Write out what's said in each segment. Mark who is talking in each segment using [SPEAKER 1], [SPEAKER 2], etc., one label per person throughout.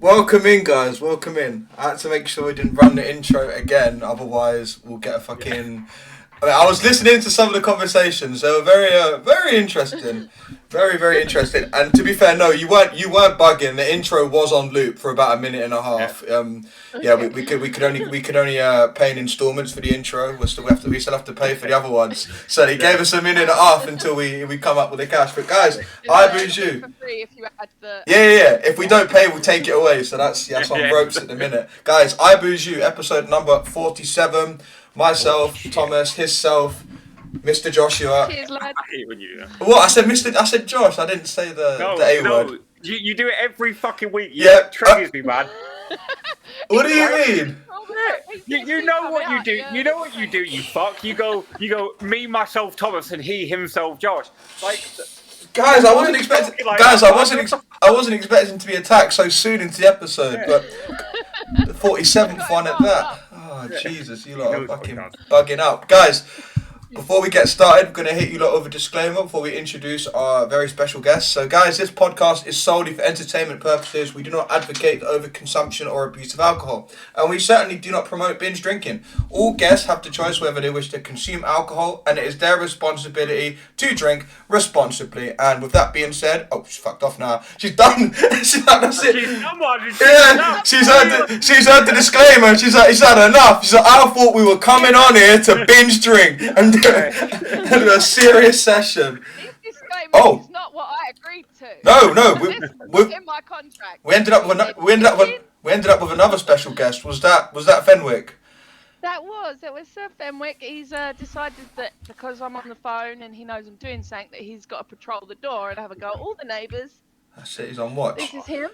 [SPEAKER 1] Welcome in, guys. Welcome in. I had to make sure we didn't run the intro again, otherwise we'll get a fucking. I was listening to some of the conversations. They were very interesting, very interesting. And to be fair, no, you weren't bugging. The intro was on loop for about a minute and a half. We could only pay in installments for the intro. We still have to pay for the other ones. So they gave us a minute and a half until we come up with the cash. But guys, I booze you. Yeah. If we don't pay, we'll take it away. So that's on ropes at the minute, guys. I booze you. Episode number 47. Myself, Thomas, himself, Mr. Joshua.
[SPEAKER 2] Cheers, lad. I hate when you do that.
[SPEAKER 1] What? I said Josh. I didn't say the A word.
[SPEAKER 2] You do it every fucking week.
[SPEAKER 1] It
[SPEAKER 2] triggers me, man.
[SPEAKER 1] What do you mean?
[SPEAKER 2] You know what you do. You know what you do. You fuck. You go. Me, myself, Thomas, and he, himself, Josh. Like.
[SPEAKER 1] Guys, I wasn't expecting. I wasn't expecting to be attacked so soon into the episode, but the 47th one at that. Oh, Jesus, you lot are fucking bugging out. Guys, before we get started, we're going to hit you lot with a disclaimer before we introduce our very special guest. So, guys, this podcast is solely for entertainment purposes. We do not advocate the overconsumption or abuse of alcohol. And we certainly do not promote binge drinking. All guests have the choice whether they wish to consume alcohol, and it is their responsibility to drink responsibly. And with that being said, oh, she's fucked off now. She's done. She's like, that's it. She's heard the disclaimer. She's had enough. She's like, I thought we were coming on here to binge drink and do a serious session.
[SPEAKER 3] This disclaimer is not what I agreed to.
[SPEAKER 1] No, we
[SPEAKER 3] in my contract.
[SPEAKER 1] We ended up with another special guest. Was that Fenwick?
[SPEAKER 3] It was Sir Fenwick. He's decided that because I'm on the phone and he knows I'm doing something, that he's got to patrol the door and have a go at all the neighbours.
[SPEAKER 1] That's it. He's on watch.
[SPEAKER 3] This is him.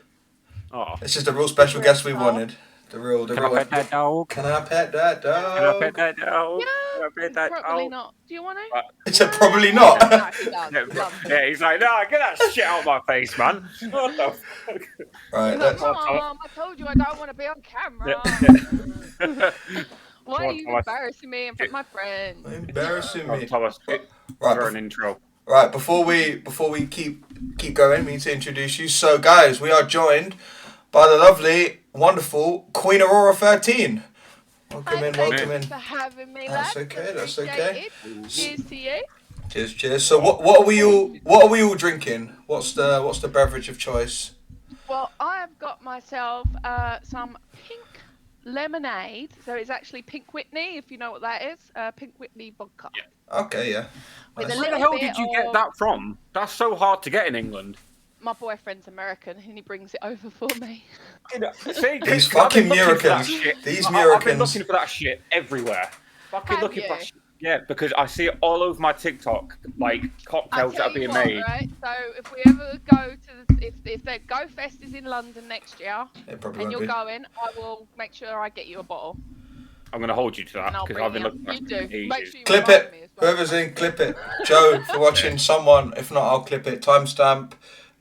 [SPEAKER 1] Oh, this is the real special guest we wanted. The real.
[SPEAKER 2] Can I pet that dog?
[SPEAKER 1] Can I pet that dog?
[SPEAKER 2] Can I pet that dog?
[SPEAKER 3] Yeah, probably not. Do you want to?
[SPEAKER 1] It's a probably not.
[SPEAKER 2] Yeah, he's like, no, get that shit out of my face, man. What the fuck?
[SPEAKER 1] Right.
[SPEAKER 3] Like, Mom, I told you I don't want to be on camera. Why are you embarrassing me in front of my friends?
[SPEAKER 1] Embarrassing me.
[SPEAKER 2] Thomas,
[SPEAKER 1] right,
[SPEAKER 2] for an intro.
[SPEAKER 1] Right, before we keep going, we need to introduce you. So, guys, we are joined by the lovely, wonderful QueenAurora13. Welcome in.
[SPEAKER 3] Thanks for having me,
[SPEAKER 1] That's
[SPEAKER 3] lads.
[SPEAKER 1] okay. That's okay.
[SPEAKER 3] Cheers to you.
[SPEAKER 1] Cheers. So, what are we all drinking? What's the beverage of choice?
[SPEAKER 3] Well, I've got myself some pink lemonade. So it's actually Pink Whitney, if you know what that is. Pink Whitney vodka.
[SPEAKER 2] Yeah.
[SPEAKER 1] Okay, yeah.
[SPEAKER 3] With
[SPEAKER 2] Where the hell did you get that from? That's so hard to get in England.
[SPEAKER 3] My boyfriend's American and he brings it over for me.
[SPEAKER 2] See,
[SPEAKER 1] these fucking Americans. These Americans.
[SPEAKER 2] I've been looking for that shit everywhere. Fucking looking for that shit. Yeah, because I see it all over my TikTok, like cocktails that are being made.
[SPEAKER 3] Right? So if we ever go to if the Go Fest is in London next year and you're going, I will make sure I get you a bottle.
[SPEAKER 2] I'm going to hold you to that because I've been looking for
[SPEAKER 3] that. You do. Make sure you
[SPEAKER 1] clip it. Whoever's in, clip it. Joe, for watching someone. If not, I'll clip it. Timestamp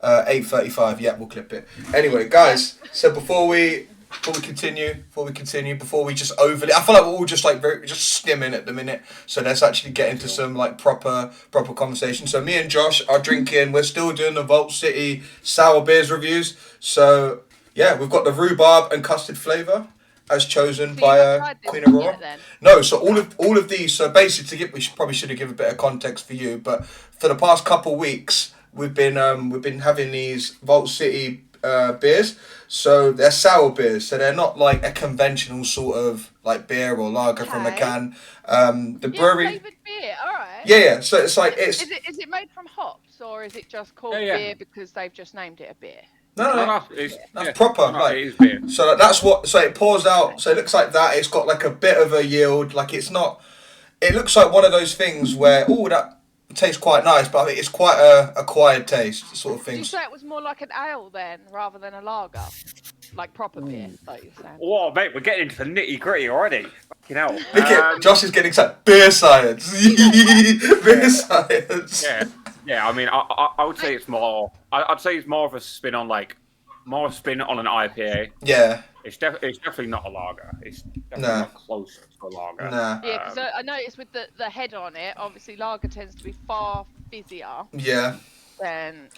[SPEAKER 1] 8:35. Yeah, we'll clip it. Anyway, guys. So before we continue, before we just overly, I feel like we're all just like just skimming at the minute. So let's actually get into some like proper conversation. So me and Josh are drinking. We're still doing the Vault City sour beers reviews. So yeah, we've got the rhubarb and custard flavour as chosen by QueenAurora. No, so all of these. So basically, we probably should have given a bit of context for you. But for the past couple of weeks, we've been having these Vault City beers. So they're sour beers. So they're not like a conventional sort of like beer or lager from a can. The brewery.
[SPEAKER 3] Flavoured beer. All right.
[SPEAKER 1] Yeah. So it's like it's.
[SPEAKER 3] Is it made from hops or is it just called beer because they've just named it a beer?
[SPEAKER 1] No, that's proper.
[SPEAKER 2] No,
[SPEAKER 1] like,
[SPEAKER 2] it is beer.
[SPEAKER 1] So that's what. So it pours out. So it looks like that. It's got like a bit of a yield. Like it's not. It looks like one of those things where that tastes quite nice, but I think it's quite a acquired taste sort of thing.
[SPEAKER 3] Did you say it was more like an ale then, rather than a lager, like proper beer, like you're saying?
[SPEAKER 2] Oh, mate, we're getting into the nitty gritty already. Fucking hell.
[SPEAKER 1] Look at Josh is getting excited. Beer science. Beer science.
[SPEAKER 2] Yeah. I mean, I would say it's more. I'd say it's more of a spin on an IPA.
[SPEAKER 1] Yeah.
[SPEAKER 2] It's definitely not a lager. It's definitely not close to a lager.
[SPEAKER 1] Nah.
[SPEAKER 3] Yeah, because I noticed with the head on it, obviously lager tends to be far fizzier.
[SPEAKER 1] Yeah.
[SPEAKER 3] Then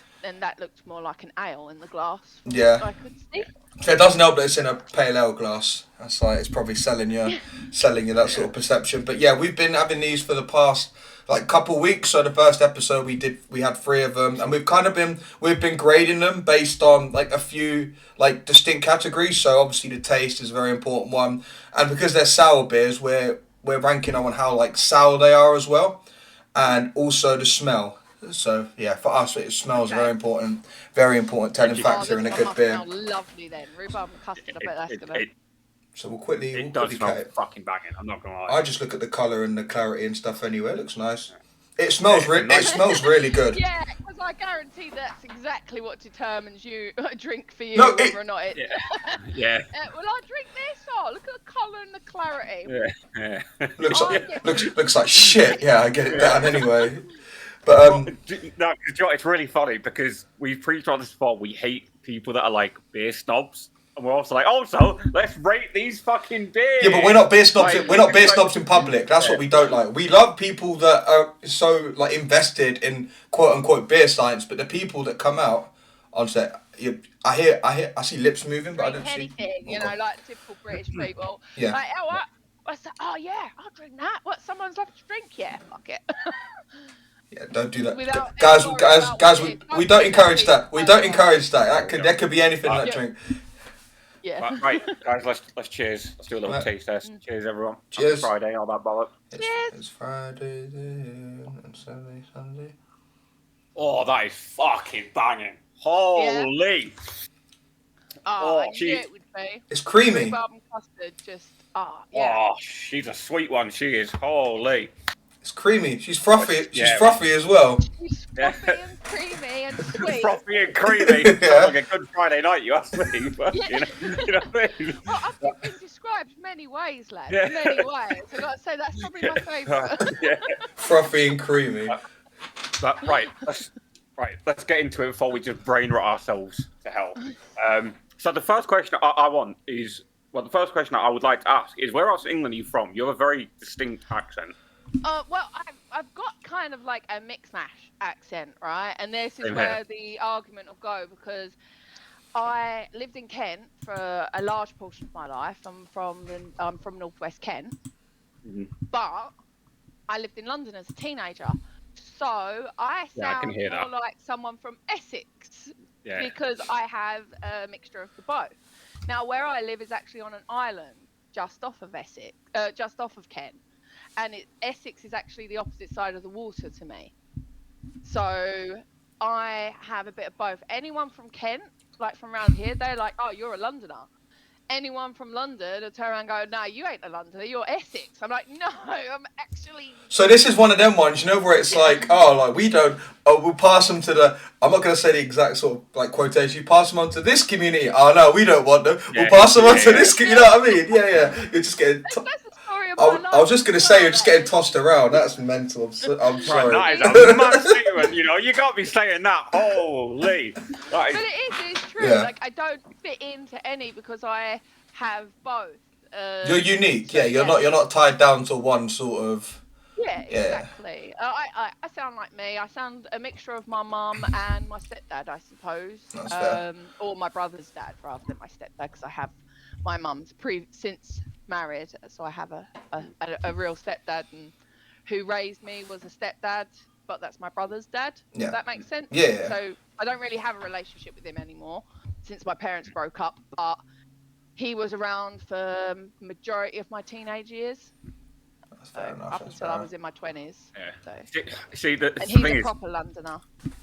[SPEAKER 3] that looked more like an ale in the glass.
[SPEAKER 1] Yeah.
[SPEAKER 3] I could see.
[SPEAKER 1] It doesn't help that it's in a pale ale glass. That's like it's probably selling you that sort of perception. But yeah, we've been having these for the past like couple weeks. So the first episode we had 3 of them, and we've been grading them based on like a few like distinct categories. So obviously the taste is a very important one, and because they're sour beers, we're ranking them on how like sour they are as well, and also the smell. So yeah, for us, it smells very important telling factor in a good beer.
[SPEAKER 3] Smell lovely then, rhubarb and custard. I bet that's gonna.
[SPEAKER 1] So we'll quickly.
[SPEAKER 2] It does smell fucking banging. I'm not gonna lie.
[SPEAKER 1] I just look at the colour and the clarity and stuff anyway. It looks nice. It smells it smells really good.
[SPEAKER 3] Yeah, because I guarantee that's exactly what determines a drink for you, whether or not it.
[SPEAKER 2] Yeah.
[SPEAKER 3] Will I drink this? Oh, look at the colour and the clarity.
[SPEAKER 2] Yeah.
[SPEAKER 1] Looks like shit. Yeah, I get it down anyway. But
[SPEAKER 2] no, it's really funny because we've preached on this before. We hate people that are like beer snobs, and we're also like, let's rate these fucking beers.
[SPEAKER 1] Yeah, but we're not beer snobs. We're not beer snobs in public. That's what we don't like. We love people that are so like invested in quote unquote beer science, but the people that come out on set, I see lips moving, but I don't see
[SPEAKER 3] anything. You know, like typical British people.
[SPEAKER 1] Yeah.
[SPEAKER 3] Like, I say, oh yeah, I'll drink that. What? Someone's like to drink? Yeah, fuck it.
[SPEAKER 1] Yeah, don't do that, guys. We don't encourage that. We don't encourage that. There could be anything in that drink.
[SPEAKER 3] Yeah.
[SPEAKER 2] Right, guys. Let's cheers. Let's do a little taste test. Cheers, everyone.
[SPEAKER 1] Cheers.
[SPEAKER 2] It's Friday, all that bollock.
[SPEAKER 1] It's Friday and Saturday, Sunday.
[SPEAKER 2] Oh, that is fucking banging. Holy.
[SPEAKER 3] Yeah. Oh, I knew it would be.
[SPEAKER 1] It's creamy.
[SPEAKER 3] Rhubarb and custard, just yeah.
[SPEAKER 2] Oh, she's a sweet one. She is. Holy.
[SPEAKER 1] It's creamy. She's frothy. She's frothy as well.
[SPEAKER 3] She's frothy and creamy and sweet.
[SPEAKER 2] Frothy and creamy. Sounds like a good Friday night, you ask me. But, you know what I mean?
[SPEAKER 3] Well, I've been described many ways, lad. Many ways. I've got to say that's probably my favourite.
[SPEAKER 1] Frothy and creamy.
[SPEAKER 2] But let's get into it before we just brain rot ourselves to hell. So the first question I want is, the first question I would like to ask is, where else in England are you from? You have a very distinct accent.
[SPEAKER 3] Well, I've got kind of like a mix-mash accent, right? And this is where the argument will go, because I lived in Kent for a large portion of my life. I'm from northwest Kent, but I lived in London as a teenager, so I sound more like someone from Essex because I have a mixture of the both. Now, where I live is actually on an island just off of Essex, just off of Kent. And Essex is actually the opposite side of the water to me. So I have a bit of both. Anyone from Kent, like from around here, they're like, oh, you're a Londoner. Anyone from London will turn around and go, no, you ain't a Londoner, you're Essex. I'm like, no, I'm actually...
[SPEAKER 1] So this is one of them ones, you know, where it's like, we'll pass them to the... I'm not going to say the exact sort of like quotation. You pass them on to this community. Oh, no, we don't want them. We'll pass them on to this... You know what I mean? Yeah. You're just getting... I was just going to say, you're just getting tossed around. That's mental. I'm sorry.
[SPEAKER 2] Right, that is a mad statement, you know. You got to be saying that. Holy.
[SPEAKER 3] But it's true. Yeah. Like, I don't fit into any because I have both.
[SPEAKER 1] You're unique. Yeah, you're not tied down to one sort of...
[SPEAKER 3] Yeah, exactly. I sound like me. I sound a mixture of my mum and my stepdad, I suppose.
[SPEAKER 1] That's fair.
[SPEAKER 3] Or my brother's dad rather than my stepdad, because I have... My mum's since married, so I have a real stepdad, and who raised me was a stepdad, but that's my brother's dad.
[SPEAKER 1] Yeah.
[SPEAKER 3] Does that make sense?
[SPEAKER 1] Yeah.
[SPEAKER 3] So I don't really have a relationship with him anymore since my parents broke up, but he was around for majority of my teenage years.
[SPEAKER 1] That's fair enough.
[SPEAKER 3] Up until I was in my 20s.
[SPEAKER 2] Yeah.
[SPEAKER 3] So.
[SPEAKER 2] See,
[SPEAKER 3] and he's a proper Londoner.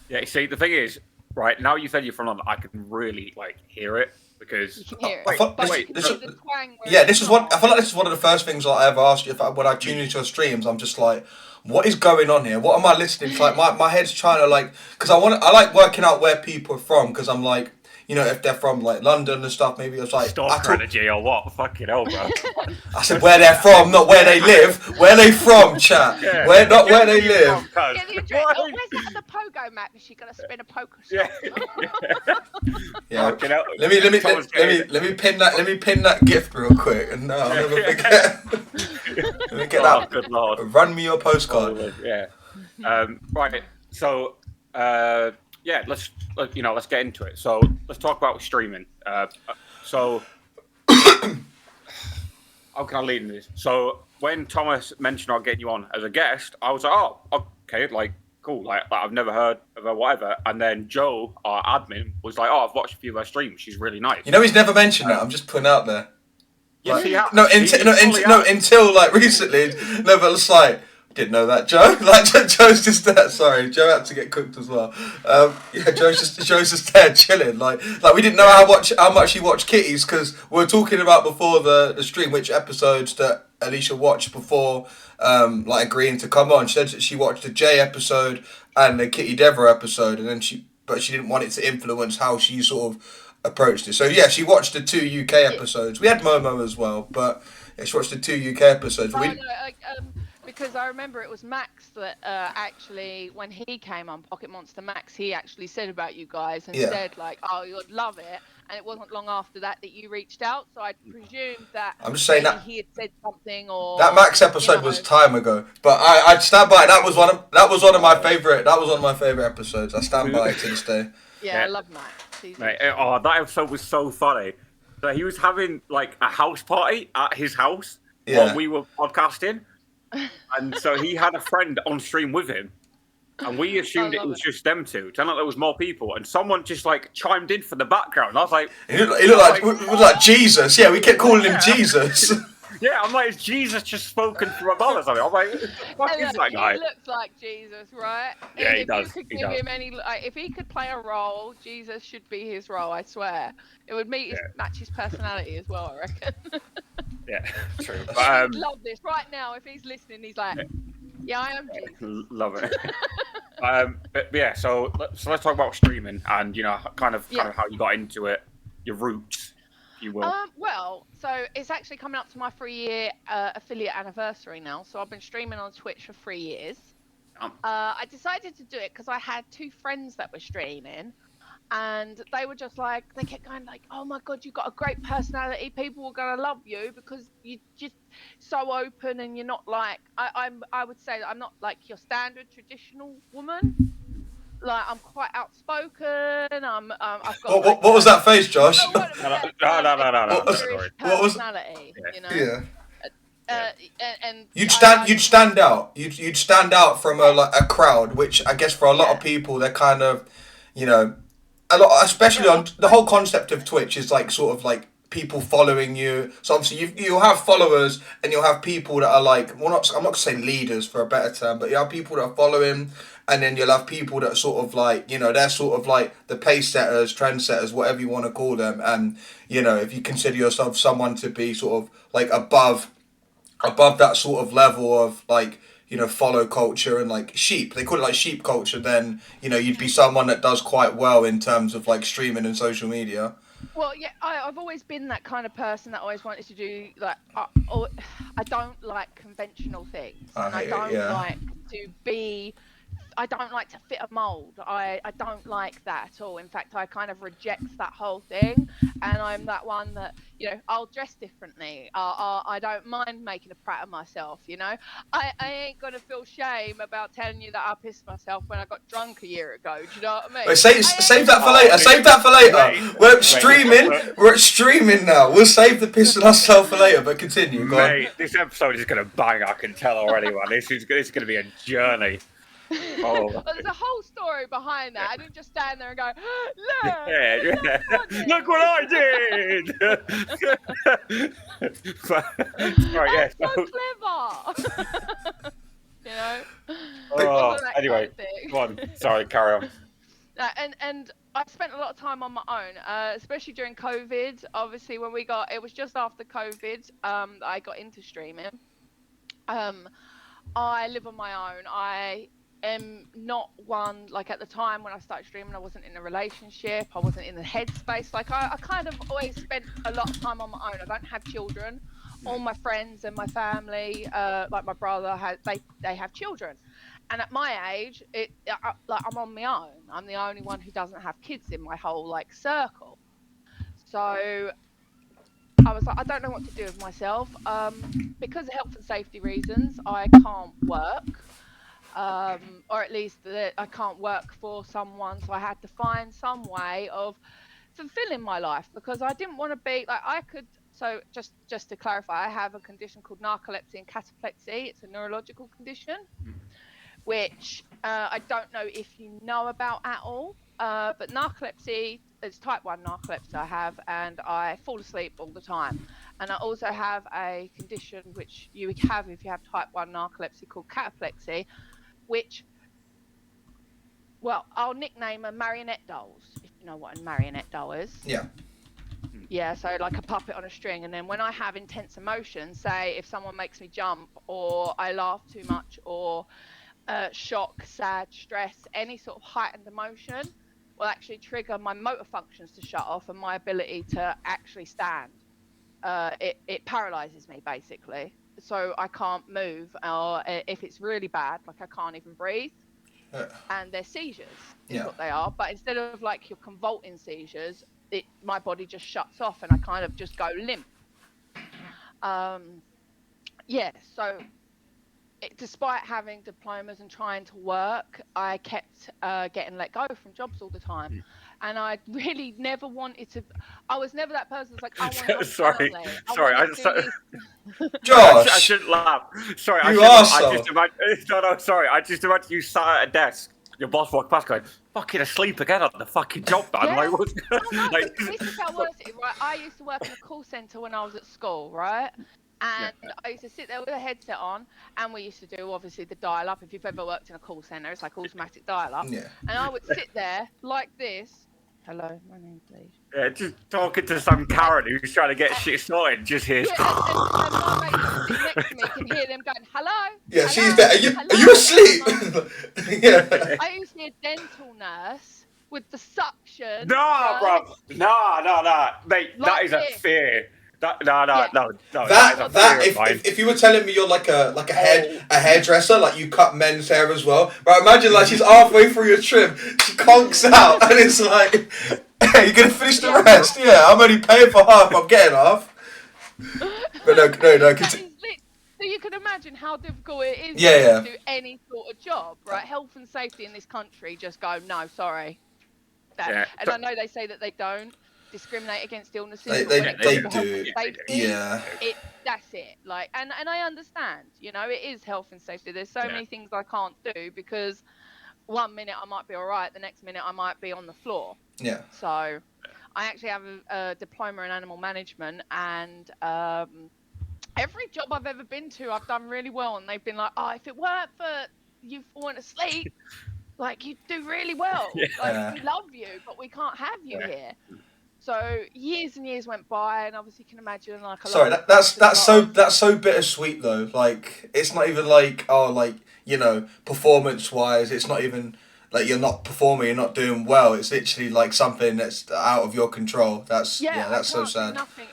[SPEAKER 2] Yeah, see, the thing is, right, now you said you're from London, I can really, hear it. Because
[SPEAKER 3] you can hear it.
[SPEAKER 1] This is one. I feel like this is one of the first things I ever asked you when I tune into your streams. I'm just like, what is going on here? What am I listening to? Like my head's trying to because I like working out where people are from, because I'm like, you know, if they're from like London and stuff, maybe it's like
[SPEAKER 2] strategy or what? Fucking hell, bro.
[SPEAKER 1] I said where they're from, not where they live. Where they from, chat?
[SPEAKER 2] Yeah.
[SPEAKER 1] Where they live.
[SPEAKER 3] Where's that the pogo map? Is she gonna spin a poker shot?
[SPEAKER 1] Yeah. Let me pin that gift real quick, and I'll never forget. Let me get that.
[SPEAKER 2] Good Lord.
[SPEAKER 1] Run me your postcard.
[SPEAKER 2] Yeah. Right. So, yeah, let's get into it. So let's talk about streaming. So how can I lead in this? So when Thomas mentioned I'll get you on as a guest, I was like, oh, okay, like cool, like I've never heard of her, whatever. And then Joe, our admin, was like, oh, I've watched a few of her streams. She's really nice.
[SPEAKER 1] You know, he's never mentioned that. I'm just putting out there.
[SPEAKER 2] Yes, he has.
[SPEAKER 1] Until like recently, no, but it's like, didn't know that, Joe. Like Joe's just there. Sorry, Joe had to get cooked as well. Yeah, Joe's just there chilling. Like we didn't know how much he watched Kitties, because we were talking about before the stream which episodes that Alicia watched before like agreeing to come on. She said that she watched the J episode and the Kitty Deborah episode, and then she didn't want it to influence how she sort of approached it. So yeah, she watched the 2 UK episodes. We had Momo as well, but yeah, she watched the 2 UK episodes.
[SPEAKER 3] Because I remember it was Max that actually, when he came on Pocket Monster Max, he actually said about you guys and said like, oh, you'd love it. And it wasn't long after that you reached out, so I presumed that
[SPEAKER 1] I'm just saying that
[SPEAKER 3] he had said something, or
[SPEAKER 1] that Max episode was time ago. But I'd stand by it. That was one of my favorite episodes. I stand by it to this day.
[SPEAKER 3] Yeah, I love Max.
[SPEAKER 2] Mate, that episode was so funny. So he was having like a house party at his house while we were podcasting. And so he had a friend on stream with him, and we assumed it was just them two. Turned out there was more people, and someone just like chimed in for the background. I was like,
[SPEAKER 1] he looked like Jesus. Yeah, we kept calling him Jesus.
[SPEAKER 2] Yeah, I'm like, is Jesus just spoken through a ball or something? I'm like, what is that guy?
[SPEAKER 3] He looks like Jesus, right?
[SPEAKER 2] Yeah,
[SPEAKER 3] and
[SPEAKER 2] he does.
[SPEAKER 3] If you could give him any, if he could play a role, Jesus should be his role. I swear, it would match his personality as well. I reckon.
[SPEAKER 2] Yeah, true.
[SPEAKER 3] I'd love this right now. If he's listening, he's like, yeah, I am Jesus.
[SPEAKER 2] Love it. But yeah, so let's talk about streaming and kind of how you got into it, your roots, if you will.
[SPEAKER 3] Well, so it's actually coming up to my 3-year affiliate anniversary now. So I've been streaming on Twitch for 3 years. I decided to do it because I had 2 friends that were streaming. And they were just like, they kept going like, oh my God, you've got a great personality. People are going to love you because you're just so open, and you're not like, I would say that I'm not like your standard traditional woman. Like, I'm quite outspoken. I've got.
[SPEAKER 1] What was that face, Josh?
[SPEAKER 2] No.
[SPEAKER 3] What was personality?
[SPEAKER 1] Yeah.
[SPEAKER 3] And
[SPEAKER 1] you'd stand out. You'd stand out from a crowd, which I guess for a lot of people, they're kind of, a lot, especially on the whole concept of Twitch is like sort of like people following you. So obviously you'll have followers and you'll have people that are like, well, I'm not gonna say leaders for a better term, but you have people that are following, and then you'll have people that are sort of like, they're sort of like the pace setters, trend setters, whatever you want to call them. And if you consider yourself someone to be sort of like above that sort of level of like, follow culture and like sheep, they call it like sheep culture, then you'd be someone that does quite well in terms of like streaming and social media.
[SPEAKER 3] Well, yeah, I've always been that kind of person that always wanted to do like I don't like conventional things. I don't like to fit a mold. I don't like that at all. In fact, I kind of reject that whole thing. And I'm that one that, I'll dress differently. I don't mind making a prat of myself, I ain't going to feel shame about telling you that I pissed myself when I got drunk a year ago. Do you know what I mean?
[SPEAKER 1] Wait, save that for later. Save that for later. We're streaming. We're at streaming now. We'll save the pissing ourselves for later, but continue. Go on.
[SPEAKER 2] This episode is going to bang, I can tell already, man. This is going to be a journey.
[SPEAKER 3] Well, there's a whole story behind that. I didn't just stand there and go, look,
[SPEAKER 2] look what I did.
[SPEAKER 3] Right, so clever.
[SPEAKER 2] Anyway, go on. Sorry, carry on.
[SPEAKER 3] And I spent a lot of time on my own, especially during COVID. Obviously, when it was just after COVID, I got into streaming. I live on my own. I am not one, like at the time when I started streaming, I wasn't in a relationship, I wasn't in the headspace. Like I kind of always spent a lot of time on my own. I don't have children. All my friends and my family, like my brother, they have children. And at my age, I'm on my own. I'm the only one who doesn't have kids in my whole like circle. So I was like, I don't know what to do with myself. Because of health and safety reasons, I can't work. or at least that I can't work for someone. So I had to find some way of fulfilling my life, because I didn't want to be like I could. So just to clarify, I have a condition called narcolepsy and cataplexy. It's a neurological condition, which I don't know if you know about at all. But narcolepsy is type 1 narcolepsy I have, and I fall asleep all the time. And I also have a condition which you would have if you have type 1 narcolepsy called cataplexy, which, well, I'll nickname them marionette dolls, if you know what a marionette doll is.
[SPEAKER 1] Yeah.
[SPEAKER 3] Yeah, so like a puppet on a string. And then when I have intense emotions, say if someone makes me jump, or I laugh too much, or shock, sad, stress, any sort of heightened emotion will actually trigger my motor functions to shut off and my ability to actually stand. It paralyzes me basically, so I can't move, or if it's really bad, like I can't even breathe. And they're seizures is what they are, but instead of like your convulsing seizures, my body just shuts off and I kind of just go limp. So despite having diplomas and trying to work, I kept getting let go from jobs all the time. And I really never wanted to. I was never that person that's like, I want to
[SPEAKER 2] sorry,
[SPEAKER 1] Josh,
[SPEAKER 2] I shouldn't laugh. Sorry,
[SPEAKER 1] you
[SPEAKER 2] I
[SPEAKER 1] arsehole.
[SPEAKER 2] just imagine. No, sorry. I just imagine you sat at a desk. Your boss walked past, going, "Fucking asleep again on the fucking job, man."
[SPEAKER 3] Yeah.
[SPEAKER 2] Like, what's
[SPEAKER 3] Like, this is how worse it is, right? I used to work in a call centre when I was at school, right? And I used to sit there with a headset on, and we used to do obviously the dial up. If you've ever worked in a call centre, it's like automatic dial up.
[SPEAKER 1] Yeah.
[SPEAKER 3] And I would sit there like this. Hello, my name's Beige.
[SPEAKER 2] Yeah, just talking to some Karen who's trying to get shit sorted, just hears.
[SPEAKER 3] And my mate sitting next to me can hear them going, hello.
[SPEAKER 1] Yeah,
[SPEAKER 3] hello,
[SPEAKER 1] she's there. Are you asleep? Yeah.
[SPEAKER 3] I used to be a dental nurse with the suction.
[SPEAKER 2] No, bro. No. Mate,
[SPEAKER 3] Like
[SPEAKER 2] that is a
[SPEAKER 3] this.
[SPEAKER 2] fear. No.
[SPEAKER 1] If you were telling me you're like a hairdresser, like you cut men's hair as well, right? Imagine like she's halfway through your trim, she conks out, and it's like, hey, you're gonna finish the rest? Yeah, I'm only paying for half. I'm getting half. But no.
[SPEAKER 3] So you can imagine how difficult it is
[SPEAKER 1] to
[SPEAKER 3] do any sort of job, right? Health and safety in this country just go, no, sorry. And I know they say that they don't discriminate against illnesses.
[SPEAKER 1] They
[SPEAKER 3] do. Safety, that's it. Like, and I understand, you know, it is health and safety. There's so many things I can't do because one minute I might be all right, the next minute I might be on the floor.
[SPEAKER 1] Yeah.
[SPEAKER 3] So I actually have a diploma in animal management, and every job I've ever been to, I've done really well, and they've been like, oh, if it weren't for you falling asleep, like, you do really well. Like, we love you, but we can't have you here. So years and years went by, and obviously you can imagine like a lot.
[SPEAKER 1] That's so bittersweet though. Like, it's not even like, oh, like, you know, performance wise, it's not even like you're not performing, you're not doing well. It's literally like something that's out of your control. That's so sad.
[SPEAKER 3] Nothing.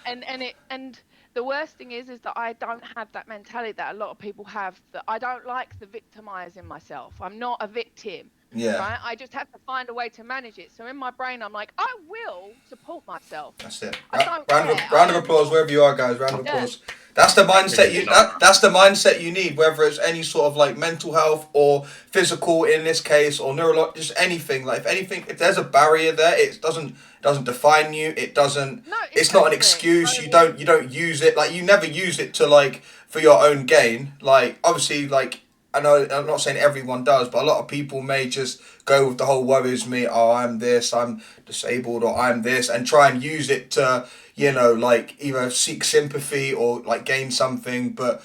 [SPEAKER 3] And the worst thing is that I don't have that mentality that a lot of people have. That I don't like the victimizing myself. I'm not a victim.
[SPEAKER 1] Yeah.
[SPEAKER 3] Right? I just have to find a way to manage it. So in my brain, I'm like, I will support myself.
[SPEAKER 1] That's it.
[SPEAKER 3] Round
[SPEAKER 1] of applause wherever you are, guys. Round of applause. That's the mindset that's the mindset you need, whether it's any sort of like mental health or physical in this case, or neurological, just anything. Like, if there's a barrier there, it doesn't define you. It doesn't. No, it's not an excuse. You don't use it. Like, you never use it to like for your own gain. Like, obviously, like, I know I'm not saying everyone does, but a lot of people may just go with the whole worries me, oh, I'm this, I'm disabled, or I'm this, and try and use it to, you know, like either seek sympathy or like gain something. But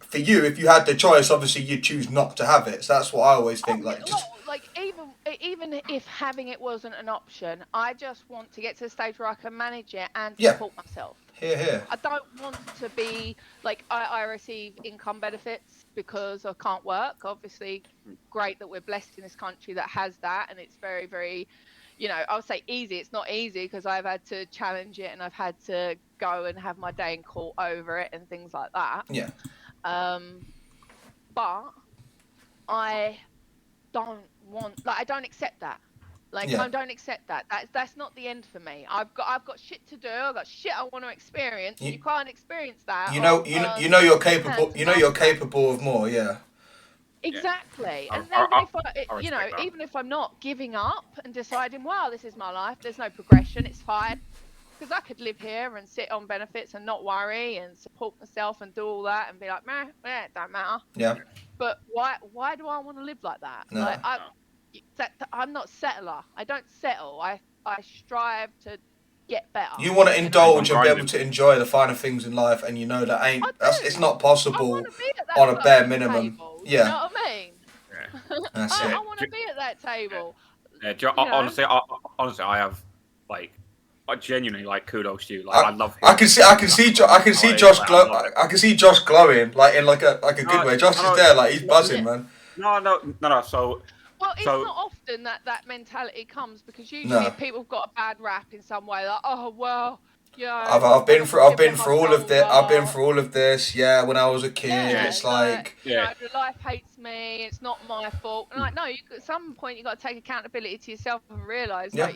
[SPEAKER 1] for you, if you had the choice, obviously you'd choose not to have it. So that's what I always think.
[SPEAKER 3] Even if having it wasn't an option, I just want to get to the stage where I can manage it and support myself.
[SPEAKER 1] Here.
[SPEAKER 3] I don't want to be like I receive income benefits because I can't work. Obviously, great that we're blessed in this country that has that, and it's very, very, you know, I would say easy. It's not easy because I've had to challenge it, and I've had to go and have my day in court over it and things like that.
[SPEAKER 1] Yeah.
[SPEAKER 3] But I don't I don't accept that. Like, I don't accept that. That's not the end for me. I've got shit to do. I've got shit I want to experience. You, can't experience that.
[SPEAKER 1] You know you're capable. You know you're capable of more. Yeah.
[SPEAKER 3] Exactly. And even if even if I'm not giving up and deciding, well, this is my life, there's no progression, it's fine. Because I could live here and sit on benefits and not worry and support myself and do all that and be like, meh, it don't matter.
[SPEAKER 1] Yeah.
[SPEAKER 3] But why do I want to live like that?
[SPEAKER 1] No.
[SPEAKER 3] Like I'm not a settler. I don't settle. I strive to get better.
[SPEAKER 1] You want to indulge and be able to enjoy the finer things in life, and you know that it's not possible on a bare minimum.
[SPEAKER 3] Table,
[SPEAKER 1] yeah.
[SPEAKER 3] You know what I mean?
[SPEAKER 1] Yeah.
[SPEAKER 3] I want to be at that table.
[SPEAKER 2] Yeah. Honestly, I have like. I genuinely like kudos to you. Like I love him. I can see
[SPEAKER 1] Josh glowing like in like a good way. Josh is there, like he's buzzing, man.
[SPEAKER 2] No. So.
[SPEAKER 3] Well, it's not often that mentality comes because usually if people have got a bad rap in some way, like
[SPEAKER 1] I've been through all of this. I've been through all of this. Yeah, when I was a kid, it's like
[SPEAKER 3] life hates me. It's not my fault. And like no, at some point you got to take accountability to yourself and realise that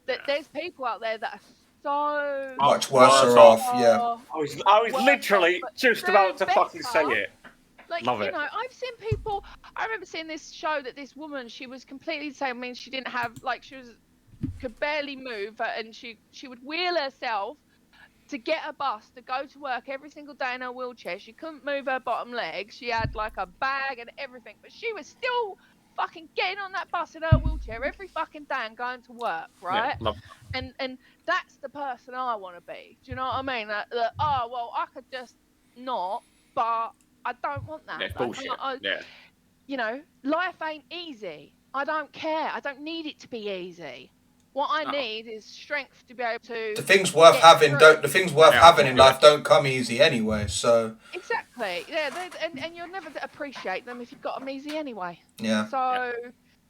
[SPEAKER 3] that there's people out there that are so
[SPEAKER 1] much worse off. Yeah,
[SPEAKER 2] I was literally just about to fucking say it.
[SPEAKER 3] Like,
[SPEAKER 2] Love it.
[SPEAKER 3] I've seen people. I remember seeing this show that this woman, she was completely the same. I mean, she didn't have could barely move, and she would wheel herself to get a bus to go to work every single day in her wheelchair. She couldn't move her bottom leg. She had like a bag and everything, but she was still fucking getting on that bus in her wheelchair every fucking day and going to work, right?
[SPEAKER 2] Yeah,
[SPEAKER 3] and that's the person I want to be. Do you know what I mean? I could just not, but I don't want that.
[SPEAKER 2] Yeah, bullshit.
[SPEAKER 3] Life ain't easy. I don't care. I don't need it to be easy. What I need is strength to be able to.
[SPEAKER 1] The things worth having in life don't come easy anyway. So.
[SPEAKER 3] Exactly. Yeah, and you'll never appreciate them if you've got them easy anyway.
[SPEAKER 1] Yeah.
[SPEAKER 3] So,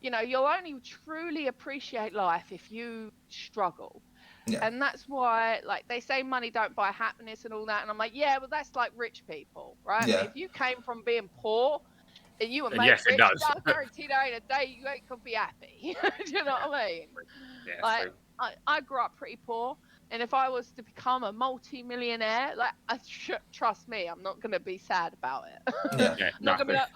[SPEAKER 3] you'll only truly appreciate life if you struggle.
[SPEAKER 1] Yeah.
[SPEAKER 3] And that's why, like, they say money don't buy happiness and all that. And I'm like, yeah, well, that's like rich people, right?
[SPEAKER 1] Yeah.
[SPEAKER 3] I mean, if you came from being poor and you were made
[SPEAKER 2] yes,
[SPEAKER 3] rich,
[SPEAKER 2] it does.
[SPEAKER 3] I guarantee there ain't a day you ain't gonna be happy. Do you know what I mean?
[SPEAKER 2] Yeah,
[SPEAKER 3] like, I grew up pretty poor. And if I was to become a multi-millionaire, like, trust me, I'm not gonna be sad about it.
[SPEAKER 1] Yeah.
[SPEAKER 3] I'm not gonna be like,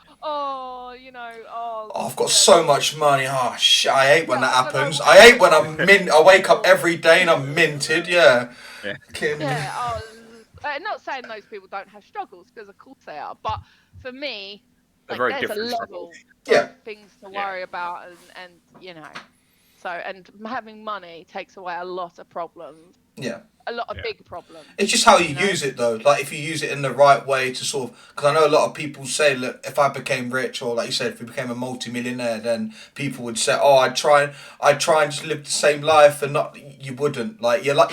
[SPEAKER 1] I've got so much money. Oh shit! I hate when that happens. I hate when I wake up every day and I'm minted. Yeah.
[SPEAKER 3] I'm not saying those people don't have struggles, because of course they are. But for me, like, there's a level of things to worry about, and So, and having money takes away a lot of problems.
[SPEAKER 1] Yeah.
[SPEAKER 3] A lot of big problems.
[SPEAKER 1] It's just how you use it, though. Like, if you use it in the right way to sort of... Because I know a lot of people say, look, if I became rich, or like you said, if we became a multi-millionaire, then people would say, oh, I'd try and just live the same life, and not... You wouldn't. Like, your life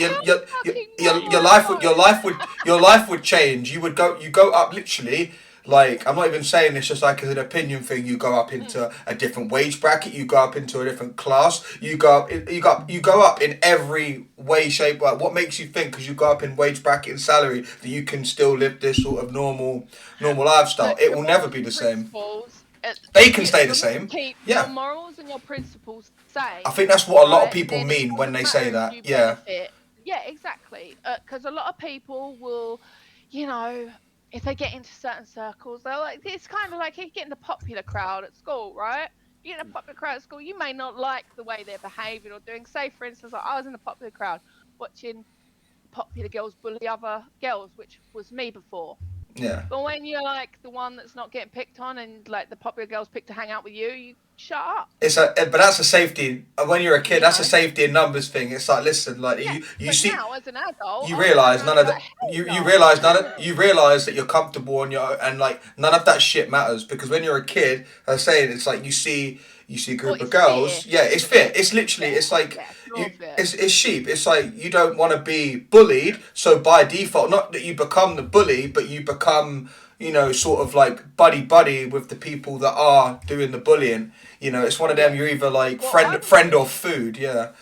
[SPEAKER 1] would change. You go up literally... Like, I'm not even saying this just like as an opinion thing. You go up into a different wage bracket. You go up into a different class. You go up in every way, shape. Like, what makes you think, because you go up in wage bracket and salary, that you can still live this sort of normal lifestyle? It will never be the same. They can stay the same.
[SPEAKER 3] Keep your morals and your principles same.
[SPEAKER 1] I think that's what a lot of people mean when they say that. Yeah.
[SPEAKER 3] Yeah, exactly. Because a lot of people will, if they get into certain circles, they're like, it's kind of like if you get in the popular crowd at school, right? You get in a popular crowd at school, you may not like the way they're behaving or doing. Say, for instance, like I was in the popular crowd watching popular girls bully other girls, which was me before.
[SPEAKER 1] Yeah.
[SPEAKER 3] But when you're like the one that's not getting picked on, and like the popular girls pick to hang out with you, you shut up.
[SPEAKER 1] But that's a safety. When you're a kid, that's a safety in numbers thing. It's like, listen, like you see.
[SPEAKER 3] Now, as an adult,
[SPEAKER 1] you realise none of that. You realise that you're comfortable and like none of that shit matters, because when you're a kid, I was saying, it's like you see a group of girls.
[SPEAKER 3] Fear.
[SPEAKER 1] Yeah, it's fear. It's literally, it's like it's sheep. It's like you don't want to be bullied, so by default, not that you become the bully, but you become, sort of like buddy with the people that are doing the bullying. It's one of them. You're either like friend or food. Yeah.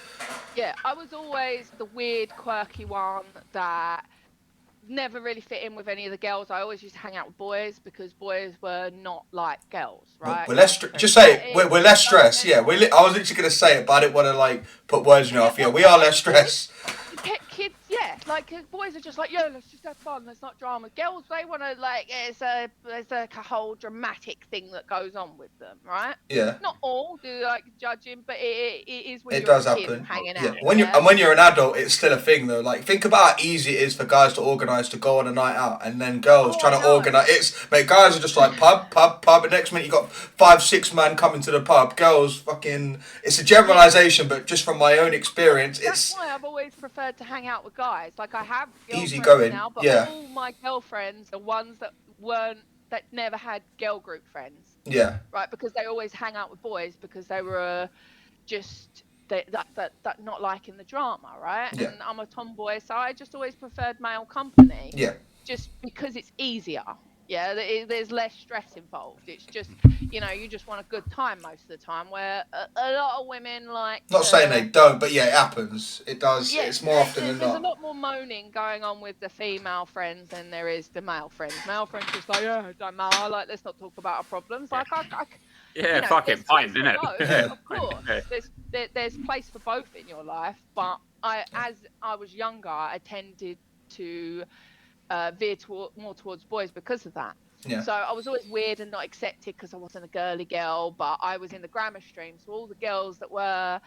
[SPEAKER 3] Yeah, I was always the weird, quirky one that never really fit in with any of the girls. I always used to hang out with boys because boys were not like girls, right?
[SPEAKER 1] We're less we're less stressed. Yeah, I was literally gonna say it, but I didn't want to like put words in your mouth. Yeah, we are less stressed.
[SPEAKER 3] Kids, yeah. Like boys are just like, yeah, let's just have fun. Let's not drama. Girls, they want to like, there's a whole dramatic thing that goes on with them, right?
[SPEAKER 1] Yeah.
[SPEAKER 3] Not all do like judging, but it is when
[SPEAKER 1] It
[SPEAKER 3] you're
[SPEAKER 1] does
[SPEAKER 3] a kid
[SPEAKER 1] happen.
[SPEAKER 3] hanging
[SPEAKER 1] Yeah.
[SPEAKER 3] out.
[SPEAKER 1] When you're an adult, it's still a thing though. Like think about how easy it is for guys to organise to go on a night out, and then girls trying to organise. Guys are just like pub. And next minute you got 5-6 men coming to the pub. Girls fucking. It's a generalisation, but just from my own experience,
[SPEAKER 3] That's why I've always preferred to hang out with guys. Like I have
[SPEAKER 1] easy
[SPEAKER 3] girlfriends
[SPEAKER 1] going.
[SPEAKER 3] now, but
[SPEAKER 1] Yeah.
[SPEAKER 3] all my girlfriends are ones that never had girl group friends.
[SPEAKER 1] Yeah.
[SPEAKER 3] Right, because they always hang out with boys because they were just that not liking the drama, right?
[SPEAKER 1] Yeah.
[SPEAKER 3] And I'm a tomboy, so I just always preferred male company.
[SPEAKER 1] Yeah.
[SPEAKER 3] Just because it's easier. Yeah, there's less stress involved. It's just, you just want a good time most of the time. Where a lot of women like.
[SPEAKER 1] Not saying they don't, but yeah, it happens. It does. Yeah, it's more often than not.
[SPEAKER 3] There's a lot more moaning going on with the female friends than there is the male friends. Male friends just like, yeah, don't matter. Like, let's not talk about our problems. Like,
[SPEAKER 2] fucking fine, isn't it?
[SPEAKER 3] Yeah. Of course, there's place for both in your life. But as I was younger, I tended to veer more towards boys because of that.
[SPEAKER 1] Yeah.
[SPEAKER 3] So I was always weird and not accepted because I wasn't a girly girl, but I was in the grammar stream. So all the girls that were,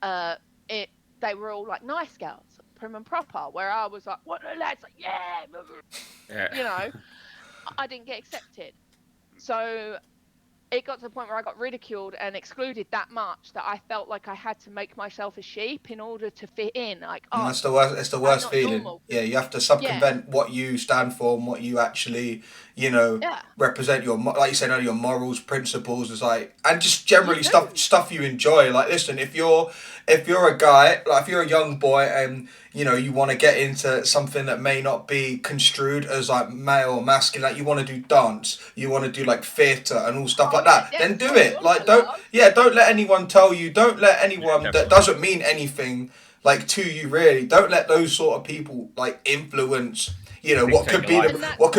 [SPEAKER 3] they were all like nice girls, prim and proper. Where I was like, what are the lads? Like, yeah. I didn't get accepted. So it got to the point where I got ridiculed and excluded that much that I felt like I had to make myself a sheep in order to fit in. Like,
[SPEAKER 1] that's the worst. It's the worst feeling. Normal. Yeah, you have to circumvent what you stand for and what you actually, represent. Your, like you said earlier, your morals, principles. Is like, and just generally stuff you enjoy. Like, listen, if you're a guy, like if you're a young boy and you want to get into something that may not be construed as like male or masculine, like you want to do dance, you want to do like theatre and all stuff like that, then do it. Like don't let anyone tell you, don't let anyone that doesn't mean anything like to you really, don't let those sort of people like influence, what could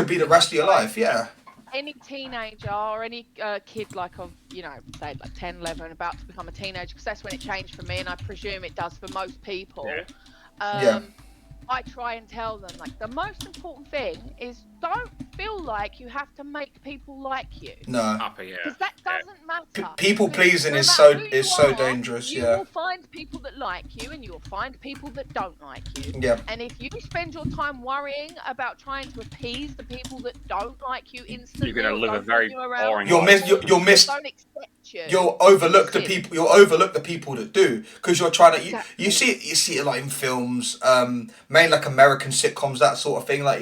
[SPEAKER 1] be the rest of your life. Yeah.
[SPEAKER 3] Any teenager or any kid like of, say like 10, 11, about to become a teenager, because that's when it changed for me, and I presume it does for most people. Yeah. I try and tell them, like, the most important thing is don't feel like you have to make people like you.
[SPEAKER 1] No.
[SPEAKER 3] Because that doesn't matter.
[SPEAKER 1] People pleasing is so dangerous.
[SPEAKER 3] You will find people that like you, and you will find people that don't like you.
[SPEAKER 1] Yeah.
[SPEAKER 3] And if you spend your time worrying about trying to appease the people that don't like you instantly,
[SPEAKER 2] you're going to live a very boring
[SPEAKER 1] life. You'll miss.
[SPEAKER 3] Don't accept you.
[SPEAKER 1] You'll overlook the people. You'll overlook the people that do, because you're trying to. You see it like in films, mainly like American sitcoms, that sort of thing. Like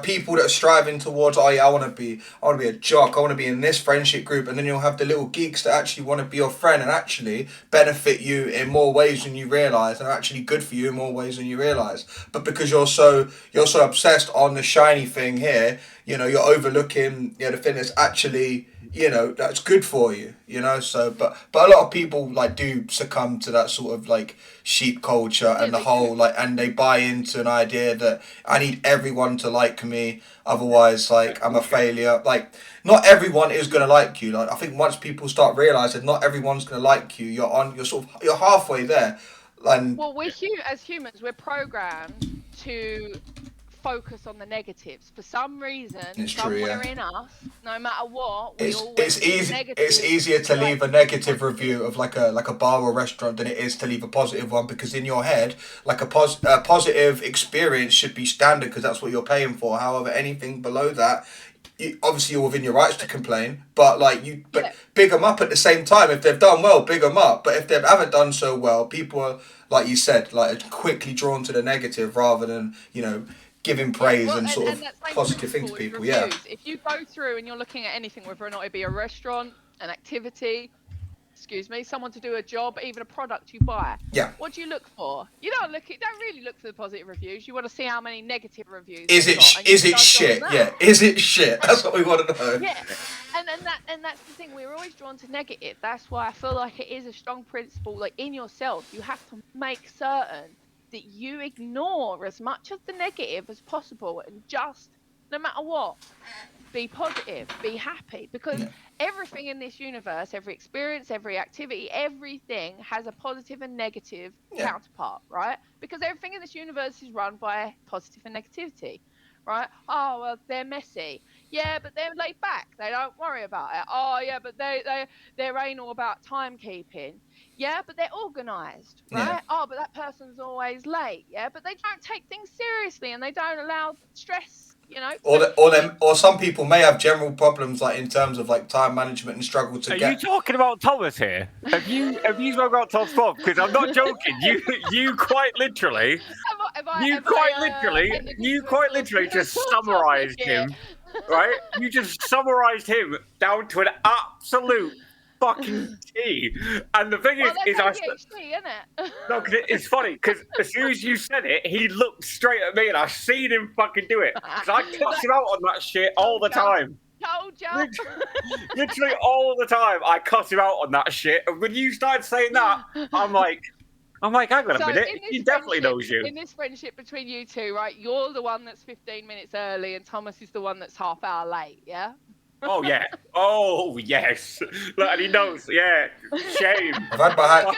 [SPEAKER 1] people that are striving towards, I want to be a jock. I want to be in this friendship group, and then you'll have the little geeks that actually want to be your friend and actually benefit you in more ways than you realise, and are actually good for you in more ways than you realise. But because you're so obsessed on the shiny thing here, you're overlooking the thing that's actually that's good for you. So but a lot of people like do succumb to that sort of like sheep culture and the whole like, and they buy into an idea that I need everyone to like me, otherwise like I'm a failure. Like not everyone is gonna like you. Like I think once people start realizing not everyone's gonna like you, you're halfway there. And
[SPEAKER 3] well, as humans, we're programmed to focus on the negatives for some reason. Somewhere in us, no matter what,
[SPEAKER 1] it's easier to leave a negative review of like a bar or restaurant than it is to leave a positive one, because in your head like a positive experience should be standard because that's what you're paying for. However, anything below that, obviously you're within your rights to complain, but big them up at the same time. If they've done well, big them up, but if they haven't done so well, people are, like you said, like quickly drawn to the negative rather than giving praise and sort of positive things to people.
[SPEAKER 3] Yeah. If you go through and you're looking at anything, whether or not it be a restaurant, an activity, someone to do a job, even a product you buy.
[SPEAKER 1] Yeah.
[SPEAKER 3] What do you look for? You don't really look for the positive reviews. You want to see how many negative reviews.
[SPEAKER 1] Is it shit? Yeah. Is it shit? That's what we want to know.
[SPEAKER 3] Yeah. And that's the thing. We're always drawn to negative. That's why I feel like it is a strong principle. Like in yourself, you have to make certain that you ignore as much of the negative as possible and just no matter what. Be positive, be happy, because everything in this universe, every experience, every activity, everything has a positive and negative counterpart, right? Because everything in this universe is run by positive and negativity, right? Oh, well, they're messy. Yeah, but they're laid back. They don't worry about it. Oh, yeah, but they're anal about timekeeping. Yeah, but they're organised, right?
[SPEAKER 1] Yeah.
[SPEAKER 3] Oh, but that person's always late. Yeah, but they don't take things seriously and they don't allow stress, you know.
[SPEAKER 1] Or some people may have general problems, like in terms of like time management and struggle to
[SPEAKER 2] Are
[SPEAKER 1] get.
[SPEAKER 2] you talking about Thomas here? Have you spoken about Thomas Bob? Because I'm not joking. You quite literally, you quite literally just summarised him, right? You just summarised him down to an absolute fucking T. And the thing is
[SPEAKER 3] ADHD, isn't it?
[SPEAKER 2] no, because it's funny, because as soon as you said it, he looked straight at me and I seen him fucking do it. Because I cuss him out on that shit all the time.
[SPEAKER 3] Told ya.
[SPEAKER 2] Literally all the time, I cuss him out on that shit. And when you started saying that, I'm like, hang on a minute. He definitely knows you.
[SPEAKER 3] In this friendship between you two, right? You're the one that's 15 minutes early, and Thomas is the one that's half hour late. Yeah.
[SPEAKER 2] Oh yeah. Oh yes. Look, and he knows. Yeah. Shame.
[SPEAKER 1] I've had my hand.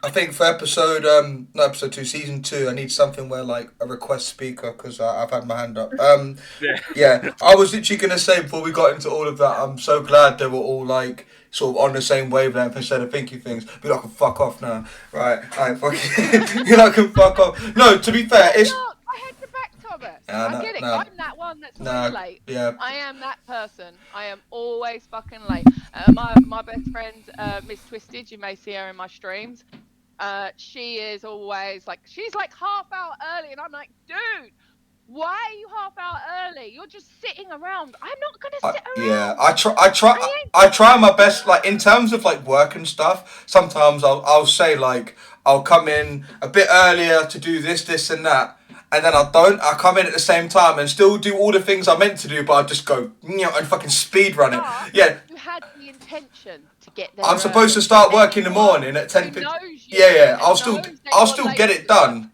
[SPEAKER 1] I think for episode 2, season 2, I need something where like a request speaker, because I've had my hand up. Yeah. I was literally gonna say before we got into all of that, I'm so glad they were all like sort of on the same wavelength instead of thinking things. Be like, fuck off now, right? Alright, fuck you. You're like, fuck off. No, to be fair, it's.
[SPEAKER 3] I had your back, Thomas. I get it. I'm that one that's always late.
[SPEAKER 1] Yeah.
[SPEAKER 3] I am that person. I am always fucking late. My best friend, Miss Twisted, you may see her in my streams. She is always like, she's like half hour early, and I'm like, dude, why are you half hour early? You're just sitting around. I'm not gonna sit around.
[SPEAKER 1] Yeah, I try my best. Like in terms of like work and stuff, sometimes I'll say like I'll come in a bit earlier to do this and that, and then I come in at the same time and still do all the things I meant to do, but I just go and fucking speed run it. Yeah.
[SPEAKER 3] You had the intention to get there.
[SPEAKER 1] I'm supposed to start work in the morning at 10:50. Yeah. I'll still get it done.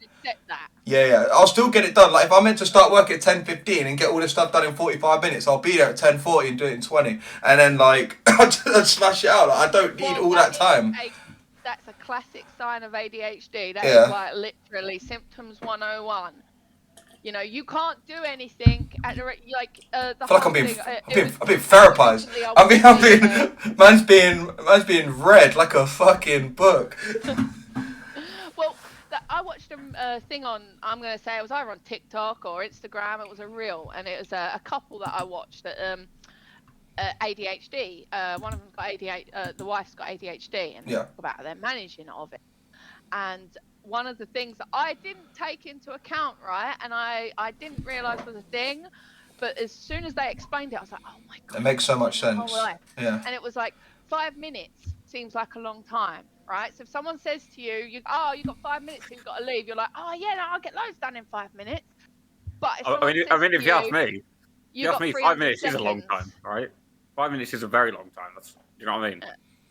[SPEAKER 1] Yeah. I'll still get it done. Like if I'm meant to start work at 10:15 and get all this stuff done in 45 minutes, I'll be there at 10:40 and do it in 20, and then like I'll smash it out. Like, I don't need all that time.
[SPEAKER 3] That's a classic sign of ADHD. That is like literally symptoms 101. You know, you can't do anything at the like the
[SPEAKER 1] I feel like I'm being therapized. Man's being read like a fucking book.
[SPEAKER 3] Well, I watched a thing on, I'm going to say it was either on TikTok or Instagram. It was a reel, and it was a couple that I watched that ADHD. One of them's got ADHD. The wife's got ADHD, and they talk about their managing of it. And one of the things that I didn't take into account, right, and I didn't realise was a thing, but as soon as they explained it, I was like, oh my god,
[SPEAKER 1] it makes so much sense. Yeah.
[SPEAKER 3] And it was like 5 minutes seems like a long time, right? So if someone says to you, you've got 5 minutes, you've got to leave. You're like, oh yeah, no, I'll get loads done in 5 minutes. But if
[SPEAKER 2] if you ask me, 5 minutes
[SPEAKER 3] seconds,
[SPEAKER 2] is a long time, right? 5 minutes is a very long time. You know what I mean?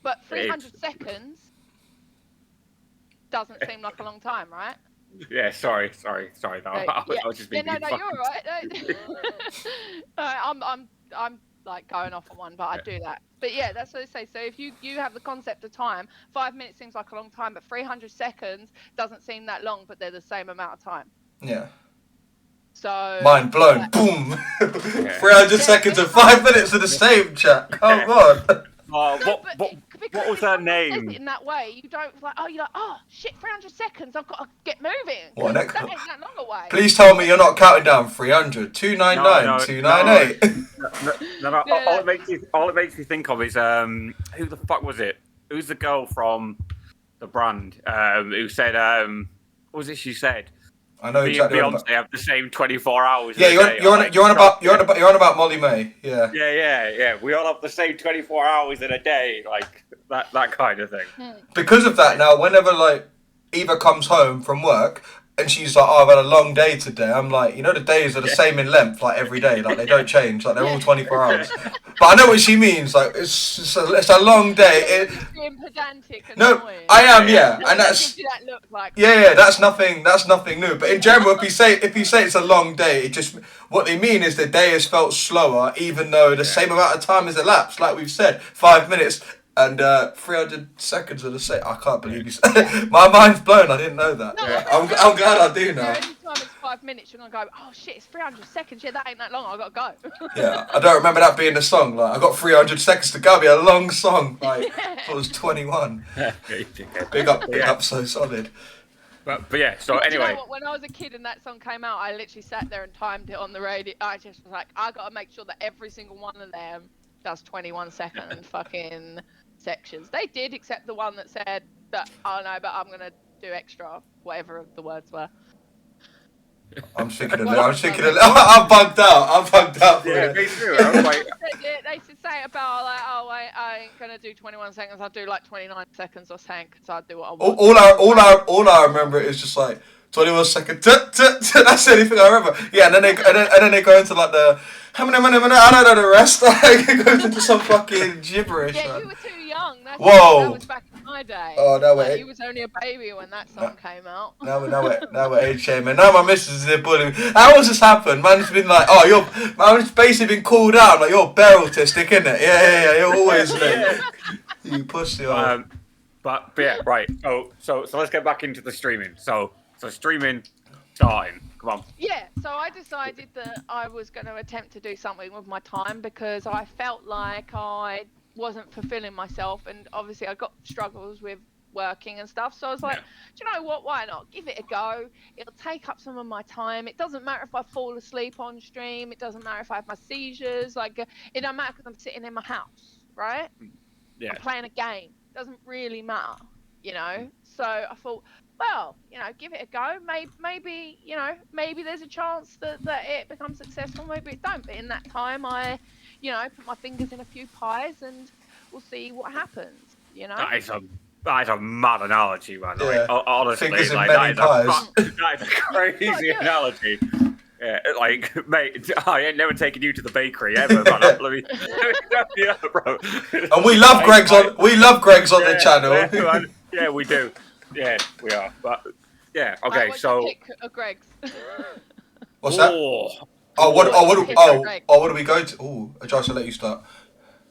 [SPEAKER 3] But 300 seconds doesn't seem like a long time, right?
[SPEAKER 2] Yeah, sorry. No, I was just being
[SPEAKER 3] no, you're all right. I'm like going off on one, but I do that. But yeah, that's what they say. So if you have the concept of time, 5 minutes seems like a long time, but 300 seconds doesn't seem that long, but they're the same amount of time.
[SPEAKER 1] Yeah.
[SPEAKER 3] So
[SPEAKER 1] mind blown. Boom. 300 seconds and 5 minutes are the same, chat. Come on.
[SPEAKER 2] What was her name?
[SPEAKER 3] Says it in that way, you don't like. Oh, you're like, oh shit, 300 seconds. I've got to get moving.
[SPEAKER 1] What,
[SPEAKER 3] that ain't that long away.
[SPEAKER 1] Please tell me you're not counting down 300, 299, 298.
[SPEAKER 2] No. All it makes me think of is who the fuck was it? Who's the girl from the brand who said what was it she said?
[SPEAKER 1] I know exactly.
[SPEAKER 2] Beyonce have the same 24 hours.
[SPEAKER 1] Yeah, you're on about Molly May. Yeah.
[SPEAKER 2] Yeah. We all have the same 24 hours in a day, like that kind of thing.
[SPEAKER 1] Because of that, now whenever like Eva comes home from work, And she's like, oh, I've had a long day today. I'm like, you know, the days are the same in length, like every day. Like, they don't change. Like, they're all 24 hours. But I know what she means. Like, it's a long day.
[SPEAKER 3] Being pedantic and
[SPEAKER 1] No,
[SPEAKER 3] annoying.
[SPEAKER 1] I am, yeah. And
[SPEAKER 3] Gives you that look like,
[SPEAKER 1] yeah, that's nothing new. But in general, if you say it's a long day, it just, what they mean is the day has felt slower, even though the same amount of time has elapsed. Like we've said, 5 minutes. And 300 seconds of the set. I can't believe you. My mind's blown. I didn't know that.
[SPEAKER 3] No,
[SPEAKER 1] I'm glad I do now.
[SPEAKER 3] Anytime it's 5 minutes, you're gonna go, oh shit, it's 300 seconds. Yeah, that ain't that long. I gotta go.
[SPEAKER 1] Yeah, I don't remember that being the song. Like, I got 300 seconds to go. It'll be a long song. Like, I thought it was 21. Big up, so solid.
[SPEAKER 2] But yeah. So
[SPEAKER 3] Do
[SPEAKER 2] anyway,
[SPEAKER 3] you know what? When I was a kid and that song came out, I literally sat there and timed it on the radio. I just was like, I gotta make sure that every single one of them does 21-second fucking sections. They did, except the one that said that, oh no, but I'm gonna do extra, whatever the words were.
[SPEAKER 1] I'm thinking I'm bugged out.
[SPEAKER 2] yeah, me too. I was like,
[SPEAKER 3] They should say about like, oh, I ain't gonna do 21 seconds. I'll do like 29 seconds or something, because I'll do what I want.
[SPEAKER 1] All I remember is just like 21 seconds. That's the only thing I remember. Yeah, and then they go into like the I don't know the rest. Like, it goes into some fucking gibberish.
[SPEAKER 3] Yeah,
[SPEAKER 1] man.
[SPEAKER 3] you were too young.
[SPEAKER 1] Whoa.
[SPEAKER 3] That was back in my day.
[SPEAKER 1] Oh, no
[SPEAKER 3] like,
[SPEAKER 1] way.
[SPEAKER 3] you was only a baby when that song came out.
[SPEAKER 1] Now we're age shaming. Now my missus is there bullying me. How has this happened? Man's been like, oh, man's basically been called out. Like, you're barrel autistic, innit? Yeah. You're always like, you pussy.
[SPEAKER 2] but yeah, right. So let's get back into the streaming. So streaming starting. Come on.
[SPEAKER 3] Yeah, so I decided that I was going to attempt to do something with my time because I felt like I wasn't fulfilling myself, and obviously I got struggles with working and stuff. So I was like, do you know what? Why not give it a go? It'll take up some of my time. It doesn't matter if I fall asleep on stream. It doesn't matter if I have my seizures. Like, it don't matter because I'm sitting in my house, right?
[SPEAKER 2] Yeah.
[SPEAKER 3] I'm playing a game. It doesn't really matter, you know. So I thought, well, you know, give it a go. Maybe you know, maybe there's a chance that it becomes successful. Maybe it don't. But in that time, I, you know, put my fingers in a few pies, and we'll see what happens. You know.
[SPEAKER 2] That is a mad analogy, man.
[SPEAKER 1] Yeah.
[SPEAKER 2] Like, honestly,
[SPEAKER 1] Fingers in
[SPEAKER 2] like
[SPEAKER 1] many pies.
[SPEAKER 2] that is a crazy analogy. Yeah, like, mate, I ain't never taken you to the bakery ever, man. Let me yeah, bro.
[SPEAKER 1] And we love Greg's on the channel.
[SPEAKER 2] Yeah, we do. Yeah, we are. But yeah, okay. So
[SPEAKER 3] pick a Greg's.
[SPEAKER 1] What's that? What do we go to? Oh, Josh, I'll let you start.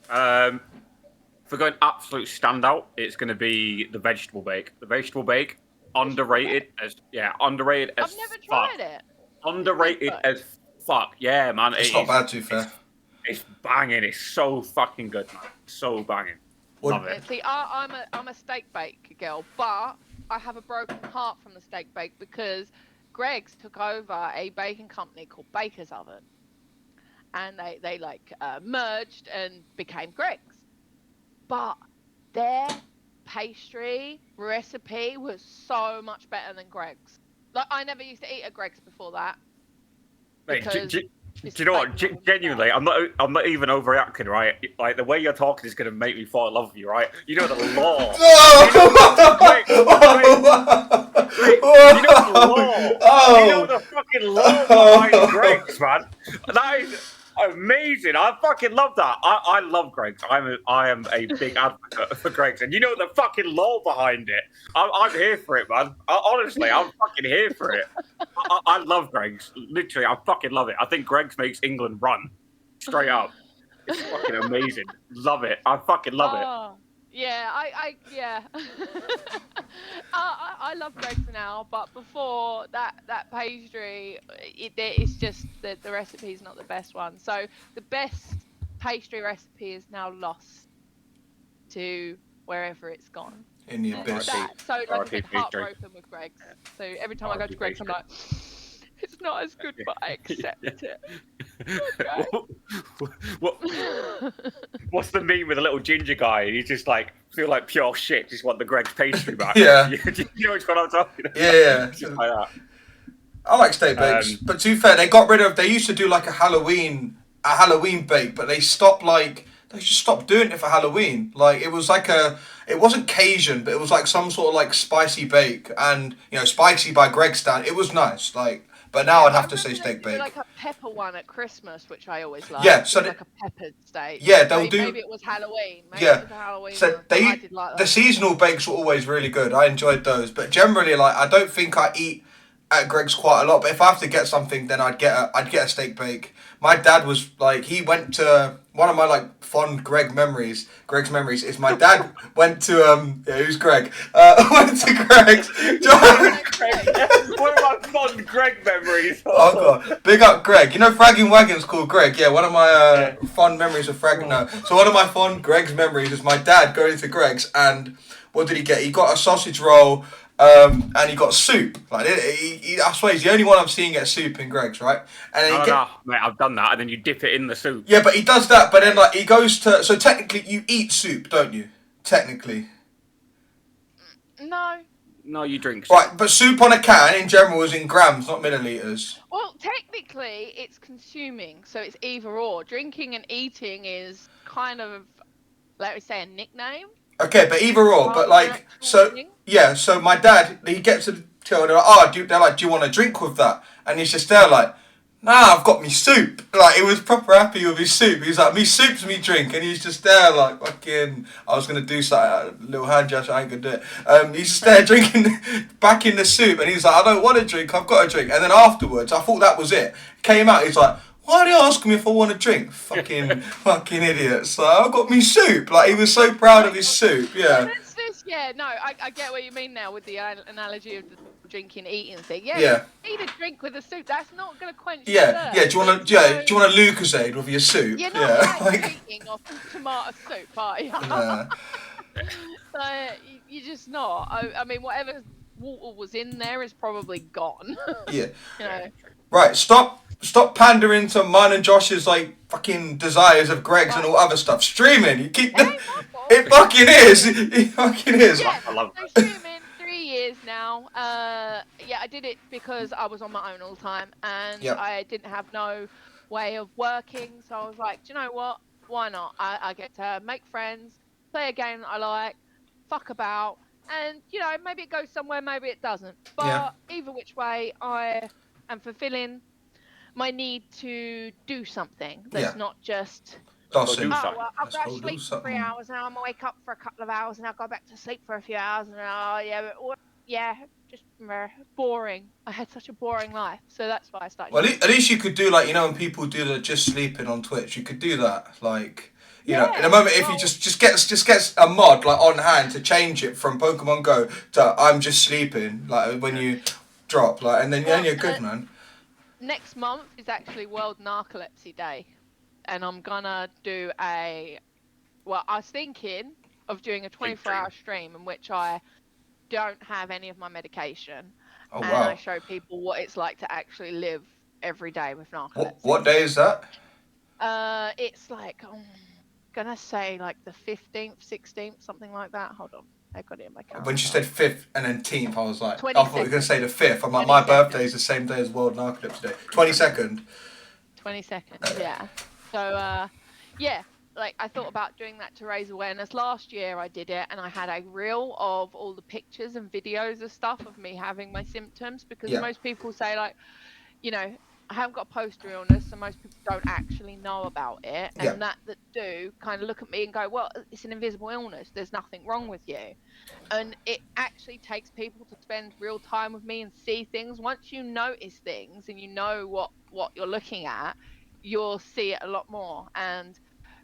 [SPEAKER 2] If we're going absolute standout, it's going to be the vegetable bake. The vegetable bake, underrated as underrated as
[SPEAKER 3] I've never tried it.
[SPEAKER 2] Underrated as fuck. Yeah, man.
[SPEAKER 1] It's not bad, too fair.
[SPEAKER 2] It's banging. It's so fucking good, man. So banging. Love it.
[SPEAKER 3] See, I'm a steak bake girl, but I have a broken heart from the steak bake because Greg's took over a baking company called Baker's Oven, and they like merged and became Greg's. But their pastry recipe was so much better than Greg's. Like, I never used to eat at Greg's before that.
[SPEAKER 2] Mate, do you know what? Genuinely, I'm not even overreacting, right? Like, the way you're talking is gonna make me fall in love with you, right? You know the law. You know the law. You know the fucking law behind Greg's, man. That is amazing. I fucking love that. I love Greg's. I am a big advocate for Greg's, and you know the fucking law behind it. I'm here for it, man. Honestly, I'm fucking here for it. I love Greg's. Literally, I fucking love it. I think Greg's makes England run. Straight up. It's fucking amazing. Love it. I fucking love it.
[SPEAKER 3] Yeah, yeah. I love Greg's now, but before that pastry, it's just that the recipe is not the best one. So the best pastry recipe is now lost to wherever it's gone.
[SPEAKER 1] In the abyss.
[SPEAKER 3] So like I've been heartbroken with Greg's. So every time I go to Greg's, I'm like, it's not as good, but I accept it. Okay.
[SPEAKER 2] What's the meme with a little ginger guy? And he's just like, feel like pure shit. Just want the Greg's pastry back.
[SPEAKER 1] Yeah.
[SPEAKER 2] You know which one I'm talking about?
[SPEAKER 1] Yeah.
[SPEAKER 2] Just like that.
[SPEAKER 1] I like steak bakes, but to be fair, they used to do like a Halloween bake, but they stopped they just stopped doing it for Halloween. Like, it was like it wasn't Cajun, but it was like some sort of like spicy bake, and you know, spicy by Greg Stan. It was nice, like, but now I'd have to say steak bake.
[SPEAKER 3] Like a pepper one at Christmas, which I always like.
[SPEAKER 1] Yeah, so
[SPEAKER 3] like a peppered steak.
[SPEAKER 1] Yeah, they'll do.
[SPEAKER 3] Maybe it was Halloween. Maybe
[SPEAKER 1] Yeah,
[SPEAKER 3] it was Halloween
[SPEAKER 1] so
[SPEAKER 3] I did like
[SPEAKER 1] the seasonal bakes were always really good. I enjoyed those, but generally, like, I don't think I eat at Greg's quite a lot. But if I have to get something, then I'd get a steak bake. My dad was like, he went to one of my like fond Greg's memories is my dad went to who's Greg? Went to Greg's.
[SPEAKER 2] One of my fond Greg memories.
[SPEAKER 1] Oh god, big up Greg. You know Fragging Wagon's called Greg. Yeah, one of my fond memories of Fragging. No, so one of my fond Greg's memories is my dad going to Greg's, and what did he get? He got a sausage roll. And he got soup. Like, I swear he's the only one I've seen get soup in Greg's, right? And then
[SPEAKER 2] no, mate, I've done that, and then you dip it in the soup.
[SPEAKER 1] Yeah, but he does that, but then like he goes to. So technically, you eat soup, don't you? Technically.
[SPEAKER 3] No.
[SPEAKER 2] No, you drink soup.
[SPEAKER 1] Right, but soup on a can in general is in grams, not milliliters.
[SPEAKER 3] Well, technically, it's consuming, so it's either or. Drinking and eating is kind of, let me say, a nickname.
[SPEAKER 1] Okay, but either or, but like, so, yeah, so my dad, he gets to the till, they're like, do you want a drink with that? And he's just there like, nah, I've got me soup. Like, he was proper happy with his soup. He was like, me soup's me drink. And he's just there like, fucking, I was going to do something, a little hand gesture, I ain't going to do it. He's just there drinking, back in the soup. And he's like, I don't want a drink, I've got a drink. And then afterwards, I thought that was it. Came out, he's like, why are they asking me if I want a drink? Fucking idiots. Like, I've got me soup. Like, he was so proud of his soup, yeah.
[SPEAKER 3] Yeah, no, I get what you mean now with the analogy of the drinking, eating thing. Yeah,
[SPEAKER 1] yeah.
[SPEAKER 3] Eat a drink with a soup. That's not going to quench.
[SPEAKER 1] Yeah, yeah. Do you want a Lucozade with your soup?
[SPEAKER 3] You're not drinking off tomato soup, are you?
[SPEAKER 1] Nah.
[SPEAKER 3] So you're just not. I mean, whatever water was in there is probably gone.
[SPEAKER 1] Yeah.
[SPEAKER 3] You know.
[SPEAKER 1] Right. Stop pandering to mine and Josh's like fucking desires of Greg's and all other stuff. Streaming. You keep. It fucking is. It fucking is.
[SPEAKER 3] Yeah, I love it. So streaming 3 years now. Yeah, I did it because I was on my own all the time, and I didn't have no way of working. So I was like, do you know what? Why not? I get to make friends, play a game that I like, fuck about, and you know, maybe it goes somewhere, maybe it doesn't. But either which way, I am fulfilling my need to do something that's not just. Well, I'll go to sleep for 3 hours and I'm gonna wake up for a couple of hours and I'll go back to sleep for a few hours and just boring. I had such a boring life, so that's why I started.
[SPEAKER 1] Well, at least you could do like, you know, when people do the just sleeping on Twitch, you could do that. Like, you know, in a moment, if you just gets a mod like on hand to change it from Pokemon Go to I'm just sleeping, like when you drop, like, and then you're good, man.
[SPEAKER 3] Next month is actually World Narcolepsy Day. And I'm gonna do I was thinking of doing a 24-hour stream in which I don't have any of my medication.
[SPEAKER 1] Oh,
[SPEAKER 3] and I show people what it's like to actually live every day with narcolepsy.
[SPEAKER 1] What day is that?
[SPEAKER 3] It's like, I'm gonna say like the 15th, 16th, something like that. Hold on. I got it in my calendar.
[SPEAKER 1] When she said 5th and then 10th, I was like,
[SPEAKER 3] 22nd.
[SPEAKER 1] I thought you were going to say the 5th. I'm like, my birthday is the same day as World Narcolepsy Day. 22nd.
[SPEAKER 3] 22nd, yeah. So, yeah, like I thought about doing that to raise awareness. Last year I did it and I had a reel of all the pictures and videos of stuff of me having my symptoms because most people say like, you know, I haven't got a poster illness, so most people don't actually know about it. And that do kind of look at me and go, well, it's an invisible illness. There's nothing wrong with you. And it actually takes people to spend real time with me and see things. Once you notice things and you know what you're looking at, you'll see it a lot more. And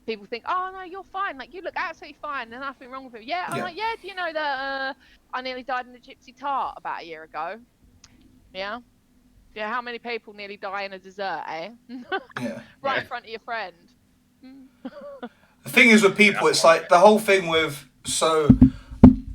[SPEAKER 3] people think, oh no, you're fine, like you look absolutely fine, there's nothing wrong with you. I'm like, do you know that I nearly died in a gypsy tart about a year ago? Yeah how many people nearly die in a desert, eh? Right in front of your friend.
[SPEAKER 1] The thing is with people, it's like the whole thing with, so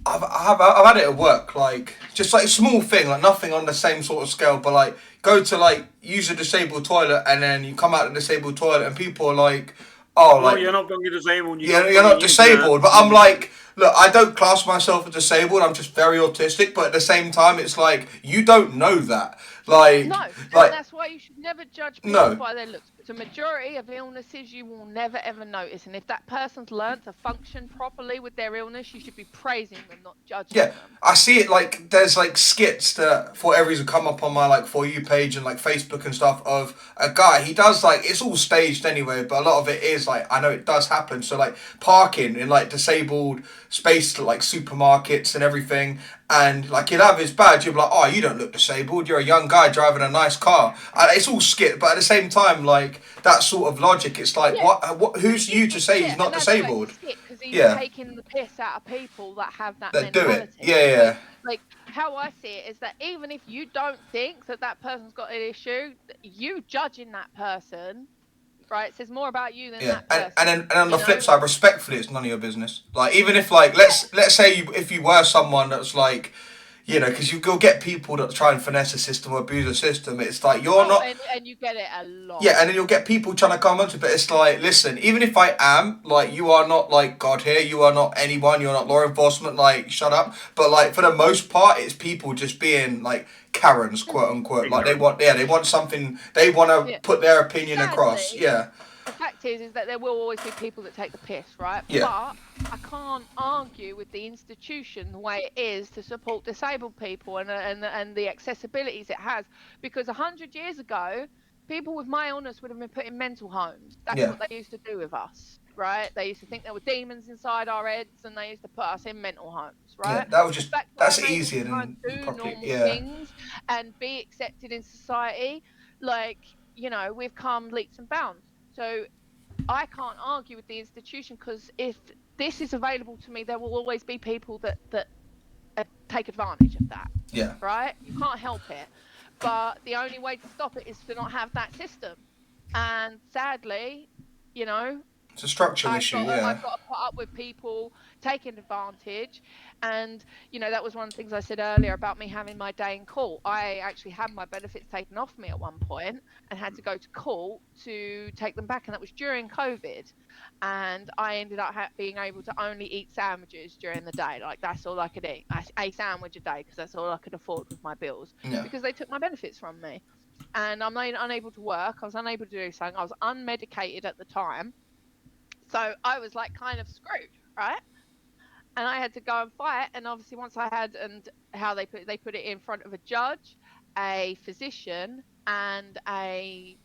[SPEAKER 1] I've had it at work, like just like a small thing, like nothing on the same sort of scale, but like go to like use a disabled toilet and then you come out of the disabled toilet and people are like, oh, like
[SPEAKER 2] you're not going to be disabled.
[SPEAKER 1] You're not disabled, but I'm like, look, I don't class myself as disabled. I'm just very autistic, but at the same time, it's like you don't know that. Like,
[SPEAKER 3] No,
[SPEAKER 1] like
[SPEAKER 3] that's why you should never judge people
[SPEAKER 1] No.
[SPEAKER 3] by their looks. The majority of illnesses you will never ever notice, and if that person's learnt to function properly with their illness, you should be praising them, not judging
[SPEAKER 1] Yeah,
[SPEAKER 3] them.
[SPEAKER 1] I see it like there's like skits that for whatever reason come up on my like For You page and like Facebook and stuff of a guy. He does like it's all staged anyway, but a lot of it is like I know it does happen. So like parking in like disabled space like supermarkets and everything, and like he'll have his badge. You'll be like, oh, you don't look disabled. You're a young guy driving a nice car. And it's all skit, but at the same time, like that sort of logic. It's like what? Who's you to say he's not disabled?
[SPEAKER 3] Because he's
[SPEAKER 1] Yeah.
[SPEAKER 3] taking the piss out of people that have that
[SPEAKER 1] That do
[SPEAKER 3] mentality.
[SPEAKER 1] it. Yeah.
[SPEAKER 3] Like how I see it is that even if you don't think that that person's got an issue, you judging that person, right, says more about you than that person.
[SPEAKER 1] And on the flip side, respectfully, it's none of your business. Like even if like let's say if you were someone that's like, you know, because you'll get people that try and finesse a system or abuse a system. It's like you're not.
[SPEAKER 3] And you get it a lot.
[SPEAKER 1] Yeah, and then you'll get people trying to come onto it. But it's like, listen, even if I am, like, you are not, like, God here. You are not anyone. You're not law enforcement. Like, shut up. But, like, for the most part, it's people just being, like, Karens, quote unquote. Like, they want something. They want to put their opinion across. Yeah.
[SPEAKER 3] The fact is that there will always be people that take the piss, right?
[SPEAKER 1] Yeah.
[SPEAKER 3] But I can't argue with the institution the way it is to support disabled people and the accessibilities it has, because 100 years ago, people with my illness would have been put in mental homes. That's what they used to do with us, right? They used to think there were demons inside our heads, and they used to put us in mental homes, right?
[SPEAKER 1] Yeah, that was just that's easier than
[SPEAKER 3] do
[SPEAKER 1] properly.
[SPEAKER 3] normal things and be accepted in society. Like, you know, we've come leaps and bounds. So I can't argue with the institution, because if this is available to me, there will always be people that take advantage of that.
[SPEAKER 1] Yeah.
[SPEAKER 3] Right? You can't help it. But the only way to stop it is to not have that system. And sadly, you know,
[SPEAKER 1] it's a structural issue.
[SPEAKER 3] I've got to put up with people taking advantage. And, you know, that was one of the things I said earlier about me having my day in court. I actually had my benefits taken off me at one point and had to go to court to take them back. And that was during COVID. And I ended up being able to only eat sandwiches during the day. Like, that's all I could eat. A sandwich a day, because that's all I could afford with my bills.
[SPEAKER 1] Yeah.
[SPEAKER 3] Because they took my benefits from me. And I'm unable to work. I was unable to do something. I was unmedicated at the time. So I was like kind of screwed, right? And I had to go and fight. And obviously once I had, and how they put it in front of a judge, a physician, and I'm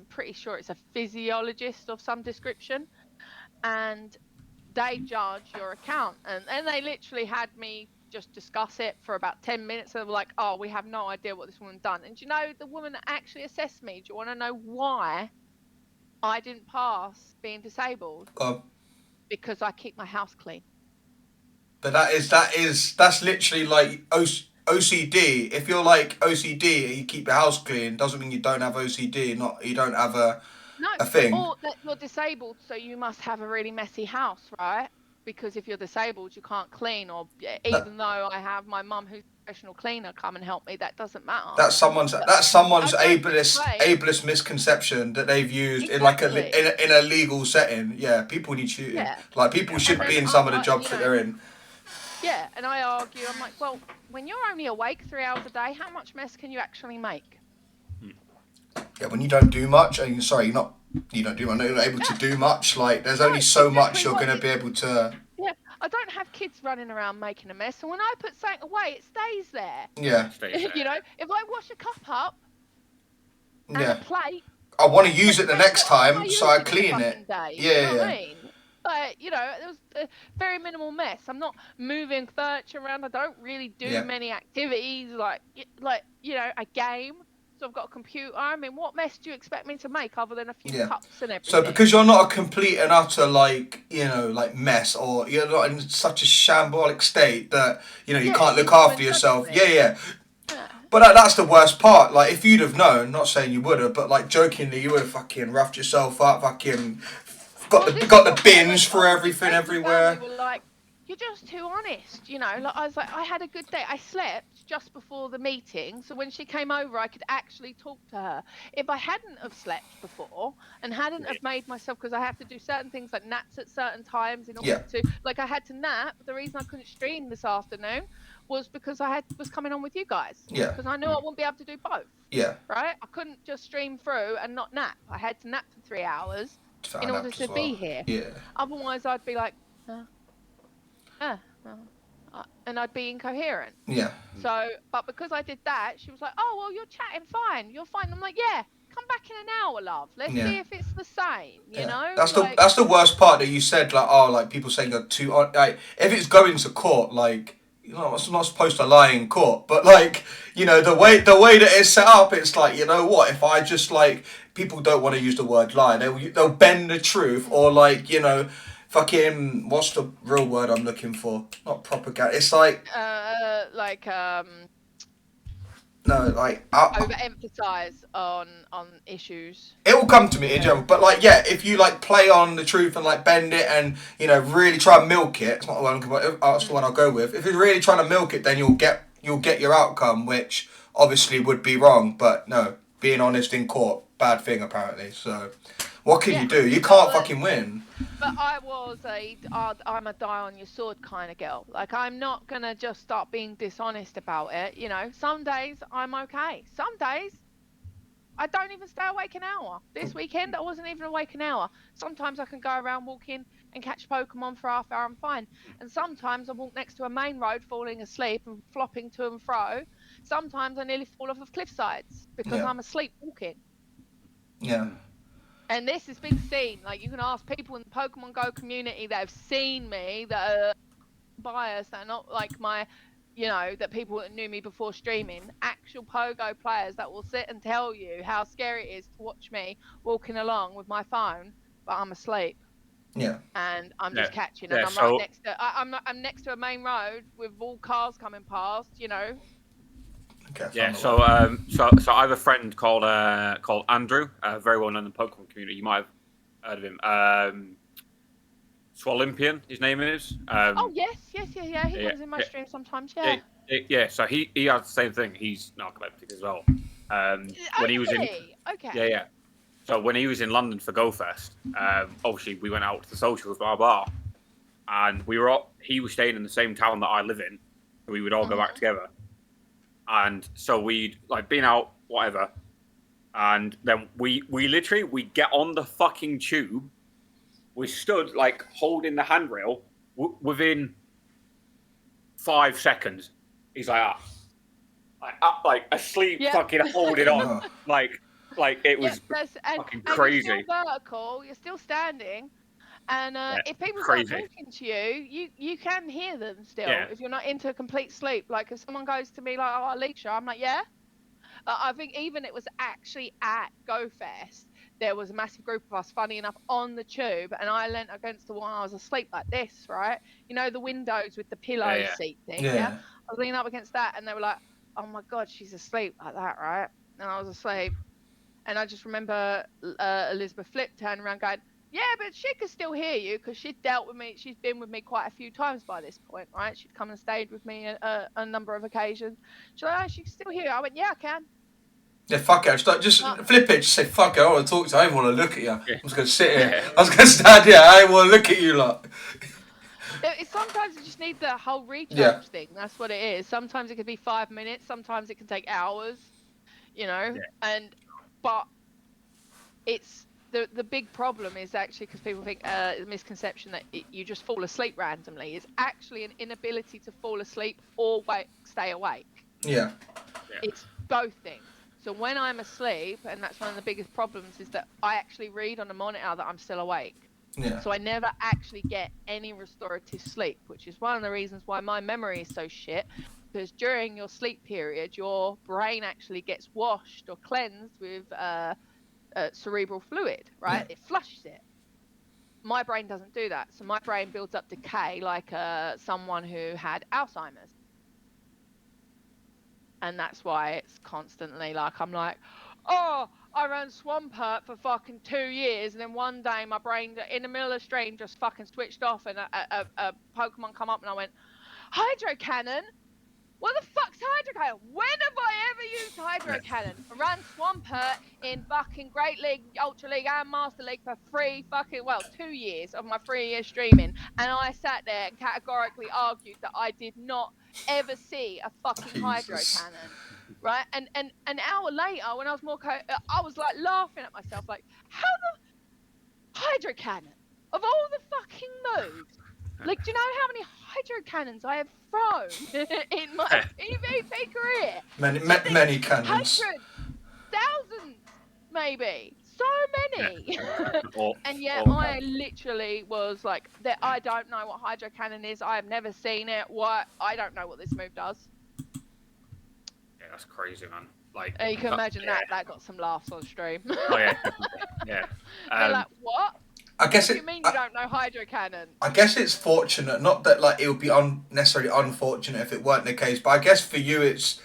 [SPEAKER 3] pretty sure it's a physiologist of some description. And they judge your account. And they literally had me just discuss it for about 10 minutes. And they were like, oh, we have no idea what this woman done. And do you know the woman that actually assessed me? Do you want to know why I didn't pass being disabled? Because I keep my house clean.
[SPEAKER 1] But that's literally like OCD. If you're like OCD and you keep your house clean, doesn't mean you don't have OCD. You don't have a thing.
[SPEAKER 3] Or that you're disabled, so you must have a really messy house, right? Because if you're disabled, you can't clean. Or even though I have my mum who's a professional cleaner come and help me, that doesn't matter.
[SPEAKER 1] That's someone's ableist misconception that they've used in like in a legal setting. Yeah, people need shooting. Yeah. Like people should be in some of the jobs that they're in.
[SPEAKER 3] Yeah, and I argue, I'm like, well, when you're only awake 3 hours a day, how much mess can you actually make?
[SPEAKER 1] Yeah, when you don't do much, and you're not able to do much. Like, there's only so much you're going to be able to.
[SPEAKER 3] Yeah, I don't have kids running around making a mess, and when I put something away, it stays there.
[SPEAKER 1] Yeah.
[SPEAKER 3] You know, if I wash a cup up and a plate,
[SPEAKER 1] I want to use it the next time, so I clean it.
[SPEAKER 3] You know what I mean? But, you know, there was a very minimal mess. I'm not moving furniture around. I don't really do many activities like, you know, a game. So I've got a computer. I mean, what mess do you expect me to make other than a few cups and everything?
[SPEAKER 1] So because you're not a complete and utter, like, you know, like mess, or you're not in such a shambolic state that, you know, you can't look after yourself. Yeah. But that's the worst part. Like, if you'd have known, not saying you would have, but like jokingly, you would have fucking roughed yourself up, fucking got the bins for everything everywhere.
[SPEAKER 3] Were like, you're just too honest, you know. Like I was like, I had a good day. I slept just before the meeting, so when she came over, I could actually talk to her. If I hadn't have slept before and hadn't have made myself, because I have to do certain things like naps at certain times in order to, like I had to nap. The reason I couldn't stream this afternoon was because was coming on with you guys.
[SPEAKER 1] Yeah.
[SPEAKER 3] Because I knew I wouldn't be able to do both.
[SPEAKER 1] Yeah.
[SPEAKER 3] Right. I couldn't just stream through and not nap. I had to nap for 3 hours in order to be here.
[SPEAKER 1] Yeah.
[SPEAKER 3] Otherwise, I'd be like, and I'd be incoherent.
[SPEAKER 1] Yeah.
[SPEAKER 3] So, but because I did that, she was like, "Oh, well, you're chatting fine. You're fine." I'm like, "Yeah, come back in an hour, love. Let's see if it's the same." You know.
[SPEAKER 1] That's the worst part that you said. Like, oh, like people saying you're too. Like, if it's going to court, like, you know, it's not supposed to lie in court. But like, you know, the way that it's set up, it's like, you know what? If I just like, people don't want to use the word lie. They'll bend the truth, or like, you know. Fucking, what's the real word I'm looking for? Not propaganda. It's like. No, like.
[SPEAKER 3] Overemphasize on issues.
[SPEAKER 1] It will come to me in general, but like, yeah, if you like play on the truth and like bend it and, you know, really try and milk it. It's not the one. That's the one I'll go with. If you're really trying to milk it, then you'll get your outcome, which obviously would be wrong. But no, being honest in court, bad thing apparently. So. What can you do? You can't fucking win.
[SPEAKER 3] But I'm a die on your sword kind of girl. Like, I'm not going to just start being dishonest about it. You know, some days I'm okay. Some days I don't even stay awake an hour. This weekend I wasn't even awake an hour. Sometimes I can go around walking and catch Pokemon for half hour, I'm fine. And sometimes I walk next to a main road falling asleep and flopping to and fro. Sometimes I nearly fall off of cliff sides because I'm asleep walking.
[SPEAKER 1] Yeah.
[SPEAKER 3] And this has been seen. Like, you can ask people in the Pokemon Go community that have seen me, that are biased, that are not like my, you know, that people that knew me before streaming, actual Pogo players that will sit and tell you how scary it is to watch me walking along with my phone, but I'm asleep.
[SPEAKER 1] Yeah.
[SPEAKER 3] And I'm just catching, and I'm right next to. I'm next to a main road with all cars coming past. You know.
[SPEAKER 2] Yeah, so I have a friend called Andrew, very well known in the Pokemon community. You might have heard of him. Swolympian, his name is.
[SPEAKER 3] Oh yes, he comes in my stream sometimes.
[SPEAKER 2] Yeah. So he has the same thing. He's narcoleptic as well. When he was in.
[SPEAKER 3] Okay.
[SPEAKER 2] Yeah. So when he was in London for GoFest, obviously we went out to the socials, blah blah, and he was staying in the same town that I live in, so we would all go back together. And so we'd like been out, whatever, and then we literally get on the fucking tube. We stood like holding the handrail within 5 seconds. He's like, like asleep, fucking holding on, like it was fucking crazy.
[SPEAKER 3] You're still vertical, you're still standing. And if people start talking to you, you can hear them still if you're not into a complete sleep. Like if someone goes to me like, "Oh, Alicia," I'm like, "Yeah." I think even it was actually at GoFest, there was a massive group of us, funny enough, on the tube, and I leant against the wall. I was asleep like this, right? You know, the windows with the pillow seat thing. Yeah. I was leaning up against that, and they were like, "Oh my god, she's asleep like that, right?" And I was asleep, and I just remember Elizabeth Flip turning around, going, "Yeah, but she could still hear you," because she'd dealt with me. She's been with me quite a few times by this point, right? She'd come and stayed with me a number of occasions. She's like, "Oh, she can still hear you." I went, "Yeah, I can."
[SPEAKER 1] Yeah, fuck it. Just flip it. Just say, fuck it. I don't want to talk to you. I don't want to look at you. I'm just going to sit here. I was going to stand here. I don't want to look at you, lot.
[SPEAKER 3] Sometimes you just need the whole recharge thing. That's what it is. Sometimes it could be 5 minutes. Sometimes it can take hours, you know? But it's... The big problem is actually, because people think the misconception that you just fall asleep randomly, is actually an inability to fall asleep or stay awake.
[SPEAKER 1] Yeah.
[SPEAKER 3] It's both things. So when I'm asleep, and that's one of the biggest problems, is that I actually read on a monitor that I'm still awake.
[SPEAKER 1] Yeah.
[SPEAKER 3] So I never actually get any restorative sleep, which is one of the reasons why my memory is so shit. Because during your sleep period, your brain actually gets washed or cleansed with cerebral fluid, right? It flushes it. My brain doesn't do that. So my brain builds up decay like someone who had Alzheimer's. And that's why it's constantly like, I'm like, oh, I ran Swampert for fucking 2 years, and then one day my brain, in the middle of the stream, just fucking switched off, and a Pokemon come up, and I went, Hydro Cannon? What the fuck's Hydro Cannon? When have I ever used Hydro Cannon? I ran Swampert in fucking Great League, Ultra League, and Master League for 2 years of my 3-year streaming, and I sat there and categorically argued that I did not ever see a fucking Hydro Cannon. Right, and an hour later, when I was I was like laughing at myself, like, how the Hydro Cannon of all the fucking moves? Like, do you know how many Hydro Cannons I have thrown in my PvP career?
[SPEAKER 1] Many cannons.
[SPEAKER 3] Hundreds, thousands, maybe, so many. And yet, I literally was like, I don't know what Hydro Cannon is. I have never seen it. What? I don't know what this move does.
[SPEAKER 2] Yeah, that's crazy, man. Like,
[SPEAKER 3] you can imagine that got some laughs on stream.
[SPEAKER 2] Oh yeah, yeah.
[SPEAKER 3] They're like, what?
[SPEAKER 1] I guess
[SPEAKER 3] what do you mean you don't know Hydro Cannon?
[SPEAKER 1] I guess it's fortunate, not that like it would be necessarily unfortunate if it weren't the case, but I guess for you it's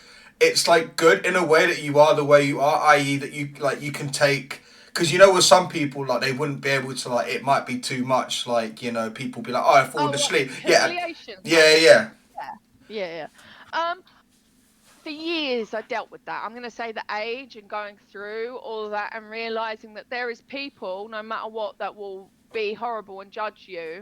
[SPEAKER 1] like good in a way that you are the way you are, i.e. that you can take, because you know with some people like they wouldn't be able to, like it might be too much, like, you know, people be like, oh, I fall asleep. Yeah.
[SPEAKER 3] For years I dealt with that. I'm going to say the age and going through all of that and realizing that there is people, no matter what, that will be horrible and judge you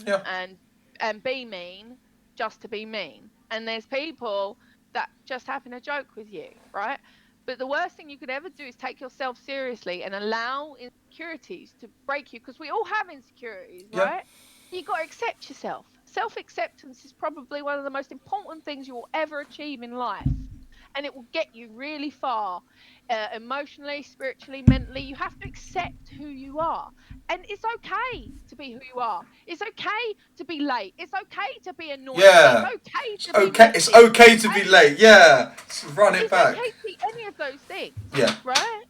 [SPEAKER 3] and be mean just to be mean. And there's people that just having a joke with you, right? But the worst thing you could ever do is take yourself seriously and allow insecurities to break you, because we all have insecurities, right? You got to accept yourself. Self-acceptance is probably one of the most important things you will ever achieve in life. And it will get you really far, emotionally, spiritually, mentally. You have to accept who you are. And it's okay to be who you are. It's okay to be late. It's okay to be annoying.
[SPEAKER 1] Yeah.
[SPEAKER 3] It's okay to be messy.
[SPEAKER 1] It's okay to be late. Yeah. Run it back.
[SPEAKER 3] It's okay to be any of those things.
[SPEAKER 1] Yeah.
[SPEAKER 3] Right?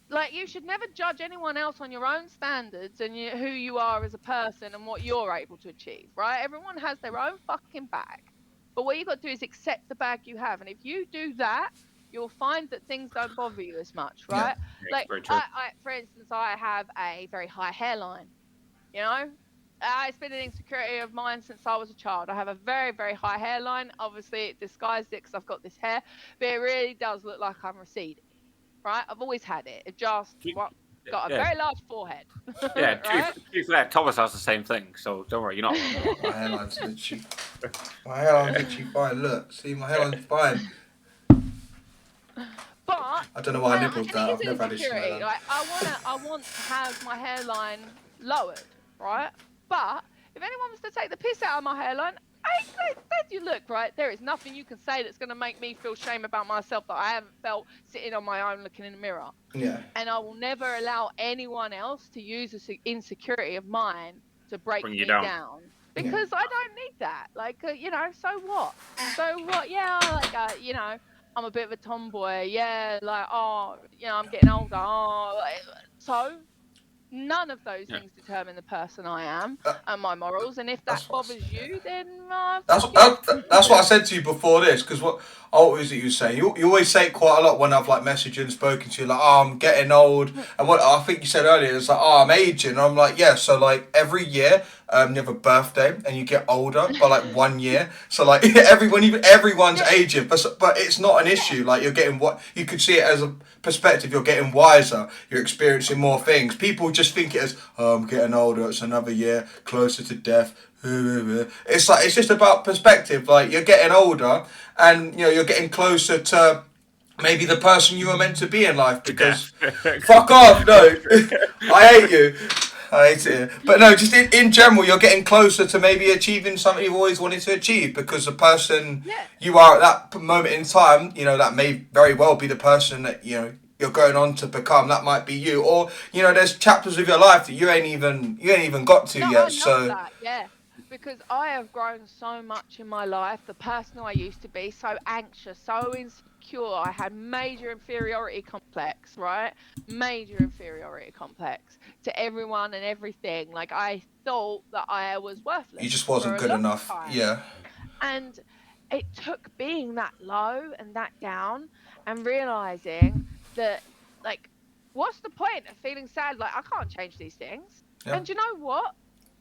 [SPEAKER 3] Like, you should never judge anyone else on your own standards and who you are as a person and what you're able to achieve, right? Everyone has their own fucking bag. But what you've got to do is accept the bag you have. And if you do that, you'll find that things don't bother you as much, right?
[SPEAKER 2] Yeah,
[SPEAKER 3] like, for instance, I have a very high hairline, you know? It's been an insecurity of mine since I was a child. I have a very, very high hairline. Obviously, it disguised it because I've got this hair. But it really does look like I'm receding, right? I've always had it. It just got a very large forehead.
[SPEAKER 2] Yeah,
[SPEAKER 3] right?
[SPEAKER 2] to be fair, Thomas has the same thing, so don't worry, you're not.
[SPEAKER 1] My hairline's literally fine. Look, see, my hairline's fine.
[SPEAKER 3] But
[SPEAKER 1] I don't know why I nibbled that. I've never had issue with that.
[SPEAKER 3] Like, I want to have my hairline lowered, right? But if anyone was to take the piss out of my hairline, as you look, right, there is nothing you can say that's going to make me feel shame about myself that I haven't felt sitting on my own looking in the mirror.
[SPEAKER 1] Yeah.
[SPEAKER 3] And I will never allow anyone else to use this insecurity of mine to break me down. Because I don't need that. Like, you know, so what? So what? Yeah, like, you know, I'm a bit of a tomboy. Yeah, like, oh, you know, I'm getting older. Oh, so none of those things determine the person I am and my morals. And if that bothers you, then
[SPEAKER 1] that's what I said to you before this. Because what was it you were saying? You always say it quite a lot when I've like messaged and spoken to you, like, oh, I'm getting old. And what I think you said earlier is like, oh, I'm aging. And I'm like, yeah. So like every year, you have a birthday and you get older by like 1 year. So like everyone's aging, but it's not an issue. Like, you're getting you could see it as a perspective. You're getting wiser. You're experiencing more things. People just think it as, oh, I'm getting older. It's another year closer to death. It's like, it's just about perspective. Like, you're getting older, and you know you're getting closer to maybe the person you were meant to be in life. Because fuck off, no, I hate you. I hate it. But no, just in general, you're getting closer to maybe achieving something you've always wanted to achieve, because the person you are at that moment in time, you know, that may very well be the person that, you know, you're going on to become. That might be you. Or, you know, there's chapters of your life that you ain't even got to yet.
[SPEAKER 3] Because I have grown so much in my life. The person who I used to be, so anxious, so insecure. I had major inferiority complex, right? Major inferiority complex to everyone and everything. Like, I thought that I was worthless.
[SPEAKER 1] You just wasn't good enough. Yeah.
[SPEAKER 3] And it took being that low and that down and realizing that, like, what's the point of feeling sad? Like, I can't change these things.
[SPEAKER 1] Yeah.
[SPEAKER 3] And you know what?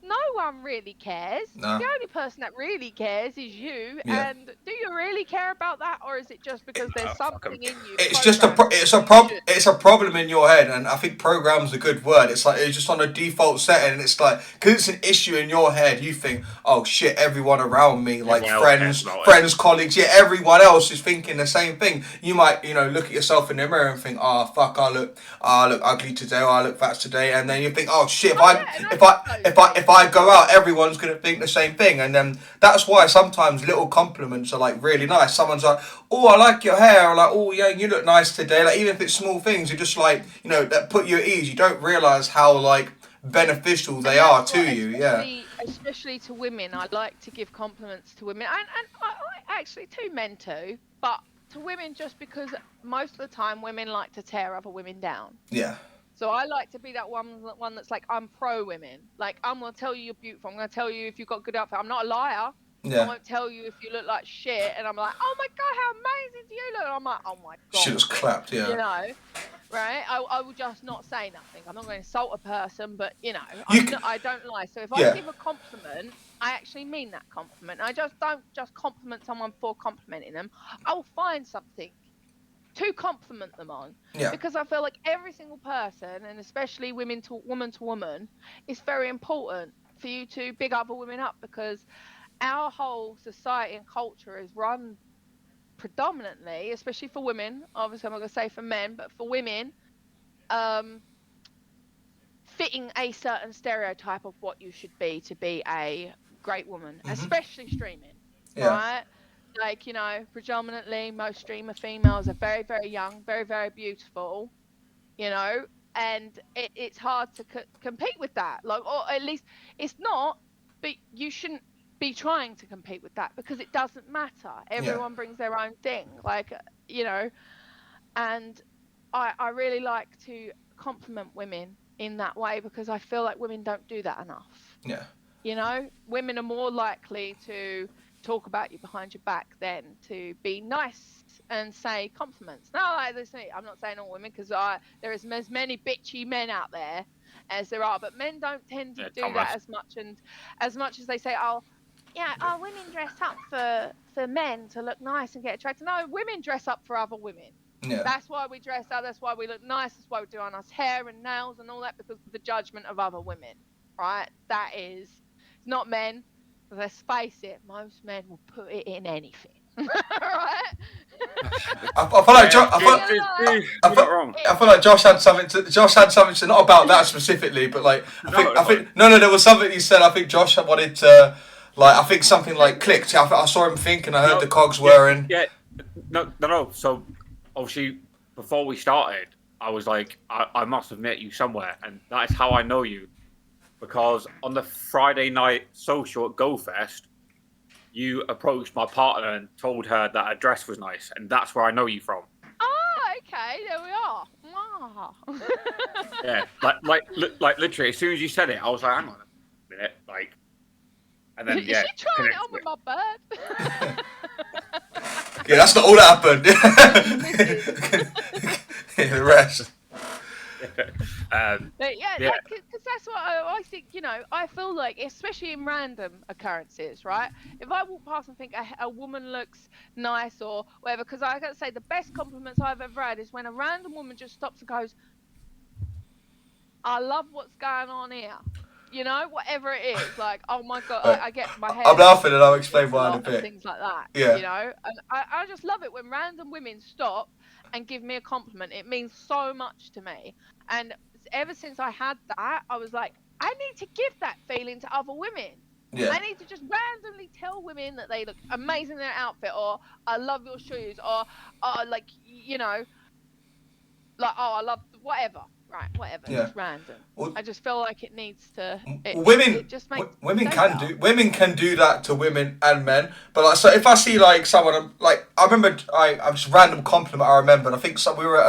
[SPEAKER 3] No one really cares.
[SPEAKER 1] No.
[SPEAKER 3] The only person that really cares is you.
[SPEAKER 1] Yeah.
[SPEAKER 3] And do you really care about that, or is it just because there's something in you?
[SPEAKER 1] It's just it's a problem in your head, and I think program's a good word. It's like it's just on a default setting, and it's like because it's an issue in your head, you think, oh shit, everyone around me, like friends, colleagues, yeah, everyone else is thinking the same thing. You might, look at yourself in the mirror and think, oh fuck, I look ugly today, or I look fat today, and then you think, oh shit, if I go out, everyone's gonna think the same thing, and then that's why sometimes little compliments are like really nice. Someone's like, oh, I like your hair, or like, oh yeah, you look nice today. Like even if it's small things, you're just like, that put you at ease. You don't realise how like beneficial they are to you. Yeah.
[SPEAKER 3] Especially to women, I like to give compliments to women, and I actually to men too, but to women just because most of the time women like to tear other women down.
[SPEAKER 1] Yeah.
[SPEAKER 3] So I like to be that one that's like, I'm pro women. Like, I'm going to tell you you're beautiful. I'm going to tell you if you've got good outfit. I'm not a liar.
[SPEAKER 1] Yeah.
[SPEAKER 3] I won't tell you if you look like shit. And I'm like, oh my God, how amazing do you look? And I'm like, oh my God.
[SPEAKER 1] She was clapped, yeah.
[SPEAKER 3] Right? I will just not say nothing. I'm not going to insult a person, but, I don't lie. So if I give a compliment, I actually mean that compliment. I just don't just compliment someone for complimenting them. I'll find something to compliment them on, because I feel like every single person, and especially woman to woman, is very important for you to big other women up, because our whole society and culture is run predominantly, especially for women. Obviously, I'm not going to say for men, but for women, fitting a certain stereotype of what you should be to be a great woman, especially streaming, right? Like, predominantly most streamer females are very, very young, very, very beautiful, and it's hard to compete with that. Like, or at least it's not, but you shouldn't be trying to compete with that, because it doesn't matter. Everyone brings their own thing, like, and I really like to compliment women in that way, because I feel like women don't do that enough. Yeah. Women are more likely to talk about you behind your back than to be nice and say compliments. No, like this, I'm not saying all women, because there is as many bitchy men out there as there are, but men don't tend to do that as much. And as much as they say, women dress up for men to look nice and get attracted. No, women dress up for other women. Yeah. That's why we dress up. That's why we look nice. That's why we do our nice hair and nails and all that, because of the judgment of other women, right? That is, it's not men. Let's face it, most men will put it in anything. Right?
[SPEAKER 1] I feel like Josh had something to not about that specifically, but like I think there was something he said. I think Josh wanted to, like, I think something like clicked. I saw him think, and I heard the cogs whirring.
[SPEAKER 2] No. So obviously before we started, I was like, I must have met you somewhere, and that is how I know you. Because on the Friday night social at GoFest, you approached my partner and told her that her dress was nice, and that's where I know you from.
[SPEAKER 3] Oh, okay, there we are. Wow.
[SPEAKER 2] Yeah, like literally, as soon as you said it, I was like, hang on a minute, like, and then
[SPEAKER 3] Is she trying it on with my bird?
[SPEAKER 1] Yeah, that's not all that happened. The rest.
[SPEAKER 3] Because that's what I think. I feel like, especially in random occurrences, right? If I walk past and think a woman looks nice or whatever, because I gotta say the best compliments I've ever had is when a random woman just stops and goes, "I love what's going on here." Whatever it is, like, oh my God, I get my head.
[SPEAKER 1] I'm laughing and I'll explain why in a bit.
[SPEAKER 3] Things like that,
[SPEAKER 1] yeah.
[SPEAKER 3] And I just love it when random women stop and give me a compliment. It means so much to me. And ever since I had that, I was like, I need to give that feeling to other women. Yeah. I need to just randomly tell women that they look amazing in their outfit, or I love your shoes, or like, like, oh, I love whatever. Right, whatever. Yeah. It's random. Well, I just feel like it needs to.
[SPEAKER 1] Women can do that to women and men. But like, so if I see like someone, like, I remember I just random compliment I remember. And I think we were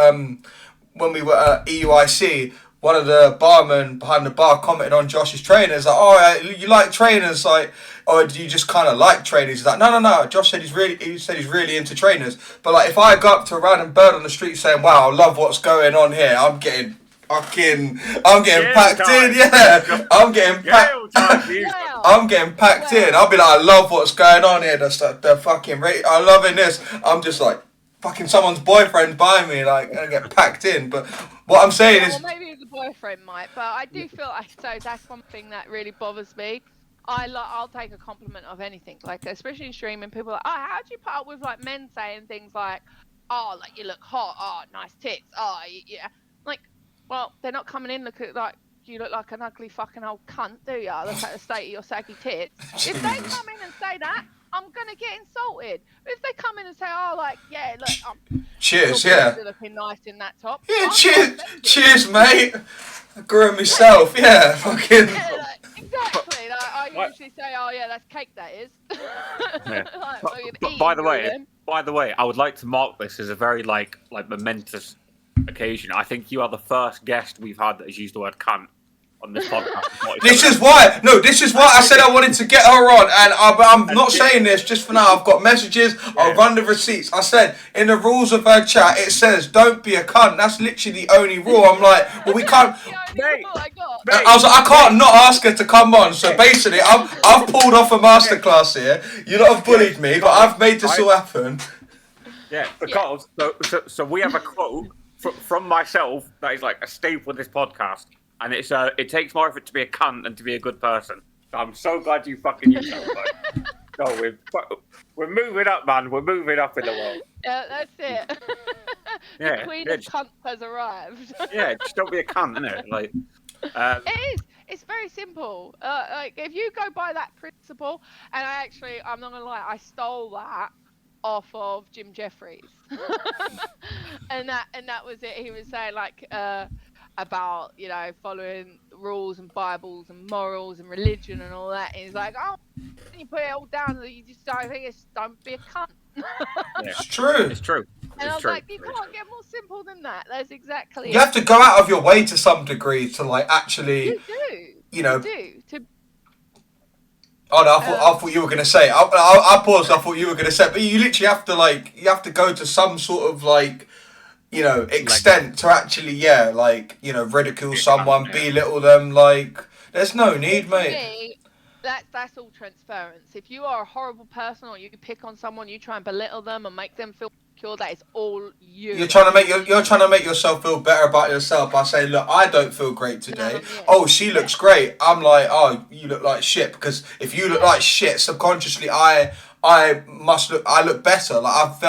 [SPEAKER 1] when we were at EUIC, one of the barmen behind the bar commented on Josh's trainers, like, oh, you like trainers, like, or do you just kind of like trainers? He's like, no. Josh said he's really into trainers. But like, if I go up to a random bird on the street saying, wow, I love what's going on here, I'm getting packed in, yeah. I'm getting packed in. I'll be like, I love what's going on here. The fucking rate, I'm loving this. I'm just like, fucking someone's boyfriend by me, like, I get packed in. But what I'm saying is,
[SPEAKER 3] well, maybe the boyfriend might, but I do feel like, so that's one thing that really bothers me. I'll take a compliment of anything, like, especially in streaming. People are like, oh, how do you put up with like men saying things like, oh, like, you look hot, oh, nice tits, oh, yeah, like, well, they're not coming in looking like you look like an ugly fucking old cunt, do you? Look at the state of your saggy tits. If they come in and say that, I'm gonna get insulted. But if they come in and say, oh, like, yeah, look,
[SPEAKER 1] cheers,
[SPEAKER 3] you're looking nice in that top.
[SPEAKER 1] Yeah, cheers, mate. I grew it myself, yeah, fucking.
[SPEAKER 3] Yeah, like, exactly. Like, I usually say, oh yeah, that's cake, that is.
[SPEAKER 2] Yeah.
[SPEAKER 3] Like,
[SPEAKER 2] by the way, I would like to mark this as a very like momentous occasion. I think you are the first guest we've had that has used the word cunt on this podcast.
[SPEAKER 1] This is why I said I wanted to get her on, and I'm not saying this just for now. I've got messages. Yeah. I'll run the receipts. I said in the rules of her chat, it says don't be a cunt. That's literally the only rule. I'm like, well, we can't. I was like, I can't not ask her to come on. So basically, I've pulled off a masterclass here. You lot have bullied me, but I've made this all happen.
[SPEAKER 2] Yeah, because so we have a quote from myself that is like a staple of this podcast. And it's it takes more effort to be a cunt than to be a good person. So I'm so glad you fucking used that. No, we're moving up, man. We're moving up in the world.
[SPEAKER 3] Yeah, that's it. The queen of cunt has arrived.
[SPEAKER 2] Yeah, just don't be a cunt, innit? Like,
[SPEAKER 3] it is. It's very simple. Like, if you go by that principle, and I'm not gonna lie, I stole that off of Jim Jeffries, and that was it. He was saying like. About, you know, following rules and Bibles and morals and religion and all that. And he's like, oh, you put it all down, you just don't think don't be a cunt.
[SPEAKER 2] Yeah.
[SPEAKER 1] It's true.
[SPEAKER 2] It's true.
[SPEAKER 3] And I was like, you can't get more simple than that. That's exactly
[SPEAKER 1] You have to go out of your way to some degree to, like, actually...
[SPEAKER 3] You do.
[SPEAKER 1] You know...
[SPEAKER 3] You do.
[SPEAKER 1] Oh no, I thought you were gonna say. I paused. I thought you were gonna say, but you literally have to, like, you have to go to some sort of, like, you know, extent to actually, like, you know, ridicule someone, belittle them. Like, there's no need, mate.
[SPEAKER 3] That's all transference. If you are a horrible person or you pick on someone, you try and belittle them and make them feel secure, that is all you. You're trying
[SPEAKER 1] to make yourself feel better about yourself by saying, look, I don't feel great today. Oh, she looks great. I'm like, oh, you look like shit. Because if you look like shit, subconsciously, I look better. Like,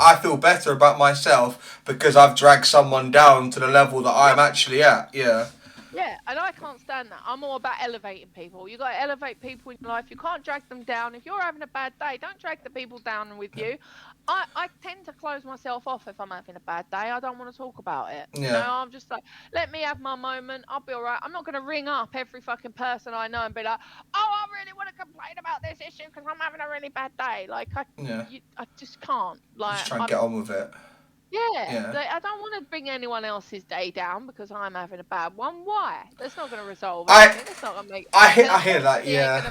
[SPEAKER 1] I feel better about myself because I've dragged someone down to the level that I'm actually at. Yeah.
[SPEAKER 3] Yeah, and I can't stand that. I'm all about elevating people. You got to elevate people in your life. You can't drag them down. If you're having a bad day, don't drag the people down with you. I tend to close myself off if I'm having a bad day. I don't want to talk about it.
[SPEAKER 1] Yeah.
[SPEAKER 3] You know, I'm just like, let me have my moment. I'll be all right. I'm not going to ring up every fucking person I know and be like, oh, I really want to complain about this issue because I'm having a really bad day. Like, I just can't. Like,
[SPEAKER 1] just try and get on with it.
[SPEAKER 3] Yeah. Like, I don't want to bring anyone else's day down because I'm having a bad one. Why? That's not going to resolve anything. That's not going to make.
[SPEAKER 1] I hear that. Yeah.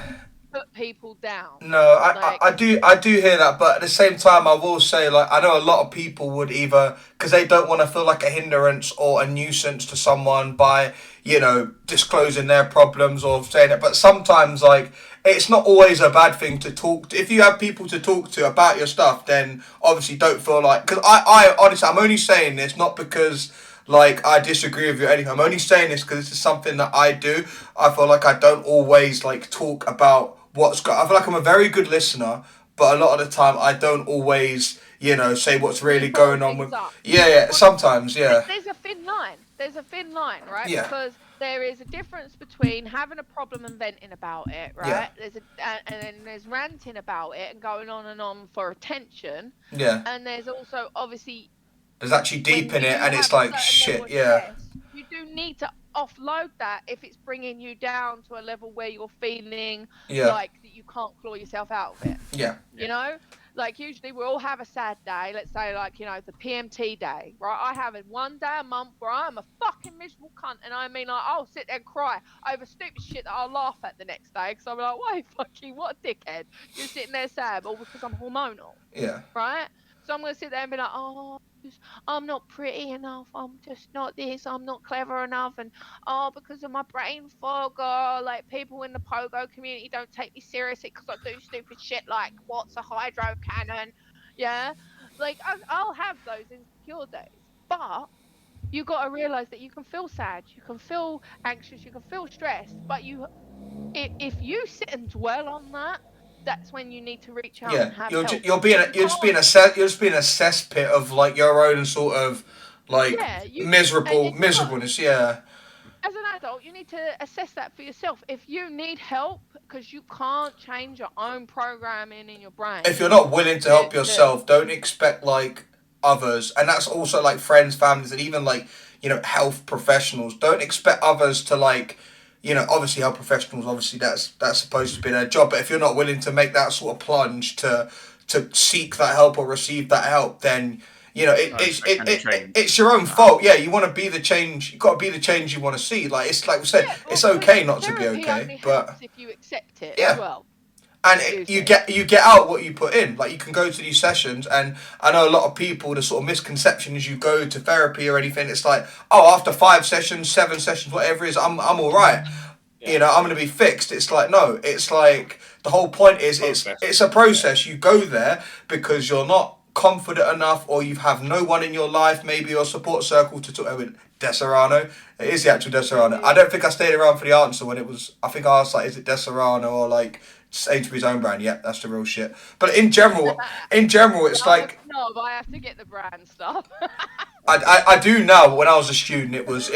[SPEAKER 3] Put people down.
[SPEAKER 1] No, I do hear that, but at the same time, I will say, like, I know a lot of people would either because they don't want to feel like a hindrance or a nuisance to someone by, you know, disclosing their problems or saying it. But sometimes, like, it's not always a bad thing to talk to. If you have people to talk to about your stuff, then obviously don't feel like, because I honestly, I'm only saying this not because, like, I disagree with you or anything. I'm only saying this because this is something that I do. I feel like I don't always, like, talk about I feel like I'm a very good listener, but a lot of the time I don't always, you know, say what's really going on with... Yeah, sometimes, yeah.
[SPEAKER 3] There's a thin line. Right?
[SPEAKER 1] Yeah.
[SPEAKER 3] Because there is a difference between having a problem and venting about it, right? Yeah. And then there's ranting about it and going on and on for attention.
[SPEAKER 1] Yeah.
[SPEAKER 3] And there's also, obviously...
[SPEAKER 1] There's actually deep in it and it's like, shit, yeah.
[SPEAKER 3] You do need to offload that if it's bringing you down to a level where you're feeling like that you can't claw yourself out of it.
[SPEAKER 1] Yeah.
[SPEAKER 3] You know? like usually we all have a sad day. Let's say like, you know, the PMT day, right? I have it one day a month where I'm a fucking miserable cunt. And I mean, like, I'll sit there and cry over stupid shit that I'll laugh at the next day. Because I'm like, wait, fucking, what a dickhead. You're sitting there sad, all because I'm hormonal.
[SPEAKER 1] Yeah.
[SPEAKER 3] Right? So I'm going to sit there and be like, oh, I'm not pretty enough. I'm just not this. I'm not clever enough. And, oh, because of my brain fog, or like people in the pogo community don't take me seriously because I do stupid shit like, what's a hydro cannon? Yeah. Like, I'll have those insecure days. But you got to realize that you can feel sad. You can feel anxious. You can feel stressed. But if you sit and dwell on that, that's when you need to reach out and have help.
[SPEAKER 1] You'll be in a cesspit of like your own sort of like miserableness. Yeah.
[SPEAKER 3] As an adult, you need to assess that for yourself. If you need help because you can't change your own programming in your brain,
[SPEAKER 1] if you're not willing to help yourself, don't expect like others, and that's also like friends, families, and even like, you know, health professionals. Don't expect others to like, you know, obviously health professionals, obviously that's supposed to be their job, but if you're not willing to make that sort of plunge to seek that help or receive that help, then, you know, it's your own fault. Yeah, you want to be the change. You got to be the change you want to see. Like, it's like we said, it's okay not to be okay, but
[SPEAKER 3] if you accept it as well.
[SPEAKER 1] And you get out what you put in. Like, you can go to these sessions, and I know a lot of people, the sort of misconception is you go to therapy or anything, it's like, oh, after 5 sessions, 7 sessions, whatever it is, I'm all right. Yeah. You know, I'm going to be fixed. It's like, no, it's like, the whole point is it's a process. You go there because you're not confident enough, or you have no one in your life, maybe your support circle to talk with. Deserano. It is the actual Deserano. I don't think I stayed around for the answer when it was, I think I asked like, is it Deserano or like Sainsbury's own brand? Yeah, that's the real shit. But in general, it's like,
[SPEAKER 3] no, but I have to get the brand stuff.
[SPEAKER 1] I do now, but when I was a student, it was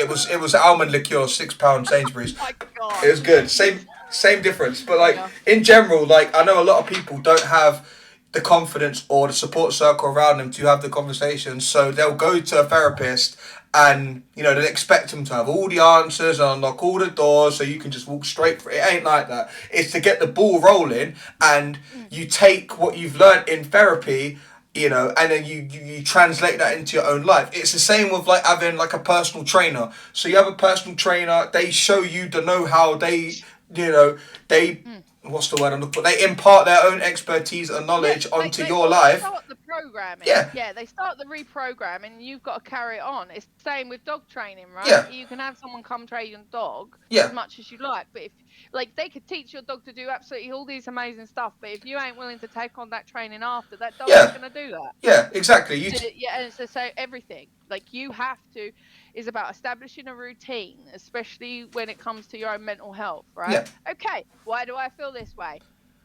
[SPEAKER 1] almond liqueur, £6 Sainsbury's.
[SPEAKER 3] Oh my God.
[SPEAKER 1] It was good. Same difference. But like, in general, like, I know a lot of people don't have the confidence or the support circle around them to have the conversation, so they'll go to a therapist and, you know, they expect them to have all the answers and unlock all the doors so you can just walk straight through. It ain't like that. It's to get the ball rolling, and you take what you've learned in therapy, you know, and then you translate that into your own life. It's the same with like having like a personal trainer. So you have a personal trainer, they show you the know-how, they, you know, what's the word I'm looking for? They impart their own expertise and knowledge onto your life.
[SPEAKER 3] They start the programming.
[SPEAKER 1] Yeah,
[SPEAKER 3] they start the reprogramming, and you've got to carry it on. It's the same with dog training, right?
[SPEAKER 1] Yeah.
[SPEAKER 3] You can have someone come train your dog
[SPEAKER 1] as
[SPEAKER 3] much as you like, but if, like, they could teach your dog to do absolutely all these amazing stuff, but if you ain't willing to take on that training after, that dog is going to do that.
[SPEAKER 1] Yeah, exactly.
[SPEAKER 3] And so everything, like, you have to, is about establishing a routine, especially when it comes to your own mental health, right?
[SPEAKER 1] Yeah.
[SPEAKER 3] Okay, why do I feel this way?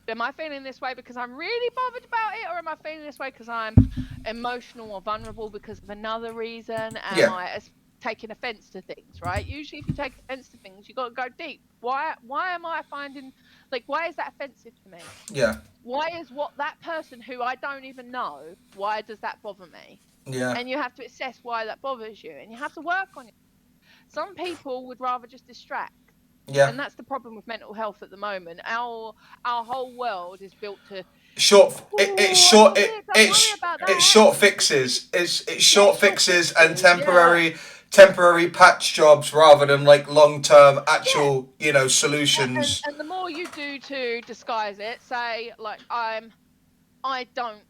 [SPEAKER 3] Am I feeling this way because I'm really bothered about it, or am I feeling this way because I'm emotional or vulnerable because of another reason? Am I taking offense to things, right? Usually if you take offense to things, you got to go deep. Why am I finding, like, why is that offensive to me?
[SPEAKER 1] Yeah.
[SPEAKER 3] Why is what that person who I don't even know, why does that bother me?
[SPEAKER 1] Yeah.
[SPEAKER 3] And you have to assess why that bothers you, and you have to work on it. Some people would rather just distract.
[SPEAKER 1] Yeah.
[SPEAKER 3] And that's the problem with mental health at the moment. Our whole world is built to
[SPEAKER 1] short fixes. It's short fixes and temporary patch jobs rather than like long-term actual, you know, solutions.
[SPEAKER 3] And the more you do to disguise it, say like I don't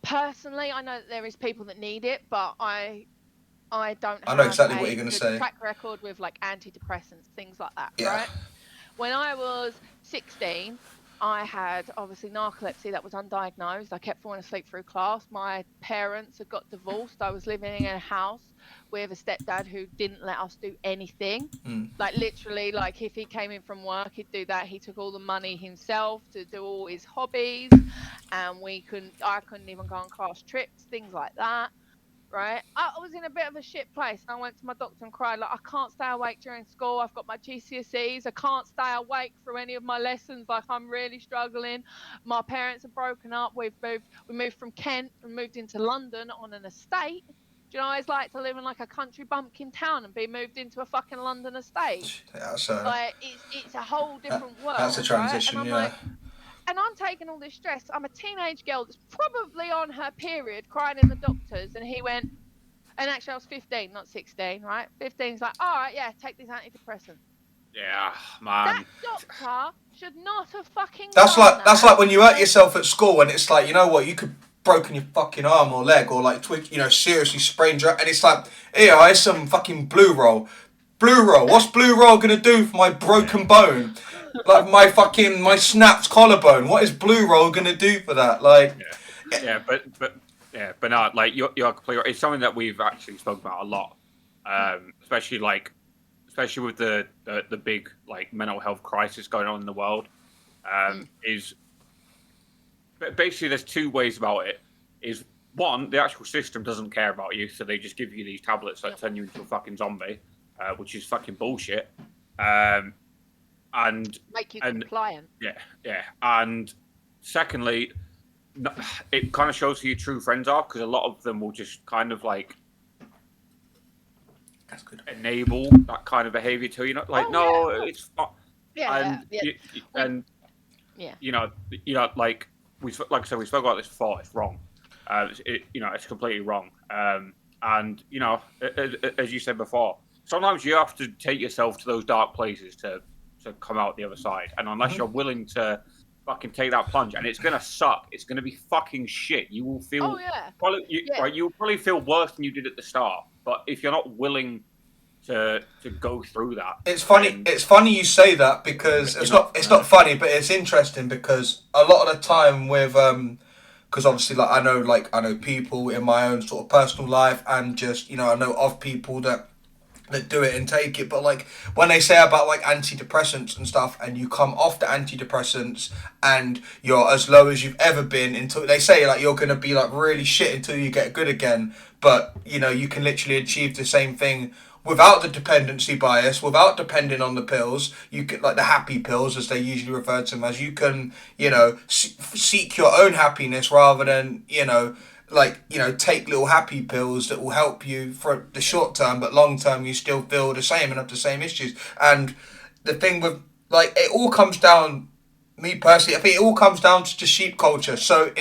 [SPEAKER 3] personally, I know that there is people that need it, but I don't have
[SPEAKER 1] I know exactly what you're going to say.
[SPEAKER 3] Track record with like antidepressants, things like that, right? When I was 16, I had obviously narcolepsy that was undiagnosed. I kept falling asleep through class. My parents had got divorced. I was living in a house with a stepdad who didn't let us do anything. Like, literally, like, if he came in from work, he'd do that. He took all the money himself to do all his hobbies, and I couldn't even go on class trips, things like that. Right, I was in a bit of a shit place, and I went to my doctor and cried, like, I can't stay awake during school. I've got my GCSEs. I can't stay awake through any of my lessons. Like, I'm really struggling. My parents are broken up. We moved from Kent and moved into London on an estate. Do you know what it's like to live in like a country bumpkin town and be moved into a fucking London estate?
[SPEAKER 1] That's
[SPEAKER 3] like, it's a whole different world.
[SPEAKER 1] That's a transition,
[SPEAKER 3] right? And I'm like, and I'm taking all this stress. I'm a teenage girl that's probably on her period, crying in the doctors, and he went. And actually, I was 15, not 16, right? 15's like, all right, yeah, take these antidepressants.
[SPEAKER 2] Yeah, man.
[SPEAKER 3] That doctor should not have fucking.
[SPEAKER 1] That's
[SPEAKER 3] done
[SPEAKER 1] like when you hurt yourself at school, and it's like, you know what, you could broken your fucking arm or leg, or like seriously sprained your, and it's like, here, here's some fucking blue roll. Blue roll. What's blue roll gonna do for my broken bone? Like my snapped collarbone. What is blue roll gonna do for that? Like,
[SPEAKER 2] but no, like you're completely right. It's something that we've actually spoken about a lot, especially with the big like mental health crisis going on in the world. Is basically there's two ways about it. Is one, the actual system doesn't care about you, so they just give you these tablets that turn you into a fucking zombie, which is fucking bullshit. And
[SPEAKER 3] make you compliant.
[SPEAKER 2] Yeah. And secondly, it kind of shows who your true friends are, because a lot of them will just kind of like enable that kind of behavior to you. Like, it's not.
[SPEAKER 3] Yeah,
[SPEAKER 2] and you know, like I said, we spoke about this before. It's wrong. It's completely wrong. And you know, as you said before, sometimes you have to take yourself to those dark places to come out the other side. And unless you're willing to fucking take that plunge, and it's gonna suck. It's gonna be fucking shit. You will feel you will probably feel worse than you did at the start. But if you're not willing to go through that,
[SPEAKER 1] it's funny. It's funny you say that, because it's not funny, but it's interesting, because a lot of the time with because obviously like I know people in my own sort of personal life, and just I know of people that do it and take it, but like when they say about like antidepressants and stuff, and you come off the antidepressants and you're as low as you've ever been, until they say like you're gonna be like really shit until you get good again, but you can literally achieve the same thing without the dependency bias, without depending on the pills. You can, like the happy pills as they usually refer to them as, you can seek your own happiness rather than take little happy pills that will help you for the short term, but long term you still feel the same and have the same issues. And the thing with like, it all comes down, me personally, I think it all comes down to sheep culture. So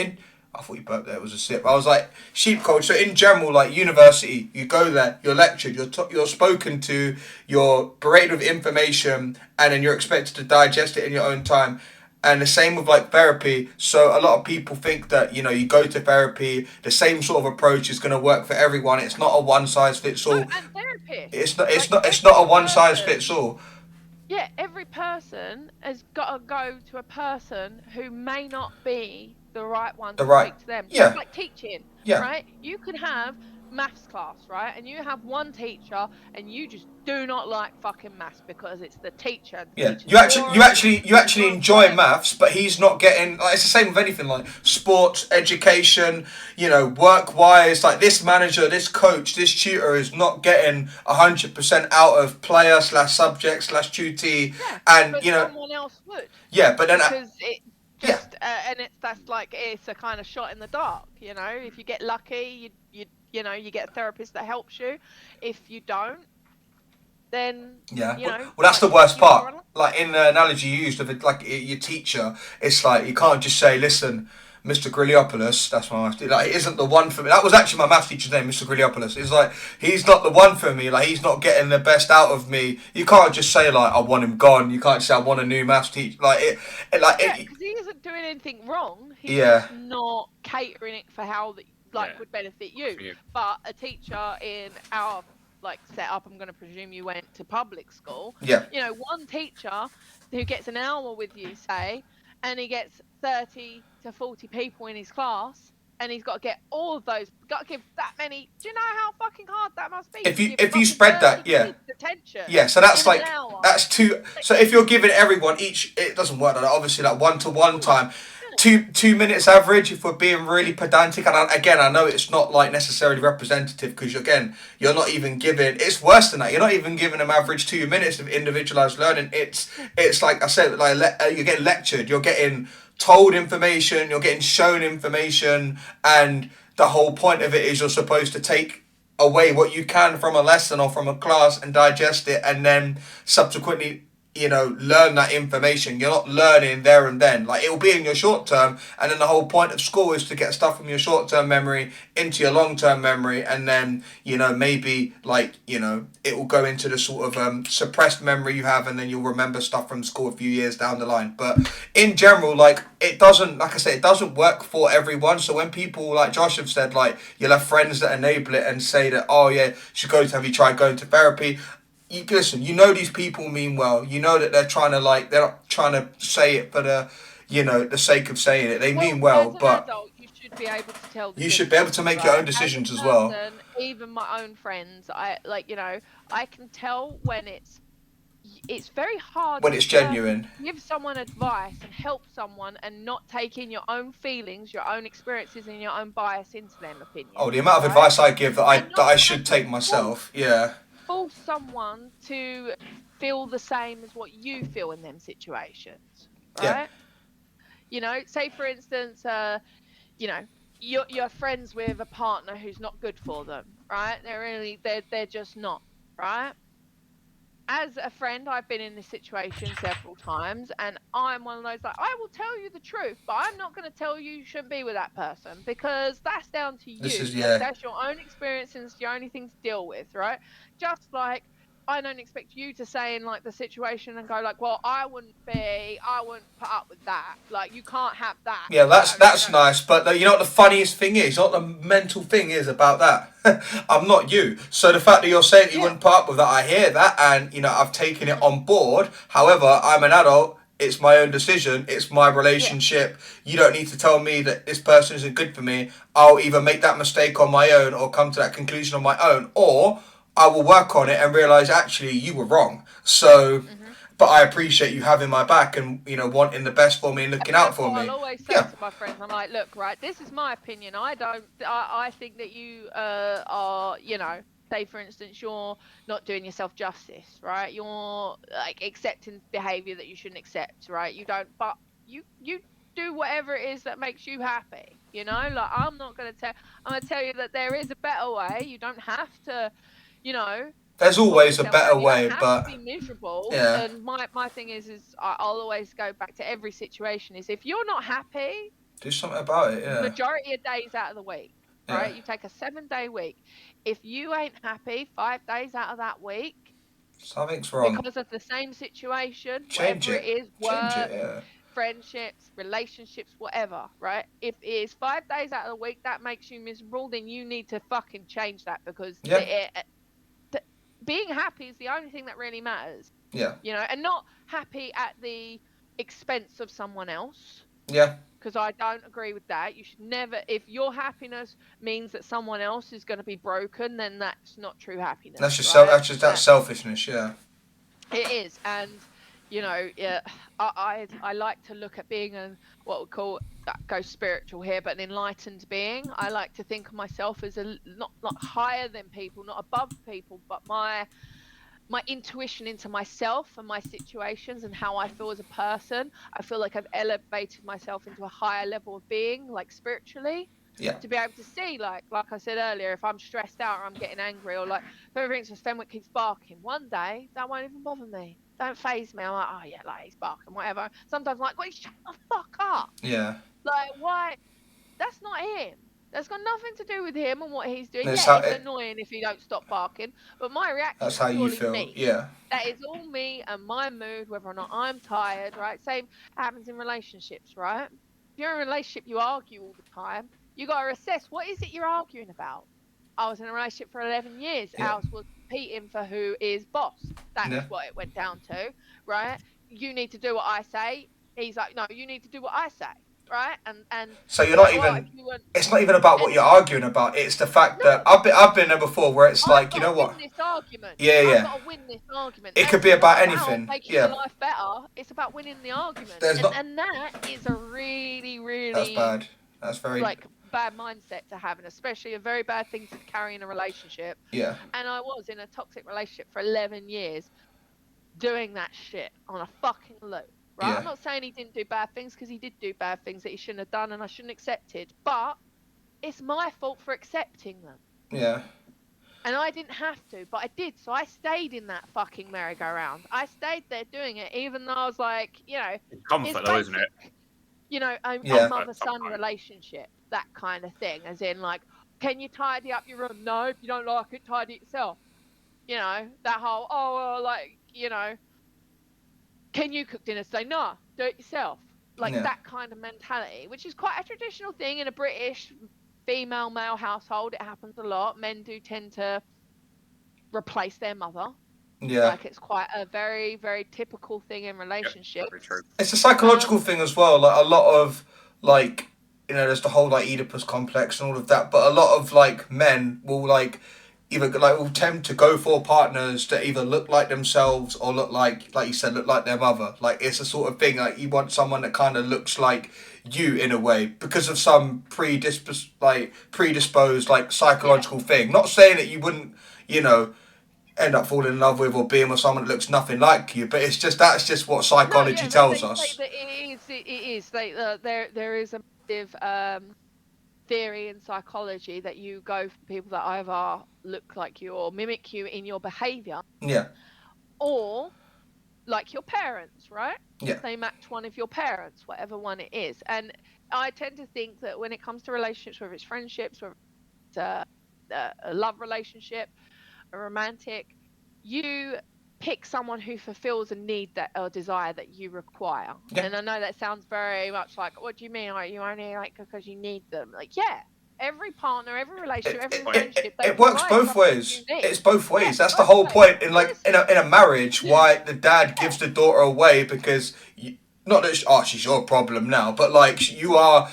[SPEAKER 1] I thought you burped there, it was a sip. I was like, sheep culture. So in general, like university, you go there, you're lectured, you're spoken to, you're berated with information, and then you're expected to digest it in your own time. And the same with like therapy. So a lot of people think that you go to therapy, the same sort of approach is going to work for everyone. It's not a one size fits all.
[SPEAKER 3] And therapy.
[SPEAKER 1] It's not a one size fits all.
[SPEAKER 3] Yeah, every person has got to go to a person who may not be the right one to speak to them.
[SPEAKER 1] Yeah.
[SPEAKER 3] It's like teaching.
[SPEAKER 1] Yeah.
[SPEAKER 3] Right? You could have maths class, right? And you have one teacher, and you just do not like fucking maths because it's the teacher.
[SPEAKER 1] You actually enjoy maths, but he's not getting. Like, it's the same with anything, like sports, education, work wise. Like this manager, this coach, this tutor is not getting 100% out of player / subject / tutee, and
[SPEAKER 3] but someone else would.
[SPEAKER 1] Yeah, but then
[SPEAKER 3] because it just and it's a kind of shot in the dark. If you get lucky, you get a therapist that helps you. If you don't, then
[SPEAKER 1] well, that's the worst part. Like in the analogy you used of it, like your teacher, it's like you can't just say, listen, Mr. Grilliopoulos, that's my maths teacher, like, it isn't the one for me. That was actually my maths teacher's name, Mr. Grilliopoulos. It's like, he's not the one for me, like he's not getting the best out of me. You can't just say like, I want him gone. You can't say I want a new maths teacher.
[SPEAKER 3] Because he isn't doing anything wrong. He's just not catering it for how would benefit you. But a teacher in our setup, I'm going to presume you went to public school.
[SPEAKER 1] Yeah.
[SPEAKER 3] One teacher who gets an hour with you, say, and he gets 30 to 40 people in his class, and he's got to get all of those, got to give that many. Do you know how fucking hard that must be?
[SPEAKER 1] If you spread that, so that's like, that's two. So if you're giving everyone each, it doesn't work like that. Obviously, like 1-to-1 time. 2 minutes average, if we're being really pedantic. And I know it's not like necessarily representative, because you're not even giving, it's worse than that, you're not even giving them average 2 minutes of individualized learning. It's like I said, like you're getting lectured, you're getting told information, you're getting shown information, and the whole point of it is you're supposed to take away what you can from a lesson or from a class and digest it, and then subsequently you know, learn that information. You're not learning there and then. Like, it'll be in your short term, and then the whole point of school is to get stuff from your short term memory into your long term memory, and then, you know, maybe, like, you know, it will go into the sort of suppressed memory you have, and then you'll remember stuff from school a few years down the line. But in general, like, it doesn't, like I said, it doesn't work for everyone. So when people like Josh have said, like, you'll have friends that enable it and say that, oh yeah, have you tried going to therapy? You listen, you know these people mean well. You know that they're trying to, like, they're not trying to say it for the, you know, the sake of saying it. They mean well,
[SPEAKER 3] as an
[SPEAKER 1] but
[SPEAKER 3] adult, you should be able to tell.
[SPEAKER 1] You should be able to make your own decisions as well.
[SPEAKER 3] Even my own friends, I can tell when it's very hard
[SPEAKER 1] when it's genuine.
[SPEAKER 3] Give someone advice and help someone and not take in your own feelings, your own experiences, and your own bias into their opinion.
[SPEAKER 1] Oh, the amount of advice I give that I should take myself. Yeah.
[SPEAKER 3] Force someone to feel the same as what you feel in them situations, right?
[SPEAKER 1] Yeah.
[SPEAKER 3] You know, say for instance, you know, you're friends with a partner who's not good for them, right? They're just not, right? As a friend, I've been in this situation several times, and I'm one of those, like, I will tell you the truth, but I'm not going to tell you shouldn't be with that person, because that's down to you. That's your own experience, and it's your only thing to deal with, right? Just like I don't expect you to say in, like, the situation and go, like, well, I wouldn't put up with that. Like, you can't have that.
[SPEAKER 1] Yeah, that's nice. But you know what the funniest thing is? What the mental thing is about that? I'm not you. So the fact that you're saying you wouldn't put up with that, I hear that, and, you know, I've taken it on board. However, I'm an adult. It's my own decision. It's my relationship. Yeah. You don't need to tell me that this person isn't good for me. I'll either make that mistake on my own or come to that conclusion on my own, or I will work on it and realise actually you were wrong. So, but I appreciate you having my back and, you know, wanting the best for me and looking out for me.
[SPEAKER 3] I'll always say to my friends, I'm like, look, right, this is my opinion. I think that you are, you know, say for instance, you're not doing yourself justice, right? You're, like, accepting behaviour that you shouldn't accept, right? You don't, but you do whatever it is that makes you happy, you know? Like, I'm going to tell you that there is a better way. You don't have to, you know,
[SPEAKER 1] there's always a better way, but
[SPEAKER 3] to be miserable.
[SPEAKER 1] Yeah.
[SPEAKER 3] And my thing is I'll always go back to every situation is, if you're not happy,
[SPEAKER 1] do something about it. Yeah.
[SPEAKER 3] Majority of days out of the week, right? You take a 7-day week. If you ain't happy 5 days out of that week,
[SPEAKER 1] something's wrong
[SPEAKER 3] because of the same situation.
[SPEAKER 1] Change
[SPEAKER 3] whatever
[SPEAKER 1] it.
[SPEAKER 3] It is, work,
[SPEAKER 1] Change it. Yeah.
[SPEAKER 3] Friendships, relationships, whatever, right? If it is 5 days out of the week that makes you miserable, then you need to fucking change that, because being happy is the only thing that really matters.
[SPEAKER 1] Yeah.
[SPEAKER 3] You know, and not happy at the expense of someone else.
[SPEAKER 1] Yeah.
[SPEAKER 3] Because I don't agree with that. You should never, if your happiness means that someone else is going to be broken, then that's not true happiness.
[SPEAKER 1] That's just
[SPEAKER 3] right?
[SPEAKER 1] that's selfishness. Yeah.
[SPEAKER 3] It is, and you know, I like to look at being what we call, go spiritual here, but an enlightened being. I like to think of myself as not higher than people, not above people, but my intuition into myself and my situations and how I feel as a person. I feel like I've elevated myself into a higher level of being, like spiritually.
[SPEAKER 1] Yeah.
[SPEAKER 3] To be able to see, like I said earlier, if I'm stressed out or I'm getting angry, or like, for instance, Fenwick keeps barking. One day, that won't even bother me. Don't faze me. I'm like, oh yeah, like, he's barking, whatever. Sometimes I'm like, wait, shut the fuck up.
[SPEAKER 1] Yeah.
[SPEAKER 3] Like, why? That's not him. That's got nothing to do with him and what he's doing.
[SPEAKER 1] It's
[SPEAKER 3] it's annoying if he don't stop barking, but my reaction
[SPEAKER 1] that's how you feel.
[SPEAKER 3] me.
[SPEAKER 1] Yeah.
[SPEAKER 3] That is all me and my mood, whether or not I'm tired, right? Same happens in relationships, right? If you're in a relationship, you argue all the time. You got to assess, what is it you're arguing about? I was in a relationship for 11 years.
[SPEAKER 1] Yeah.
[SPEAKER 3] Ours was competing for who is boss. That's what it went down to, right? You need to do what I say. He's like, no, you need to do what I say, right? And
[SPEAKER 1] so you're not even. It's not even about what you're arguing about. It's the fact that I've been there before, where it's like, you know what?
[SPEAKER 3] Win this argument.
[SPEAKER 1] Yeah.
[SPEAKER 3] I've got to win this argument.
[SPEAKER 1] It could be about anything.
[SPEAKER 3] Making your life better. It's about winning the argument. And that is a really, really.
[SPEAKER 1] That's bad. That's very
[SPEAKER 3] bad mindset to have, and especially a very bad thing to carry in a relationship.
[SPEAKER 1] Yeah.
[SPEAKER 3] And I was in a toxic relationship for 11 years doing that shit on a fucking loop, right?
[SPEAKER 1] Yeah.
[SPEAKER 3] I'm not saying he didn't do bad things, because he did do bad things that he shouldn't have done and I shouldn't have accepted, but it's my fault for accepting them.
[SPEAKER 1] Yeah.
[SPEAKER 3] And I didn't have to, but I did. So I stayed in that fucking merry-go-round. I stayed there doing it, even though I was like, you know,
[SPEAKER 2] Comfort though, isn't it?
[SPEAKER 3] You know, a
[SPEAKER 1] Yeah.
[SPEAKER 3] mother-son relationship, that kind of thing. As in, like, can you tidy up your room? No, if you don't like it, tidy it yourself. You know, that whole, like, you know, can you cook dinner today? No, do it yourself. Like that kind of mentality, which is quite a traditional thing in a British female-male household. It happens a lot. Men do tend to replace their mother.
[SPEAKER 1] Yeah.
[SPEAKER 3] Like, it's quite a very, very typical thing in relationships.
[SPEAKER 2] Very true.
[SPEAKER 1] It's a psychological thing as well. Like, a lot of, like, you know, there's the whole, like, Oedipus complex and all of that. But a lot of, like, men will, like, either, like, will tend to go for partners that either look like themselves or look like you said, look like their mother. Like, it's a sort of thing, like, you want someone that kind of looks like you in a way because of some predisposed, like, psychological thing. Not saying that you wouldn't, you know, end up falling in love with or being with someone that looks nothing like you, but it's just that's just what psychology tells us.
[SPEAKER 3] It is. Like, there is a massive theory in psychology that you go for people that either look like you or mimic you in your behaviour.
[SPEAKER 1] Yeah.
[SPEAKER 3] Or like your parents, right?
[SPEAKER 1] Yeah.
[SPEAKER 3] They match one of your parents, whatever one it is. And I tend to think that when it comes to relationships, whether it's friendships, whether it's a love relationship, a romantic, you pick someone who fulfills a need that or desire that you require. Yeah. And I know that sounds very much like, what do you mean? Are you only like because you need them? Like, yeah, every partner, every relationship, every friendship.
[SPEAKER 1] It works both ways. It's both ways. Yeah, that's the whole point in like in a marriage. Why the dad gives the daughter away because not that she's your problem now, but like you are.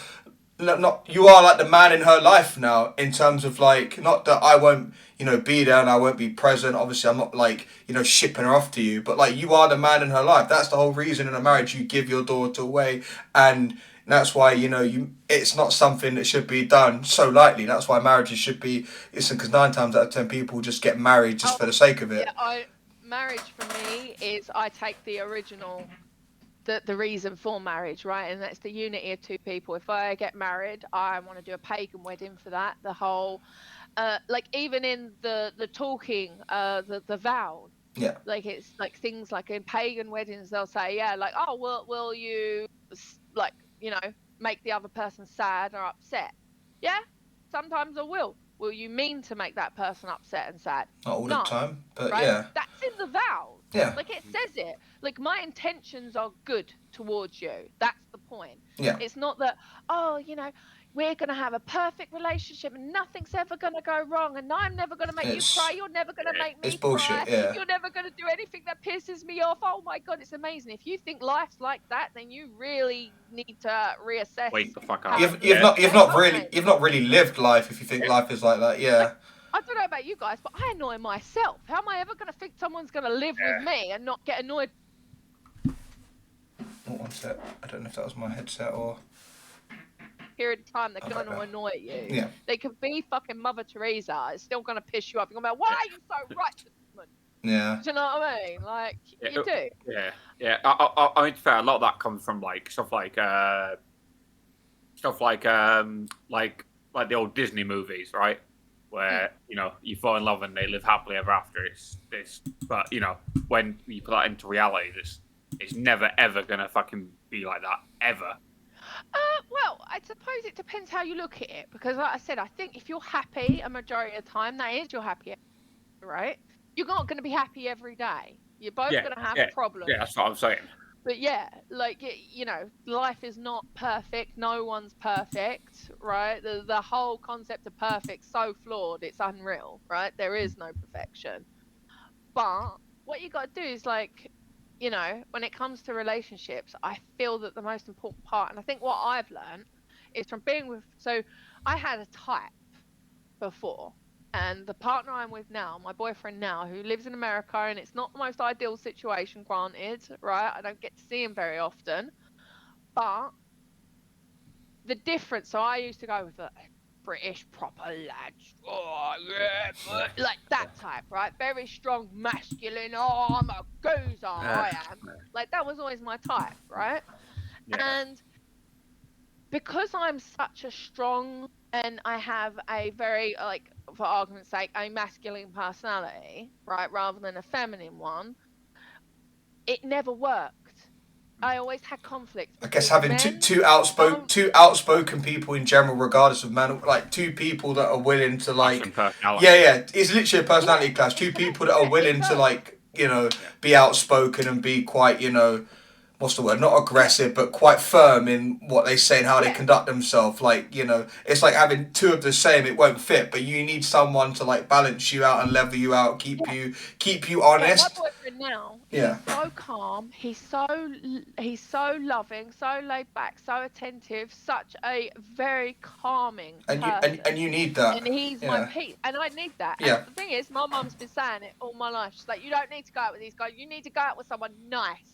[SPEAKER 1] You are like the man in her life now in terms of like, not that I won't, you know, be there and I won't be present. Obviously, I'm not like, you know, shipping her off to you, but like you are the man in her life. That's the whole reason in a marriage you give your daughter away, and that's why, you know, it's not something that should be done so lightly. That's why marriages should be, because 9 times out of 10 people just get married just for the sake of it.
[SPEAKER 3] Yeah, marriage for me is I take the original. The reason for marriage, right? And that's the unity of 2 people. If I get married, I want to do a pagan wedding for that. The whole, like even in the talking, the vows.
[SPEAKER 1] Yeah.
[SPEAKER 3] Like it's like things like in pagan weddings, they'll say, yeah, like, oh, will you, like, you know, make the other person sad or upset? Yeah, sometimes I will. Will you mean to make that person upset and sad?
[SPEAKER 1] Not all the time, but
[SPEAKER 3] right?
[SPEAKER 1] yeah.
[SPEAKER 3] That's in the vows.
[SPEAKER 1] Yeah.
[SPEAKER 3] Like it says it. Like my intentions are good towards you. That's the point.
[SPEAKER 1] Yeah.
[SPEAKER 3] It's not that, oh, you know, we're going to have a perfect relationship and nothing's ever going to go wrong and I'm never going to make you cry. You're never going to make me
[SPEAKER 1] it's bullshit,
[SPEAKER 3] cry.
[SPEAKER 1] Yeah.
[SPEAKER 3] You're never going to do anything that pisses me off. Oh my God, it's amazing. If you think life's like that, then you really need to reassess.
[SPEAKER 2] Wake the fuck up.
[SPEAKER 1] You've not really lived life if you think life is like that. Yeah.
[SPEAKER 3] Like, I don't know about you guys, but I annoy myself. How am I ever going to think someone's going to live with me and not get annoyed?
[SPEAKER 1] Oh, one sec. I don't know if that was my headset or...
[SPEAKER 3] period of time they're going to annoy you.
[SPEAKER 1] Yeah.
[SPEAKER 3] They could be fucking Mother Teresa. It's still going to piss you off. You're going to be like, why are you so righteous?
[SPEAKER 1] Yeah.
[SPEAKER 3] Do you know what I mean? Like, you do.
[SPEAKER 2] Yeah. Yeah. I mean, fair. A lot of that comes from like stuff like the old Disney movies, right? Where you know you fall in love and they live happily ever after. It's this, but you know when you put that into reality, it's never ever gonna fucking be like that ever.
[SPEAKER 3] Well, I suppose it depends how you look at it, because like I said, I think if you're happy a majority of the time, that is you're happy, right? You're not going to be happy every day. You're both going to have problems.
[SPEAKER 2] Yeah, that's what I'm saying.
[SPEAKER 3] But yeah, like, you know, life is not perfect. No one's perfect, right? The whole concept of perfect so flawed. It's unreal, right? There is no perfection. But what you got to do is like, you know, when it comes to relationships, I feel that the most important part, and I think what I've learned is from being with, so I had a type before, and the partner I'm with now, my boyfriend now, who lives in America, and it's not the most ideal situation, granted, right? I don't get to see him very often, but the difference, so I used to go with the British proper lads, oh yeah, like that type, right? Very strong, masculine, oh, I'm a geezer, I am. Like that was always my type, right? Yeah. And because I'm such a strong, and I have a very like for argument's sake, a masculine personality, right, rather than a feminine one, it never worked. I always had conflict.
[SPEAKER 1] I guess having two outspoken people in general, regardless of man, like two people that are willing to like, it's literally a personality clash. Two people that are willing to like, you know, be outspoken and be quite, you know, what's the word? Not aggressive, but quite firm in what they say and how they conduct themselves. Like, you know, it's like having two of the same. It won't fit, but you need someone to like balance you out and level you out, keep you honest.
[SPEAKER 3] My boyfriend now,
[SPEAKER 1] he's
[SPEAKER 3] so calm. He's so loving, so laid back, so attentive. Such a very calming person.
[SPEAKER 1] And you need that.
[SPEAKER 3] And he's my peace, and I need that.
[SPEAKER 1] Yeah.
[SPEAKER 3] And the thing is, my mum's been saying it all my life. She's like, you don't need to go out with these guys. You need to go out with someone nice.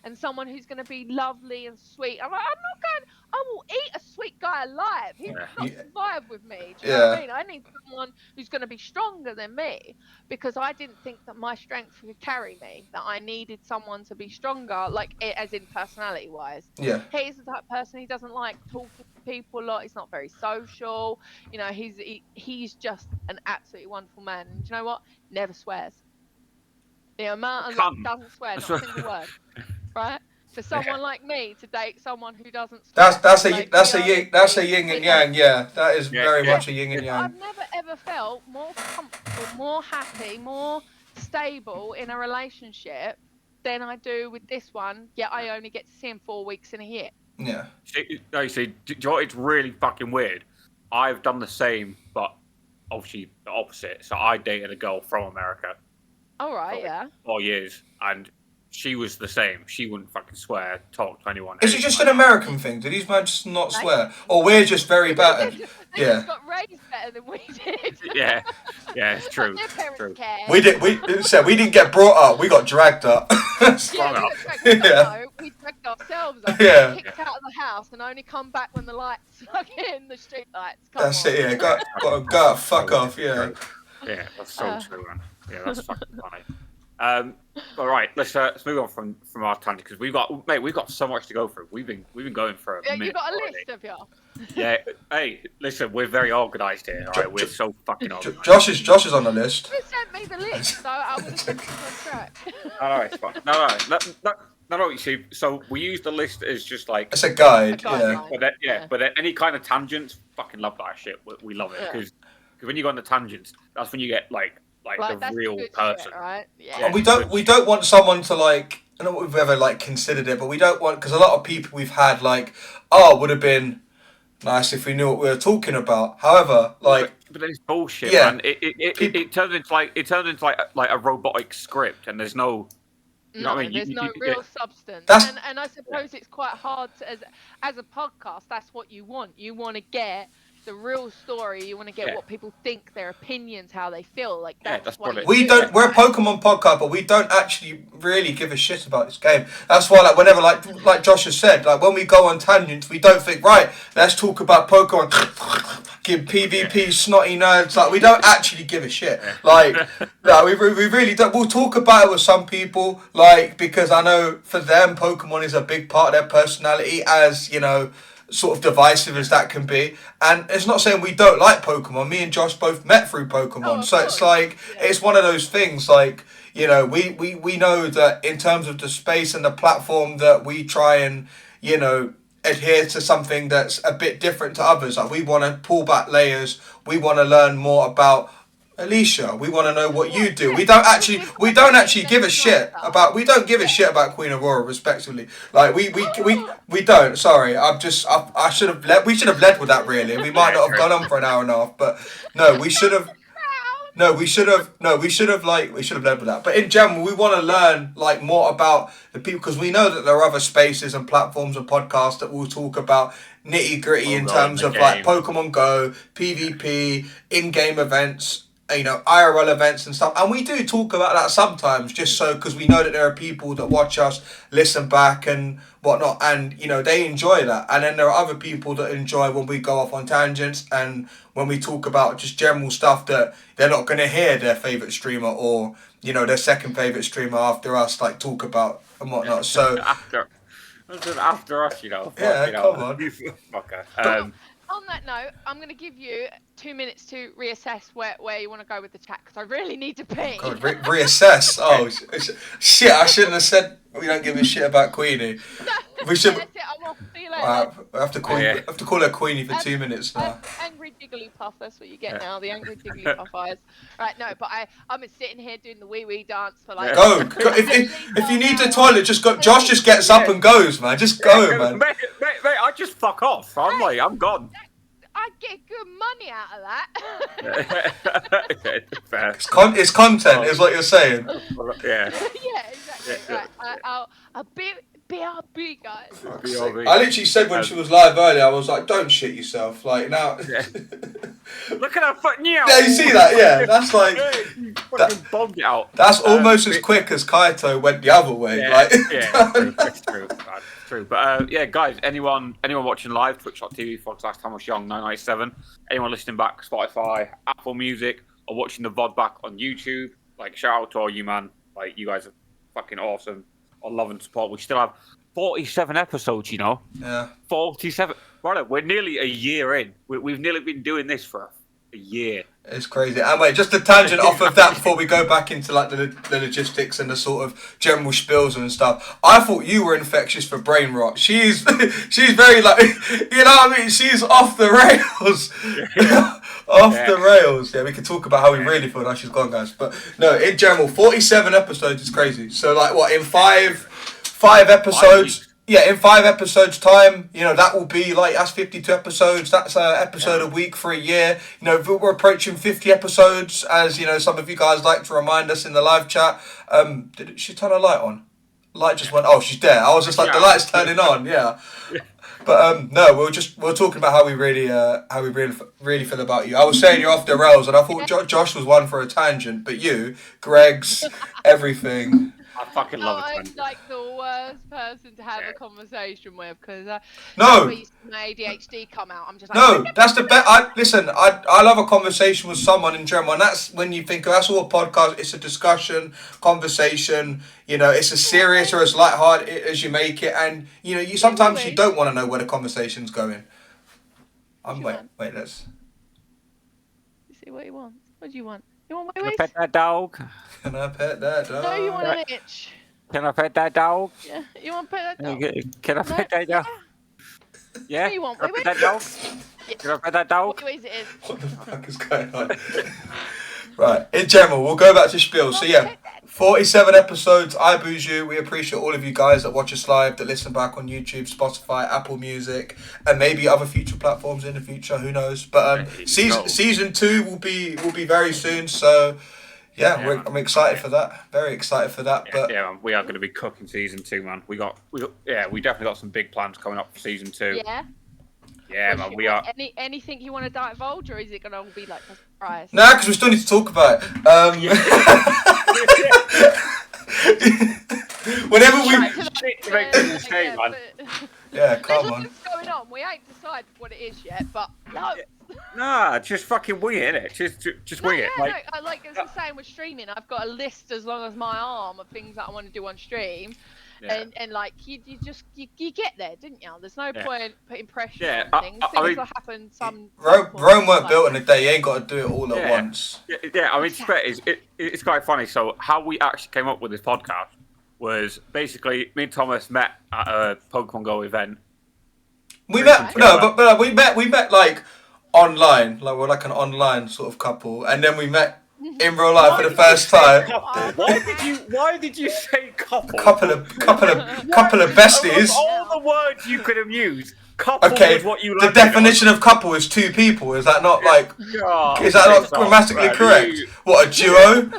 [SPEAKER 3] And someone who's going to be lovely and sweet. I'm like, I will eat a sweet guy alive. He will not survive with me. Do you know what I mean? I need someone who's going to be stronger than me, because I didn't think that my strength would carry me, that I needed someone to be stronger, like as in personality wise.
[SPEAKER 1] Yeah.
[SPEAKER 3] He's the type of person, he doesn't like talking to people a lot. He's not very social. You know, he's just an absolutely wonderful man. And do you know what? Never swears. The amount of doesn't swear, not a single word. Right? For someone like me to date someone who doesn't swear,
[SPEAKER 1] that's a yin and yang. Yeah, that is very much a yin and yang.
[SPEAKER 3] I've never ever felt more comfortable, more happy, more stable in a relationship than I do with this one. Yet I only get to see him 4 weeks in a year.
[SPEAKER 1] Yeah.
[SPEAKER 2] See, do you know what? It's really fucking weird. I've done the same, but obviously the opposite. So I dated a girl from America.
[SPEAKER 3] All right,
[SPEAKER 2] for 4 years, and she was the same. She wouldn't fucking swear, talk to anyone.
[SPEAKER 1] Is it just an American thing? Do these men just not swear? Or we're just very bad?
[SPEAKER 3] They just got raised better than we did.
[SPEAKER 2] Yeah, it's true.
[SPEAKER 3] Their parents care.
[SPEAKER 1] We didn't get brought up. We got dragged up.
[SPEAKER 3] We dragged ourselves up.
[SPEAKER 1] Yeah.
[SPEAKER 3] Kicked out of the house and only come back when the lights, fucking the street lights.
[SPEAKER 1] That's it. Yeah, got fuck off. Yeah.
[SPEAKER 2] Yeah, that's so true, man. Yeah, that's fucking funny. All right, let's move on from our tangent, because we've got so much to go through. We've been going for a minute.
[SPEAKER 3] You got a
[SPEAKER 2] already.
[SPEAKER 3] list of you.
[SPEAKER 2] Yeah. Hey, listen, we're very organised here. All right, we're so fucking organised.
[SPEAKER 1] Josh is on the list.
[SPEAKER 3] You sent me the list, so I would have kept it on track.
[SPEAKER 2] All right, it's fine. No. You see, so we use the list as just like
[SPEAKER 1] it's a guide.
[SPEAKER 2] But any kind of tangents, fucking love that shit. We love it, because when you go on the tangents, that's when you get like the real person,
[SPEAKER 3] shit, right? Yeah.
[SPEAKER 1] And we don't want someone to like. I don't know if we've ever like considered it, but we don't want, because a lot of people we've had like, would have been nice if we knew what we were talking about. However, like,
[SPEAKER 2] but then it's bullshit, man. It turns into like a robotic script, and there's no. You know what I mean?
[SPEAKER 3] There's no real substance, and I suppose it's quite hard to, as a podcast. That's what you want. You want to get the real story. You want to get what people think, their opinions, how they feel. Like that's what
[SPEAKER 1] we're a Pokemon podcast, but we don't actually really give a shit about this game. That's why, like, whenever, like Josh has said, like when we go on tangents, we don't think, right, let's talk about Pokemon. Give PvP snotty nerds. Like, we don't actually give a shit. Like, no, we really don't. We'll talk about it with some people, like, because I know for them, Pokemon is a big part of their personality, as you know, sort of divisive as that can be. And it's not saying we don't like Pokemon. Me and Josh both met through Pokemon. So it's like, it's one of those things, like, you know, we know that in terms of the space and the platform that we try and, you know, adhere to something that's a bit different to others. Like, we want to pull back layers. We want to learn more about Alicia. We want to know what you do. We don't actually give a shit about. We don't give a shit about QueenAurora, respectively. Like we don't. Sorry, I should have led. We should have led with that. Really, we might not have gone on for an hour and a half, but no, we should have. No, we should have led with that. But in general, we want to learn like more about the people, because we know that there are other spaces and platforms and podcasts that will talk about nitty gritty in terms of like Pokemon Go, PvP, in-game events, you know, IRL events and stuff. And we do talk about that sometimes, just so, because we know that there are people that watch us, listen back and whatnot, and, you know, they enjoy that. And then there are other people that enjoy when we go off on tangents and when we talk about just general stuff that they're not going to hear their favourite streamer or, you know, their second favourite streamer after us, like, talk about and whatnot. So
[SPEAKER 2] after us, you know.
[SPEAKER 1] Yeah,
[SPEAKER 2] you know,
[SPEAKER 1] come on.
[SPEAKER 2] fucker.
[SPEAKER 3] On that note, I'm going to give you 2 minutes to reassess where you want to go with the chat, because I really need to pee.
[SPEAKER 1] God, reassess. Oh, shit, I shouldn't have said we don't give a shit about Queenie. We should.
[SPEAKER 3] That's it, I'm off. See you later.
[SPEAKER 1] I have to call her Queenie for 2 minutes now.
[SPEAKER 3] Angry Jigglypuff, that's what you get now, the angry Jigglypuff eyes. Right, no, but I'm sitting here doing the wee dance for like...
[SPEAKER 1] Go. If you need the toilet, just go. Josh just gets up and goes, man. Just go, man.
[SPEAKER 2] Mate, I just fuck off. I'm gone.
[SPEAKER 3] I get good money out of that.
[SPEAKER 2] Fair.
[SPEAKER 1] It's content, is what you're saying.
[SPEAKER 2] Yeah.
[SPEAKER 3] Yeah, exactly. Right, I'll BRB, guys.
[SPEAKER 2] BRB.
[SPEAKER 1] I literally said when she was live earlier, I was like, don't shit yourself. Like, now...
[SPEAKER 2] Look at her foot now.
[SPEAKER 1] Yeah, you see that? Yeah, that's like...
[SPEAKER 2] You fucking bombed it out.
[SPEAKER 1] That's almost as quick as Kaito went the other way.
[SPEAKER 2] Yeah,
[SPEAKER 1] like,
[SPEAKER 2] that's true. That's true. But yeah, guys, anyone watching live, twitch.tv, last time I was young, 997. Anyone listening back, Spotify, Apple Music, or watching the VOD back on YouTube, like, shout out to all you, man. Like, you guys are fucking awesome. I love and support. We still have 47 episodes, you know?
[SPEAKER 1] Yeah.
[SPEAKER 2] 47. Brother, we're nearly a year in. We've nearly been doing this for a year.
[SPEAKER 1] It's crazy. And wait, just a tangent off of that before we go back into like the logistics and the sort of general spills and stuff. I thought you were infectious for brain rot. She's very like, you know what I mean? She's off the rails. The rails. Yeah, we can talk about how we really feel now she's gone, guys. But no, in general, 47 episodes is crazy. So like what, in five episodes? Yeah, in 5 episodes time, you know, that will be like, that's 52 episodes. That's an episode a week for a year. You know, we're approaching 50 episodes, as, you know, some of you guys like to remind us in the live chat. Did she turn her light on? Light just went, oh, she's there. I was just like, the light's turning on, yeah. But no, we're talking about how we really feel about you. I was saying you're off the rails, and I thought Josh was one for a tangent, but you, Greg's, everything.
[SPEAKER 2] I fucking love it.
[SPEAKER 3] I'm like the worst person to have a conversation with, because
[SPEAKER 1] no,
[SPEAKER 3] my ADHD come out. I'm just like,
[SPEAKER 1] no, that's the best. Listen, I love a conversation with someone in general, and that's when you think that's all a podcast. It's a discussion, conversation. You know, it's as serious or as lighthearted as you make it, and you know, you sometimes you don't want to know where the conversation's going. Wait, let's
[SPEAKER 3] see what you want. What do you want? You want
[SPEAKER 2] Can I pet that dog?
[SPEAKER 1] Can I pet that dog?
[SPEAKER 3] No, you want an itch.
[SPEAKER 2] Can I pet that dog?
[SPEAKER 3] Yeah, you want to pet that dog?
[SPEAKER 2] Can I pet that dog? Yeah?
[SPEAKER 3] What do you want?
[SPEAKER 2] Can I pet that dog? Can I pet that dog?
[SPEAKER 3] What it is?
[SPEAKER 1] What the fuck is going on? Right, in general, we'll go back to spiel. So yeah, 47 episodes. I booze you. We appreciate all of you guys that watch us live, that listen back on YouTube, Spotify, Apple Music, and maybe other future platforms in the future. Who knows? But season 2 will be very soon. So yeah, I'm excited for that. Very excited for that. But
[SPEAKER 2] yeah, we are going to be cooking season 2, man. We definitely got some big plans coming up for season 2.
[SPEAKER 3] Yeah.
[SPEAKER 2] Yeah, man, we are.
[SPEAKER 3] Anything you want to divulge, or is it going to all be like a surprise?
[SPEAKER 1] Nah, because we still need to talk about it. Whenever yeah, come on.
[SPEAKER 3] What's going on? We ain't decided what it is yet, but no.
[SPEAKER 2] Nah, just fucking wing it, innit? Just wing it.
[SPEAKER 3] Like it's the same with streaming. I've got a list as long as my arm of things that I want to do on stream. Yeah. And like you get there, didn't you? There's no point putting pressure on things. Things will happen.
[SPEAKER 1] Rome weren't built in a day. You ain't got to do it all at once.
[SPEAKER 2] Yeah, I mean, it's quite funny. So how we actually came up with this podcast was basically me and Thomas met at a Pokemon Go event.
[SPEAKER 1] We met we met like online, like we're like an online sort of couple, and then we met in real life for the first time.
[SPEAKER 2] Why did you say couple?
[SPEAKER 1] Couple of besties.
[SPEAKER 2] Of all the words you could have used, couple was what you
[SPEAKER 1] the definition of couple is 2 people. Is that not like? Is that not grammatically correct? What, a duo?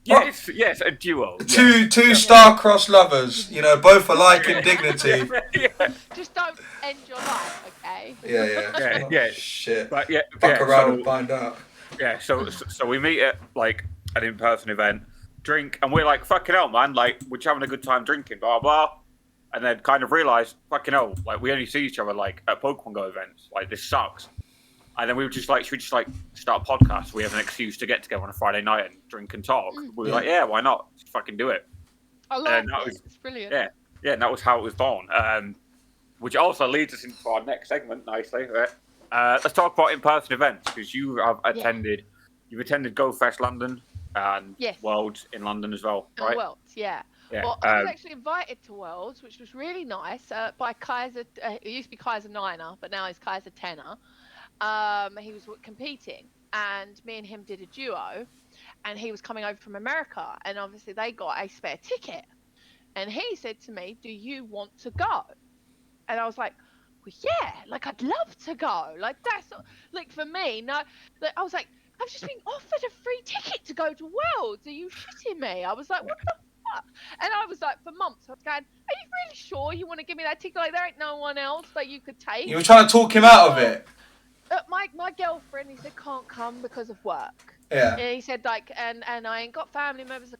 [SPEAKER 1] Yes,
[SPEAKER 2] a duo.
[SPEAKER 1] Two star-crossed lovers. You know, both alike in dignity.
[SPEAKER 3] Just don't end your life, okay?
[SPEAKER 1] Yeah. Shit.
[SPEAKER 2] But
[SPEAKER 1] fuck around and find out.
[SPEAKER 2] Yeah, so we meet at like an in-person event, drink, and we're like, fucking hell, man, like we're just having a good time drinking, blah blah, and then kind of realise, fucking hell, like we only see each other like at Pokemon Go events, like this sucks. And then we were just like, should we just like start a podcast? We have an excuse to get together on a Friday night and drink and talk. We were like, yeah, why not? Just fucking do it.
[SPEAKER 3] I love it. It's brilliant.
[SPEAKER 2] Yeah, and that was how it was born. which also leads us into our next segment nicely. Right? Let's talk about in-person events, because you have attended. You've attended Go Fest London and Worlds in London as well, right?
[SPEAKER 3] And Worlds, yeah. Well, I was actually invited to Worlds, which was really nice, by Kaiser. It used to be Kaiser Niner, but now he's Kaiser Tenor. He was competing, and me and him did a duo, and he was coming over from America, and obviously they got a spare ticket, and he said to me, "Do you want to go?" And I was like, "Well, yeah, like I'd love to go. Like that's like for me, no." Like, I was like, "I've just been offered a free ticket to go to Worlds. Are you shitting me?" I was like, "What the fuck?" And I was like, for months, I was going, "Are you really sure you want to give me that ticket? Like there ain't no one else that you could take."
[SPEAKER 1] You were trying to talk him out of it.
[SPEAKER 3] My girlfriend, he said, can't come because of work.
[SPEAKER 1] Yeah.
[SPEAKER 3] And he said, like, and I ain't got family members.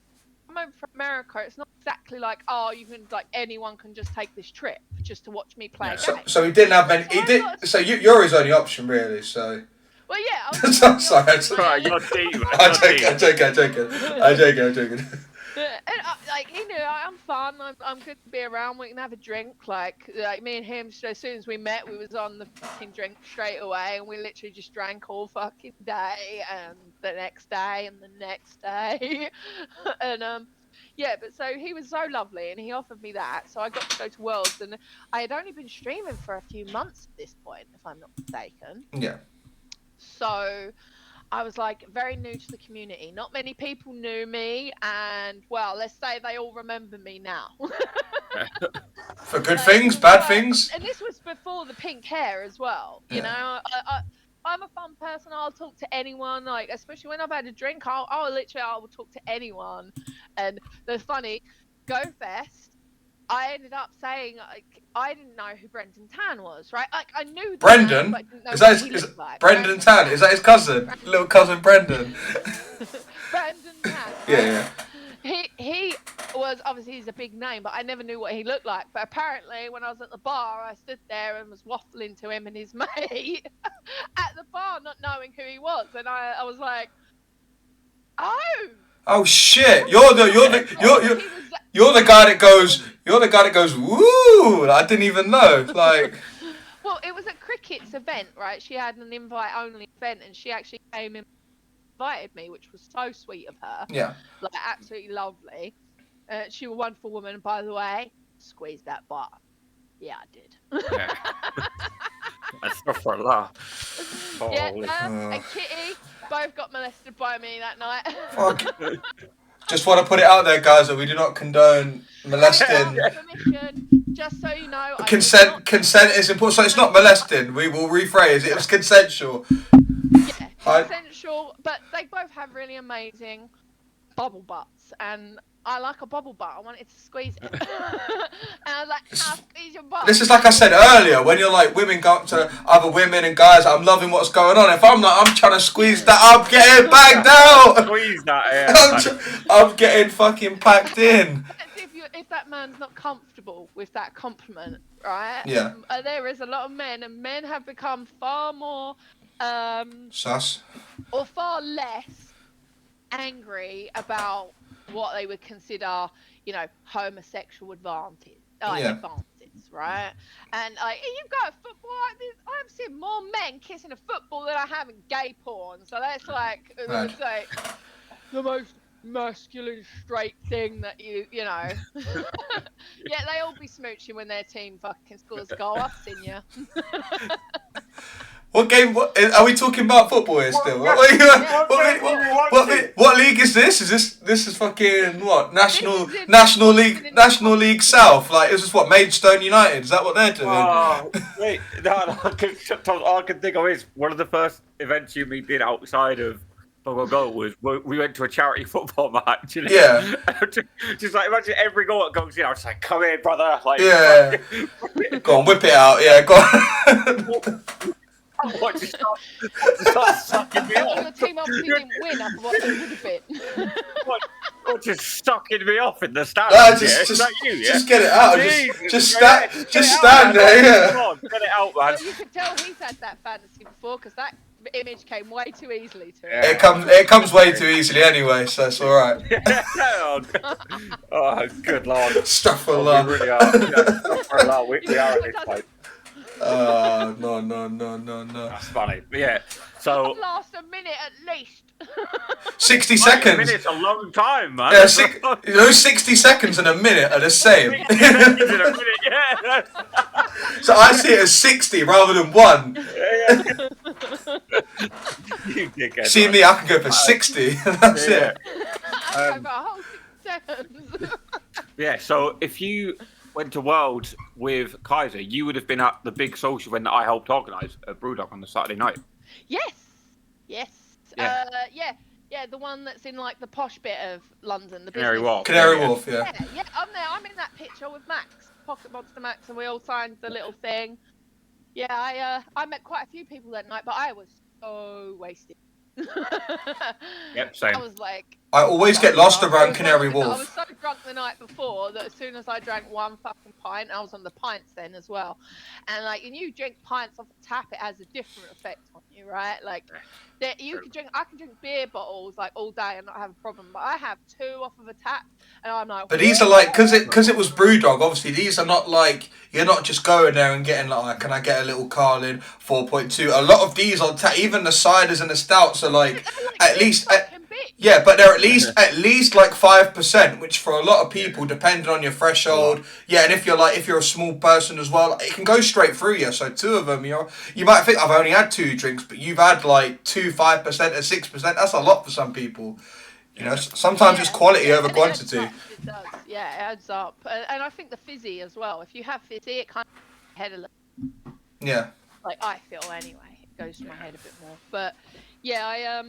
[SPEAKER 3] I'm over from America. It's not exactly like, oh, you can, like, anyone can just take this trip just to watch me play a game.
[SPEAKER 1] So he didn't have many. He did. So you're his only option, really. So.
[SPEAKER 3] Well, yeah.
[SPEAKER 1] Sorry.
[SPEAKER 2] You're deep.
[SPEAKER 1] I'm joking.
[SPEAKER 3] And like he knew I'm fun. I'm good to be around. We can have a drink. Like me and him. As soon as we met, we was on the fucking drink straight away, and we literally just drank all fucking day, and the next day, and the next day, and yeah. But so he was so lovely, and he offered me that, so I got to go to Worlds, and I had only been streaming for a few months at this point, if I'm not mistaken.
[SPEAKER 1] Yeah.
[SPEAKER 3] So I was like very new to the community. Not many people knew me, and well, let's say they all remember me now.
[SPEAKER 1] For good things, bad things.
[SPEAKER 3] And this was before the pink hair as well. You know, I'm a fun person. I'll talk to anyone. Like especially when I've had a drink, I will talk to anyone. And the funny, Go Fest. I ended up saying like I didn't know who Brendan Tan was, right? Like I knew
[SPEAKER 1] Brendan.
[SPEAKER 3] Man, but
[SPEAKER 1] Is that his, like, Brendan Tan? Is that his cousin? Little cousin Brendan.
[SPEAKER 3] Brendan Tan.
[SPEAKER 1] Yeah.
[SPEAKER 3] He was obviously he's a big name, but I never knew what he looked like. But apparently, when I was at the bar, I stood there and was waffling to him and his mate at the bar, not knowing who he was, and I was like,
[SPEAKER 1] oh shit! You're the guy that goes. You're the guy that goes, woo! I didn't even know. Like.
[SPEAKER 3] Well, it was a cricket's event, right? She had an invite-only event, and she actually came and invited me, which was so sweet of her.
[SPEAKER 1] Yeah.
[SPEAKER 3] Like, absolutely lovely. She was a wonderful woman, by the way. Squeezed that bar. Yeah, I did.
[SPEAKER 2] Yeah. That's not for a laugh.
[SPEAKER 3] And Kitty both got molested by me that night.
[SPEAKER 1] Fuck. Just want to put it out there, guys, that we do not condone molesting.
[SPEAKER 3] Just so you know.
[SPEAKER 1] Consent is important. So it's not molesting. We will rephrase. It was consensual.
[SPEAKER 3] Yeah, consensual. But they both have really amazing bubble butts, and I like a bubble butt. I wanted to squeeze it. And I was like, I'll squeeze your butt.
[SPEAKER 1] This is like I said earlier, when you're like women go up to other women and guys, I'm loving what's going on. If I'm like, I'm trying to squeeze that, I'm getting bagged out.
[SPEAKER 2] Squeeze that, yeah.
[SPEAKER 1] I'm getting fucking packed in.
[SPEAKER 3] If that man's not comfortable with that compliment, right?
[SPEAKER 1] Yeah.
[SPEAKER 3] There is a lot of men, and men have become far more
[SPEAKER 1] sus, or
[SPEAKER 3] far less angry about what they would consider, you know, homosexual advances, right? And you've got football like this. I've seen more men kissing a football than I have in gay porn. So that's like, it's like the most masculine straight thing that you know. Yeah, they all be smooching when their team fucking scores a goal. I've seen you.
[SPEAKER 1] What game? What are we talking about? Football here still? What league is this? This is fucking what? National League South? Like, is this what Maidstone United? Is that what they're doing?
[SPEAKER 2] Oh, wait, no. All I can think of is one of the first events you did outside of Go was we went to a charity football match. You know?
[SPEAKER 1] Yeah.
[SPEAKER 2] Just like imagine every goal that goes in, I was like, "Come here, brother!" Like,
[SPEAKER 1] yeah. Go on, whip it out. Yeah, go on.
[SPEAKER 2] What, just start sucking me off?
[SPEAKER 3] Your team obviously didn't win after what they would have been.
[SPEAKER 2] What, just sucking me off in the stands?
[SPEAKER 1] Just get it out. Just stand there. Yeah.
[SPEAKER 2] Come on, get it out, man.
[SPEAKER 3] Well, you can tell he's had that fantasy before because that image came way too easily to him.
[SPEAKER 1] It comes way too easily anyway, so it's all right.
[SPEAKER 2] Oh, good lord.
[SPEAKER 1] Stuff for love.
[SPEAKER 2] We really are. We are at this point.
[SPEAKER 1] No.
[SPEAKER 2] That's funny. But yeah. So
[SPEAKER 3] It'll last a minute at least.
[SPEAKER 1] 60
[SPEAKER 2] a
[SPEAKER 1] seconds.
[SPEAKER 2] minute's a long time, man.
[SPEAKER 1] Yeah, those 60 seconds and a minute are the same.
[SPEAKER 2] 60 seconds in a minute, yeah.
[SPEAKER 1] So I see it as 60 rather than 1.
[SPEAKER 2] You dickhead.
[SPEAKER 1] See me, I can go for 60. That's it.
[SPEAKER 3] I go for a whole 6 seconds.
[SPEAKER 2] Yeah, so if you went to Worlds with Kaiser, you would have been at the big social event that I helped organise at Brewdog on the Saturday night.
[SPEAKER 3] Yes.
[SPEAKER 2] Yeah.
[SPEAKER 3] Yeah, the one that's in like the posh bit of London, the
[SPEAKER 2] Canary
[SPEAKER 3] business.
[SPEAKER 2] Wharf.
[SPEAKER 1] Canary Wharf, yeah.
[SPEAKER 3] Yeah, I'm there. I'm in that picture with Max, Pocket Monster Max, and we all signed the little thing. Yeah, I met quite a few people that night, but I was so wasted.
[SPEAKER 2] Yep, same.
[SPEAKER 3] I was like,
[SPEAKER 1] I always get lost around Canary
[SPEAKER 3] I
[SPEAKER 1] Wharf.
[SPEAKER 3] was so drunk the night before that as soon as I drank one fucking pint, I was on the pints then as well. And like, when you drink pints off the tap, it has a different effect on you, right? Like, I can drink beer bottles like all day and not have a problem, but I have 2 off of a tap, and I'm like.
[SPEAKER 1] But these are like, because it was Brewdog, obviously, these are not like, you're not just going there and getting like, can I get a little Carlin 4.2? A lot of these on tap, even the ciders and the stouts are like at least. Yeah, but they're at least like 5%, which for a lot of people, depending on your threshold, and if you're a small person as well, it can go straight through you. So 2 of them, you might think I've only had 2 drinks, but you've had like 2 5% or 6%. That's a lot for some people. You know, sometimes it's quality over quantity.
[SPEAKER 3] It does. Yeah, it adds up, and I think the fizzy as well. If you have fizzy, it kind of head a little.
[SPEAKER 1] Yeah.
[SPEAKER 3] Like I feel anyway, it goes to my head a bit more. But yeah,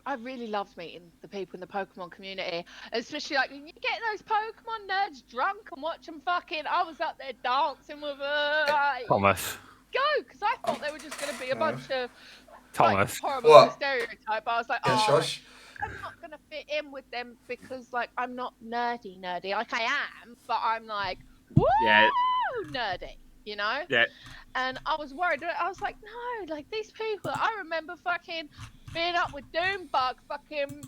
[SPEAKER 3] I really loved meeting the people in the Pokemon community, especially like when you get those Pokemon nerds drunk and watch them fucking. I was up there dancing with her. Like,
[SPEAKER 2] Thomas.
[SPEAKER 3] go, because I thought they were just going to be a bunch of
[SPEAKER 2] Thomas.
[SPEAKER 3] horrible stereotype. I was like,
[SPEAKER 1] Yes, Josh?
[SPEAKER 3] I'm not going to fit in with them because like I'm not nerdy. Like I am, but I'm like, woo, nerdy. You know?
[SPEAKER 2] Yeah.
[SPEAKER 3] And I was worried. I was like, no, like these people. I remember fucking being up with DOONEBUG, fucking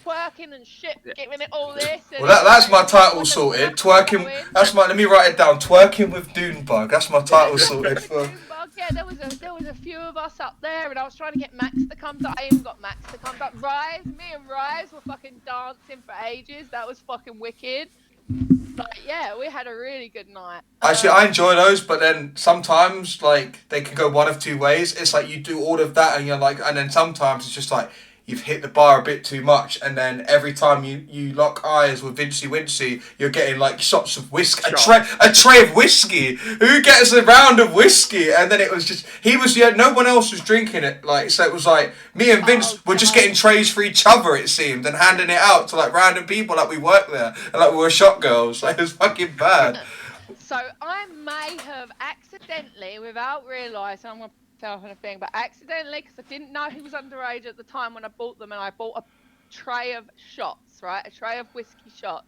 [SPEAKER 3] twerking and shit, giving it all this. And
[SPEAKER 1] Well, that's my title sorted. Twerking. That's my. Let me write it down. Twerking with DOONEBUG. That's my title sorted. For...
[SPEAKER 3] Yeah, there was a few of us up there, and I was trying to get Max to come. I even got Max to come. But me and Rise were fucking dancing for ages. That was fucking wicked. Like, yeah, we had a really good night.
[SPEAKER 1] Actually, I enjoy those, but then sometimes, like, they can go one of 2 ways. It's like you do all of that, and you're like, and then sometimes it's just like you've hit the bar a bit too much, and then every time you lock eyes with Vincy Wincy, you're getting like shots of whiskey, a tray of whiskey. Who gets a round of whiskey? And then it was just no one else was drinking it. Like, so it was like me and Vince were just getting trays for each other, it seemed, and handing it out to like random people like we worked there, and like we were shot girls. Like, it was fucking bad.
[SPEAKER 3] So I may have accidentally, without realising, I'm going to myself and a thing, but accidentally, because I didn't know he was underage at the time when I bought them, and I bought a tray of shots, right? A tray of whiskey shots.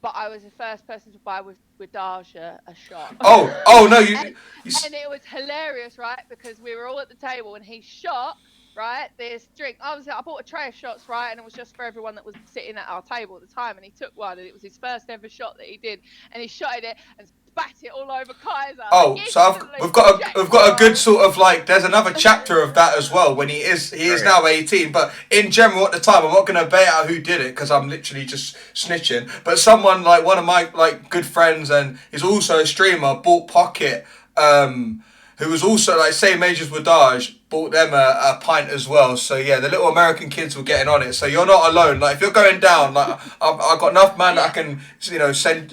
[SPEAKER 3] But I was the first person to buy with Daja a shot.
[SPEAKER 1] Oh no, you.
[SPEAKER 3] And it was hilarious, right? Because we were all at the table, and he shot, right, this drink. I bought a tray of shots, right, and it was just for everyone that was sitting at our table at the time, and he took one, and it was his first ever shot that he did, and he shot it and spat it all over Kaiser.
[SPEAKER 1] Oh, so we've got a good sort of like. There's another chapter of that as well when he is now 18. But in general, at the time, I'm not going to bait out who did it because I'm literally just snitching. But someone like one of my like good friends and is also a streamer bought Pocket, who was also like same age as Wadaj, bought them a pint as well. So yeah, the little American kids were getting on it. So you're not alone. Like if you're going down, like I've got enough man that I can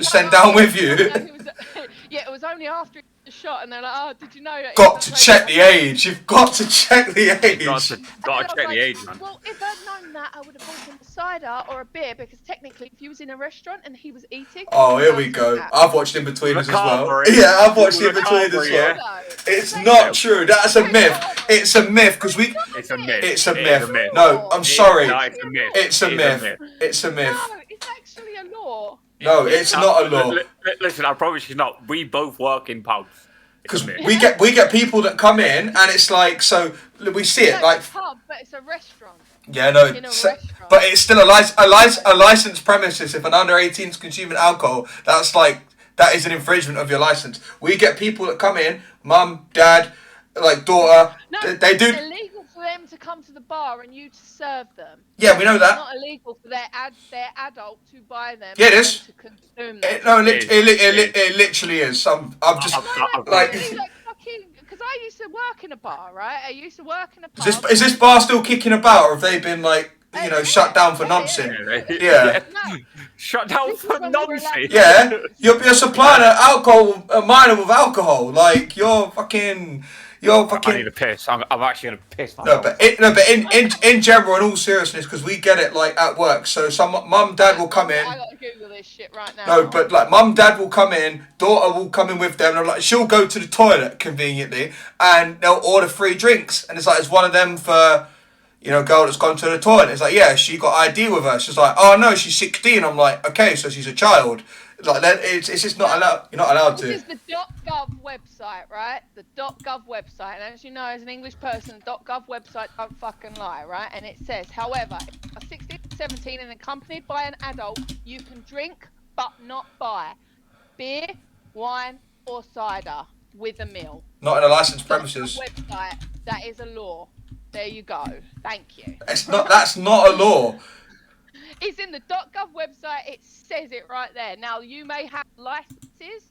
[SPEAKER 1] send down with you.
[SPEAKER 3] Yeah, it was only after the shot, and they're like, "Oh, did you know that?"
[SPEAKER 1] Got to check the age. You've got to check the age.
[SPEAKER 2] Got to check the age, man.
[SPEAKER 3] Well, if I'd known that, I would have bought him a cider or a beer, because technically, if he was in a restaurant and he was eating.
[SPEAKER 1] Oh, here we go. I've watched In Between Us as well. Yeah, I've watched In Between as well. It's not true. That's a myth. It's a myth because we.
[SPEAKER 2] It's a myth.
[SPEAKER 1] It's a myth. No, I'm sorry.
[SPEAKER 2] It's a myth.
[SPEAKER 1] It's a myth. It's a myth.
[SPEAKER 3] No, it's actually a law.
[SPEAKER 1] No, it's not a law.
[SPEAKER 2] Listen, I promise you not. We both work in pubs.
[SPEAKER 1] Because we get people that come in and it's like, so we see it like.
[SPEAKER 3] It's a pub, but it's a restaurant.
[SPEAKER 1] Yeah, no,
[SPEAKER 3] In a restaurant.
[SPEAKER 1] but it's still a licensed premises. If an under 18 is consuming alcohol, that's that is an infringement of your license. We get people that come in, mum, dad, like daughter.
[SPEAKER 3] No,
[SPEAKER 1] they do.
[SPEAKER 3] It's illegal for them to come to the bar and you to serve them.
[SPEAKER 1] Yeah, we know that.
[SPEAKER 3] It's not illegal for their adult to buy them.
[SPEAKER 1] Yeah, it is.
[SPEAKER 3] To consume them.
[SPEAKER 1] It literally is. I'm just like.
[SPEAKER 3] Because I used to work in a bar, right? I used to work in a pub.
[SPEAKER 1] Is this bar still kicking about, or have they been like, shut down for nonsense? Yeah.
[SPEAKER 3] No.
[SPEAKER 2] Shut down for nonsense.
[SPEAKER 1] Yeah, you're supplying a minor with alcohol. Like you're fucking.
[SPEAKER 2] I need a piss. I'm actually gonna piss myself.
[SPEAKER 1] In general, in all seriousness, because we get it like at work. So some mum, dad will come in.
[SPEAKER 3] I gotta Google this shit right now.
[SPEAKER 1] No, but like mum, dad will come in. Daughter will come in with them. And like she'll go to the toilet conveniently, and they'll order free drinks. And it's like it's one of them for, girl that's gone to the toilet. It's like, yeah, she got ID with her. She's like, oh no, she's 16. I'm like, okay, so she's a child. Like it's just not allowed. You're not allowed to.
[SPEAKER 3] This is the .gov website, right? The .gov website, and as you know, as an English person, the .gov website don't fucking lie, right? And it says, however, if a 16, 17 and accompanied by an adult, you can drink but not buy beer, wine, or cider with a meal.
[SPEAKER 1] Not in a licensed premises.
[SPEAKER 3] Website, that is a law. There you go. Thank you.
[SPEAKER 1] It's not. That's not a law.
[SPEAKER 3] It's in the .gov website. It says it right there. Now, you may have licenses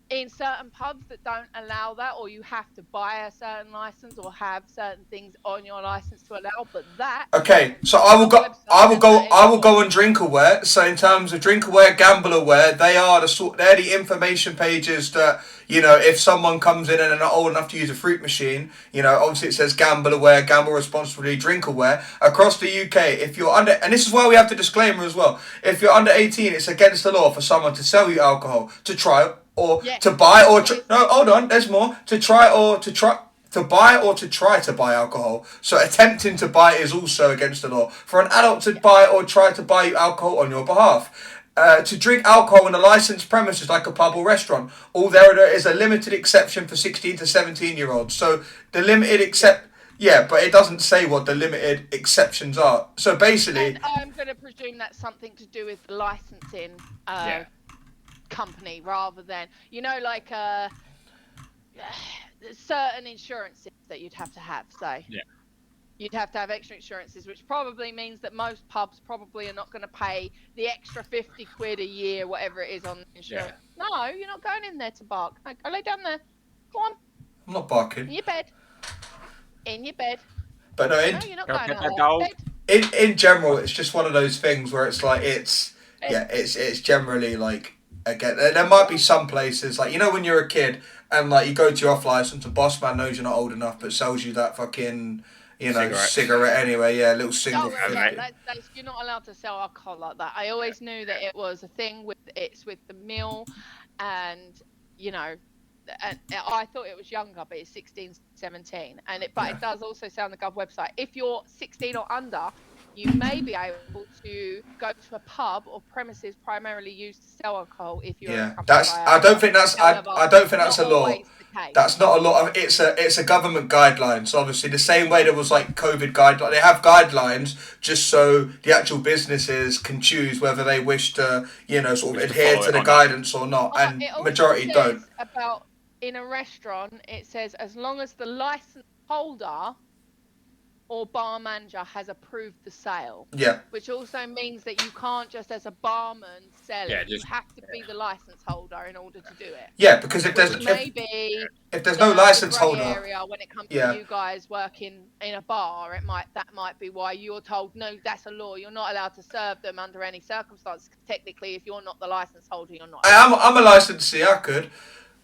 [SPEAKER 3] in certain pubs that don't allow that, or you have to buy a certain license or have certain things on your license to allow. But that. Okay,
[SPEAKER 1] so I will go on Drinkaware. So in terms of Drinkaware, Gamblerware, they're the information pages that. If someone comes in and they're not old enough to use a fruit machine, obviously it says Gamblerware, gamble responsibly, Drinkaware. Across the UK, if you're under, and this is why we have the disclaimer as well, if you're under 18, it's against the law for someone to sell you alcohol, to try or to buy or no, hold on, there's more, to buy or to try to buy alcohol. So attempting to buy is also against the law. For an adult to buy or try to buy you alcohol on your behalf. To drink alcohol in a licensed premises like a pub or restaurant, there is a limited exception for 16 to 17-year-olds. So the limited but it doesn't say what the limited exceptions are. So basically,
[SPEAKER 3] and I'm going to presume that's something to do with the licensing company rather than certain insurances that you'd have to have. So you'd have to have extra insurances, which probably means that most pubs probably are not going to pay the extra 50 quid a year, whatever it is on insurance. Yeah. No, you're not going in there to bark. No, go lay down there. Go on.
[SPEAKER 1] I'm not barking.
[SPEAKER 3] In your bed. In your bed.
[SPEAKER 1] But no,
[SPEAKER 3] you're not going
[SPEAKER 1] in general, it's just one of those things where it's like it's generally like, again, there might be some places like when you're a kid and like you go to your off license, the boss man knows you're not old enough but sells you that fucking cigarette anyway, a little single.
[SPEAKER 3] You're not allowed to sell alcohol like that. I always knew that it was a thing with the meal, and and I thought it was younger, but it's 16, 17, but it does also say on the Gov website, if you're 16 or under, you may be able to go to a pub or premises primarily used to sell alcohol if you're.
[SPEAKER 1] Yeah, I don't think that's a law. That's not a law. It's a government guideline. So obviously the same way there was like COVID guidelines, they have guidelines just so the actual businesses can choose whether they wish to, sort of adhere to the guidance or not, and majority don't.
[SPEAKER 3] About in a restaurant, it says as long as the license holder or bar manager has approved the sale. Yeah. Which also means that you can't just as a barman sell it. You have to be the license holder in order to do it.
[SPEAKER 1] Yeah, because if there's no license holder
[SPEAKER 3] area when it comes to you guys working in a bar, that might be why you're told no, that's a law. You're not allowed to serve them under any circumstances. Technically, if you're not the license holder, you're not.
[SPEAKER 1] I'm a licensee. I could.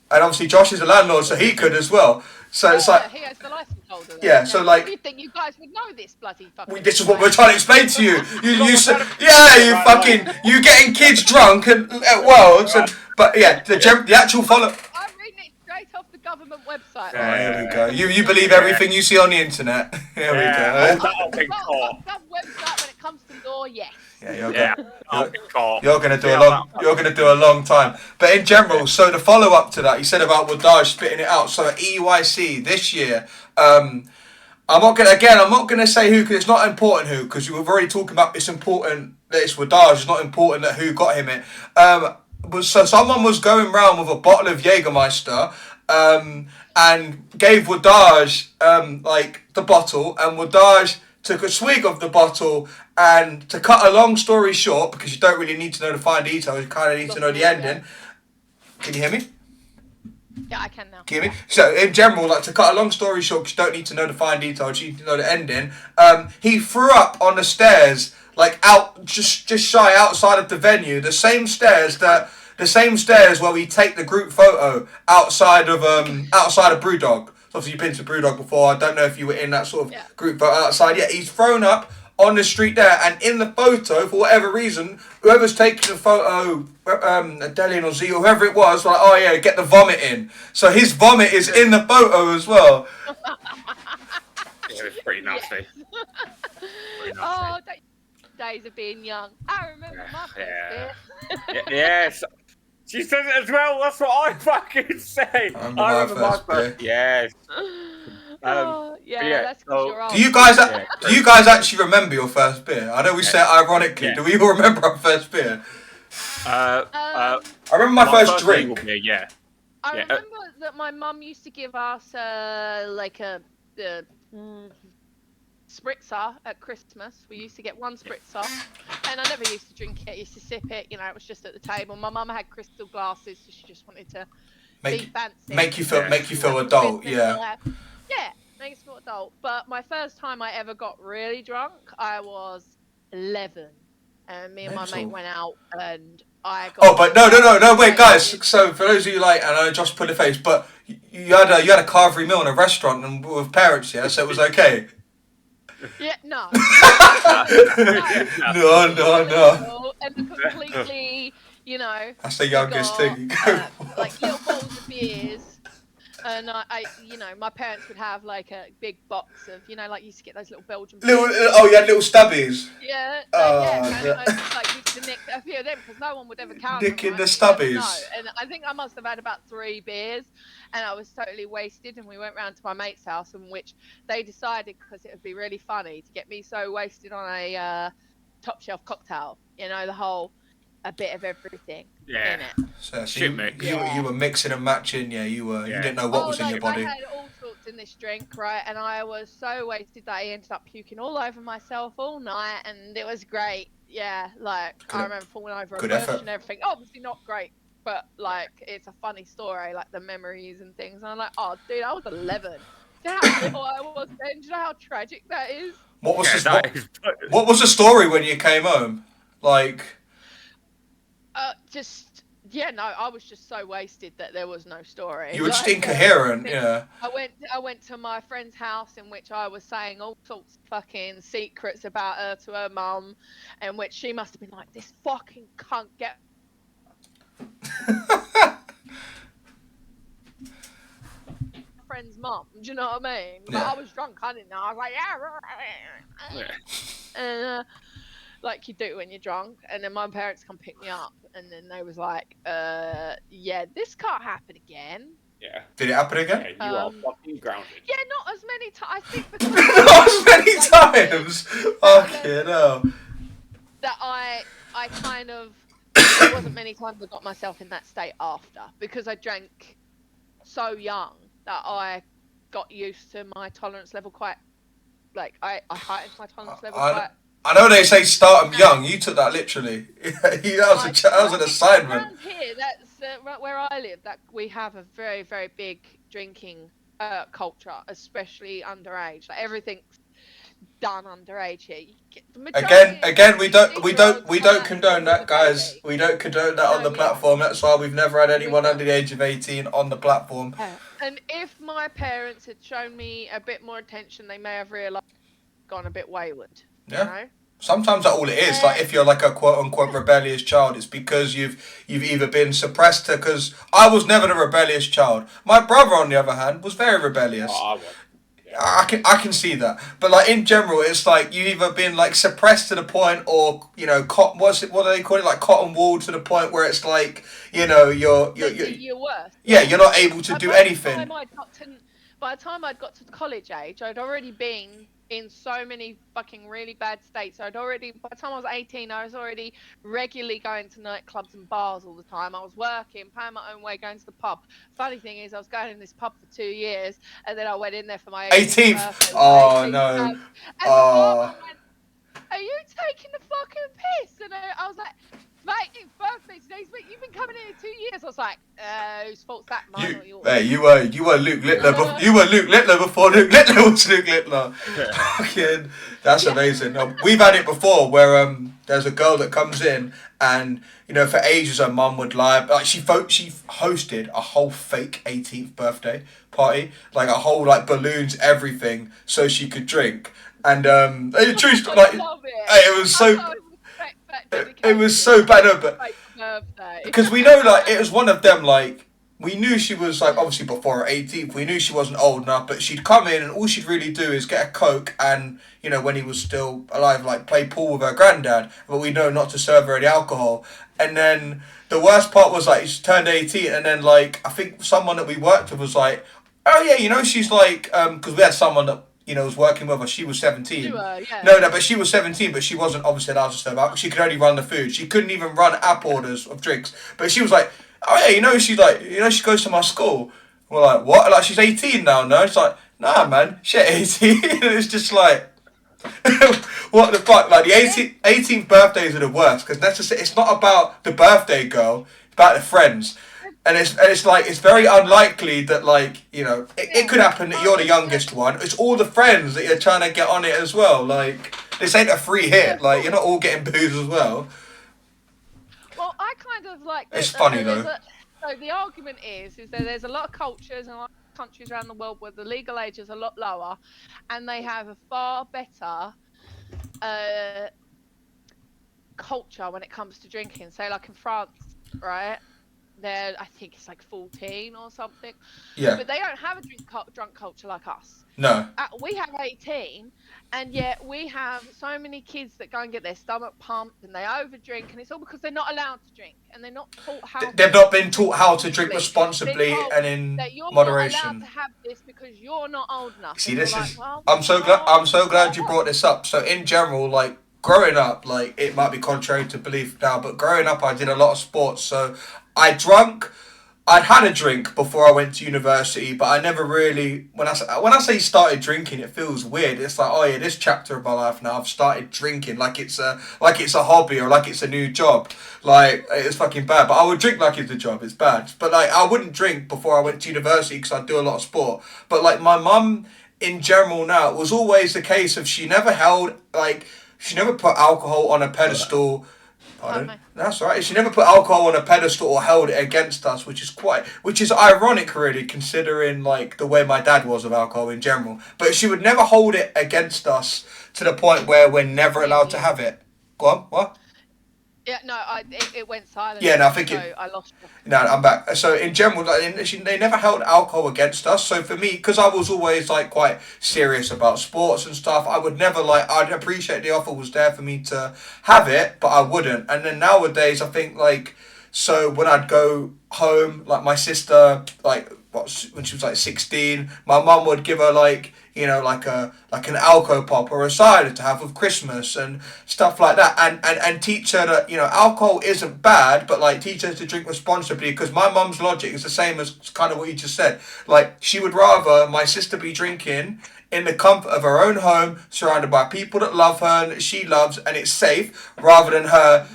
[SPEAKER 1] And obviously Josh is a landlord, so he could as well. So it's like
[SPEAKER 3] he has the license holder. Then.
[SPEAKER 1] Yeah, so like
[SPEAKER 3] you think you guys would know this bloody fucking.
[SPEAKER 1] This is what we're trying to explain to you. You getting kids drunk and but the actual follow.
[SPEAKER 3] I'm reading it straight off the government website.
[SPEAKER 1] Here we go. You believe everything you see on the internet. Here we go.
[SPEAKER 3] That website when it comes to law, yes.
[SPEAKER 1] Yeah, you're gonna do a long time. But in general, so the follow up to that, you said about Wadaj spitting it out. So at EYC this year, I'm not gonna say who, because it's not important who, because we were already talking about it's important that it's Wadaj. It's not important that who got him it. so someone was going round with a bottle of Jägermeister, and gave Wadaj like the bottle, and Wadaj took a swig of the bottle, and to cut a long story short, because you don't really need to know the fine details, you kind of need to know the ending. Can you hear me?
[SPEAKER 3] Yeah, I can now.
[SPEAKER 1] Can you hear me? So in general, like to cut a long story short, because you don't need to know the fine details, you need to know the ending. He threw up on the stairs, like out just shy outside of the venue, the same stairs where we take the group photo outside of Brewdog. Obviously, you've been to Brewdog before. I don't know if you were in that sort of group photo outside. Yeah, he's thrown up on the street there, and in the photo, for whatever reason, whoever's taking the photo, Delian or Z or whoever it was like, oh yeah, get the vomit in. So his vomit is in the photo as well.
[SPEAKER 2] It was pretty nasty.
[SPEAKER 3] Oh, days of being young. I remember my first beer.
[SPEAKER 2] Yes. She said it as well. That's what I fucking say.
[SPEAKER 1] I remember my first beer.
[SPEAKER 2] Yes.
[SPEAKER 3] That's because you're old.
[SPEAKER 1] Do you guys actually remember your first beer? I know we say it ironically. Do we all remember our first beer? I remember my first drink.
[SPEAKER 3] I remember that my mum used to give us like a spritzer at Christmas. We used to get one spritzer, and I never used to drink it. I used to sip it. You know, it was just at the table. My mum had crystal glasses, so she just wanted to be fancy.
[SPEAKER 1] Make you feel adult. Yeah.
[SPEAKER 3] Yeah, makes me feel adult. But my first time I ever got really drunk, I was 11, and me and my mate went out, and I got.
[SPEAKER 1] Oh, but no, wait, guys. So for those of you like, and I know Josh put a face, but you had a carvery meal in a restaurant and with parents, yeah, so it was okay.
[SPEAKER 3] Yeah, no.
[SPEAKER 1] No.
[SPEAKER 3] And completely, you know.
[SPEAKER 1] That's the youngest thing.
[SPEAKER 3] Like little bottles of beers. And I, you know, my parents would have like a big box of, you know, like you used to get those little Belgian.
[SPEAKER 1] You had little stubbies.
[SPEAKER 3] Yeah. Like used to nick a few of them because no one would ever count.
[SPEAKER 1] Nicking the stubbies.
[SPEAKER 3] And I think I must have had about 3 beers, and I was totally wasted. And we went round to my mate's house, in which they decided, because it would be really funny to get me so wasted on a top shelf cocktail. You know, the whole. A bit of everything in it.
[SPEAKER 1] So you were mixing and matching. Yeah, you didn't know what was in your body.
[SPEAKER 3] I had all sorts in this drink, right? And I was so wasted that I ended up puking all over myself all night, and it was great. Yeah, like I remember falling over a bush and everything. Obviously not great, but like it's a funny story, like the memories and things. And I'm like, oh, dude, I was 11. Do you know how little I was then? Do you know how tragic that is?
[SPEAKER 1] What was the story when you came home? Like.
[SPEAKER 3] I was just so wasted that there was no story.
[SPEAKER 1] You were just incoherent, yeah.
[SPEAKER 3] I went to my friend's house, in which I was saying all sorts of fucking secrets about her to her mum, in which she must have been like, this fucking cunt, get... friend's mum, do you know what I mean? But I was drunk, I didn't know. I was like, and like you do when you're drunk. And then my parents come pick me up, and then they was like, yeah, this can't happen again.
[SPEAKER 2] Yeah.
[SPEAKER 1] Did it happen again?
[SPEAKER 2] Yeah, you are fucking grounded.
[SPEAKER 3] Yeah, not as many times. I think because
[SPEAKER 1] not as many times. Okay, no.
[SPEAKER 3] That I kind of. There wasn't many times I got myself in that state after, because I drank so young that I got used to my tolerance level quite. Like I heightened my tolerance level quite.
[SPEAKER 1] I know they say start them young. You took that literally. that was an assignment.
[SPEAKER 3] Around here, that's where I live. That we have a very, very big drinking culture, especially underage. Like everything's done underage here.
[SPEAKER 1] Again, we don't condone that, guys. We don't condone that on the platform. That's why we've never had anyone under the age of 18 on the platform.
[SPEAKER 3] And if my parents had shown me a bit more attention, they may have realised I'd gone a bit wayward.
[SPEAKER 1] Yeah.
[SPEAKER 3] You know?
[SPEAKER 1] Sometimes that's all it is. Like if you're like a quote unquote rebellious child, it's because you've either been suppressed to. Because I was never the rebellious child. My brother, on the other hand, was very rebellious.
[SPEAKER 2] Oh, I was.
[SPEAKER 1] Yeah. I can see that. But like in general, it's like you've either been like suppressed to the point, or you know, what do they call it? Like cotton wool to the point where it's like, you know, you're
[SPEAKER 3] worse.
[SPEAKER 1] Yeah, you're not able to do anything.
[SPEAKER 3] By the time I'd got to college age, I'd already been in so many fucking really bad states. I'd already, by the time I was 18, I was already regularly going to nightclubs and bars all the time. I was working, paying my own way, going to the pub. Funny thing is, I was going in this pub for 2 years, and then I went in there for my
[SPEAKER 1] 18th.
[SPEAKER 3] birthday.
[SPEAKER 1] Oh no.
[SPEAKER 3] And the barman went, "Are you taking the fucking piss?" And I was like, "Mate, it's birthday today. You've been coming in 2 years." I was like, "Whose fault's that, mine or yours?"
[SPEAKER 1] Hey, you were Luke Littler. You were Luke Littler before Luke Littler was Luke Littler. Fucking, that's amazing. We've had it before where there's a girl that comes in and for ages her mum would lie. Like she hosted a whole fake 18th birthday party, like a whole balloons, everything, so she could drink. And it was so. It was so bad, no, but because we know it was one of them. We knew she was obviously before her 18th. We knew she wasn't old enough, but she'd come in and all she'd really do is get a Coke and when he was still alive, play pool with her granddad. But we know not to serve her any alcohol. And then the worst part was she turned 18, and then I think someone that we worked with was like, "Oh yeah, she's because we had someone that." Was working with her. She was 17.
[SPEAKER 3] Yeah.
[SPEAKER 1] No, but she was 17, but she wasn't obviously allowed to serve alcohol. She could only run the food. She couldn't even run app orders of drinks. But she was like, "Oh yeah, she's she goes to my school." We're like, "What? She's 18 now, no?" It's like, "Nah, man, she's 18." It's just what the fuck? The 18th birthdays are the worst because it's not about the birthday girl. It's about the friends. And it's very unlikely that it could happen that you're the youngest one. It's all the friends that you're trying to get on it as well. This ain't a free hit. You're not all getting booze as well.
[SPEAKER 3] Well, I kind of
[SPEAKER 1] It's funny though.
[SPEAKER 3] So the argument is that there's a lot of cultures and a lot of countries around the world where the legal age is a lot lower, and they have a far better culture when it comes to drinking. So in France, right? I think it's 14 or something.
[SPEAKER 1] Yeah.
[SPEAKER 3] But they don't have a drunk culture like us.
[SPEAKER 1] No.
[SPEAKER 3] We have 18, and yet we have so many kids that go and get their stomach pumped and they overdrink, and it's all because they're not allowed to drink and they're not taught how.
[SPEAKER 1] They've not been taught how to drink responsibly and in moderation.
[SPEAKER 3] You're not allowed to have this because you're not old enough.
[SPEAKER 1] See, this is. I'm so glad you brought this up. So in general, growing up, it might be contrary to belief now, but growing up, I did a lot of sports, so. I'd had a drink before I went to university, but I never really, when I say started drinking, it feels weird. It's oh yeah, this chapter of my life now, I've started drinking like it's a hobby or like it's a new job. It's fucking bad, but I would drink like it's a job. It's bad. But I wouldn't drink before I went to university because I do a lot of sport. But my mum in general now, it was always the case of she never held, she never put alcohol on a pedestal. Pardon? That's right. She never put alcohol on a pedestal or held it against us, which is ironic, really, considering the way my dad was with alcohol in general. But she would never hold it against us to the point where we're never allowed to have it. Go on. What?
[SPEAKER 3] Yeah, no, it went silent.
[SPEAKER 1] Yeah, no, I think
[SPEAKER 3] I lost you.
[SPEAKER 1] No, I'm back. So in general, they never held alcohol against us. So for me, because I was always quite serious about sports and stuff, I would never I'd appreciate the offer was there for me to have it, but I wouldn't. And then nowadays, I think so when I'd go home, my sister, when she was 16, my mum would give her an alco pop or a cider to have with Christmas and stuff like that, and teach her that alcohol isn't bad, but teach her to drink responsibly, because my mum's logic is the same as kind of what you just said. She would rather my sister be drinking in the comfort of her own home, surrounded by people that love her and that she loves, and it's safe, rather than her,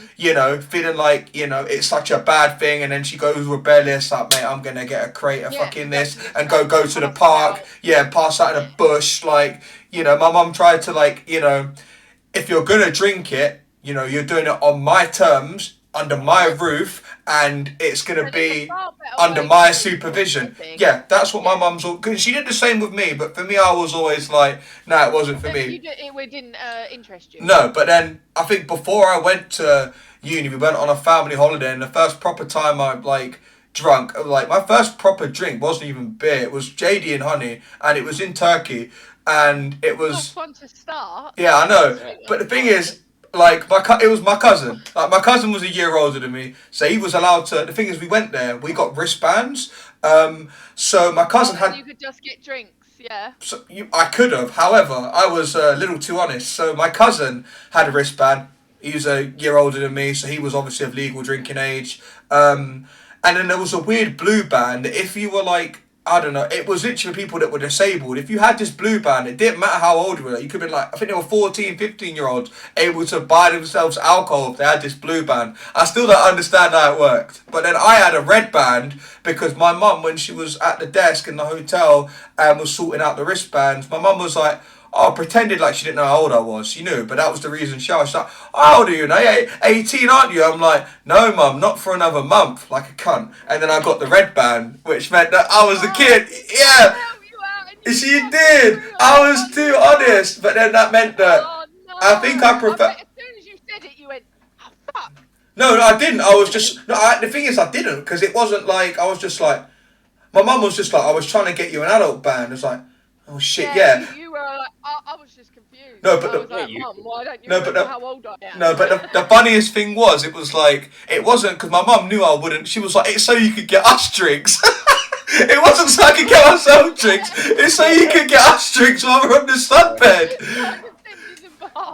[SPEAKER 1] feeling it's such a bad thing, and then she goes rebellious, mate, I'm gonna get a crate of fucking this, and go to the park, pass out in a bush, my mum tried to, if you're gonna drink it, you're doing it on my terms, under my roof, and it's going to be under my supervision. Yeah, that's what my mum's all... Because she did the same with me, but for me, I was always no, it wasn't for me.
[SPEAKER 3] It didn't interest you?
[SPEAKER 1] No, but then, I think before I went to uni, we went on a family holiday, and the first proper time I, drunk, my first proper drink wasn't even beer, it was JD and honey, and it was in Turkey, and it was...
[SPEAKER 3] Not fun to start.
[SPEAKER 1] Yeah, I know, but the thing is, it was my cousin. My cousin was a year older than me, so he was allowed to. The thing is, we went there. We got wristbands. So my cousin had.
[SPEAKER 3] You could just get drinks. yeah.
[SPEAKER 1] So I could have. However, I was a little too honest. So my cousin had a wristband. He was a year older than me, so he was obviously of legal drinking age. And then there was a weird blue band that if you were like, I don't know, it was literally people that were disabled. If you had this blue band, it didn't matter how old you were. You could have been like, I think they were 14, 15-year-olds able to buy themselves alcohol if they had this blue band. I still don't understand how it worked. But then I had a red band because my mum, when she was at the desk in the hotel and was sorting out the wristbands, my mum was like, oh, pretended like she didn't know how old I was. She knew, but that was the reason she was like, how old are you now? 18, aren't you? I'm like, no, mum, not for another month, like a cunt. And then I got the red band, which meant that I was a kid. Yeah, she did. I was too honest, but then that meant that I think I prefer.
[SPEAKER 3] As soon as you said it, you went, oh, fuck.
[SPEAKER 1] No, I didn't. I was just, the thing is, I didn't, because it wasn't like, I was just like, my mum was just like, I was trying to get you an adult band. It's like, oh shit, yeah.
[SPEAKER 3] You were like, I was just confused.
[SPEAKER 1] No, but
[SPEAKER 3] I was like, Mum, why don't you remember how old I am?
[SPEAKER 1] No, but the funniest thing was, it was like, it wasn't because my mum knew I wouldn't. She was like, it's so you could get us drinks. It wasn't so I could get myself drinks. It's so you could get us drinks while we're on the sunbed.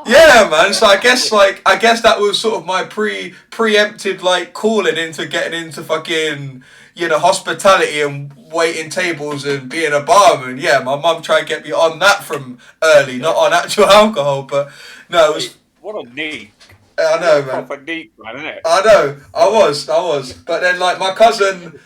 [SPEAKER 1] Yeah, man. So I guess that was sort of my preempted like calling into getting into fucking, you know, hospitality and waiting tables and being a barman. Yeah, my mum tried to get me on that from early, not on actual alcohol. But no, it was.
[SPEAKER 2] What a neat.
[SPEAKER 1] I know, man.
[SPEAKER 2] Proper neat, man, isn't it?
[SPEAKER 1] I know. I was. But then, like, my cousin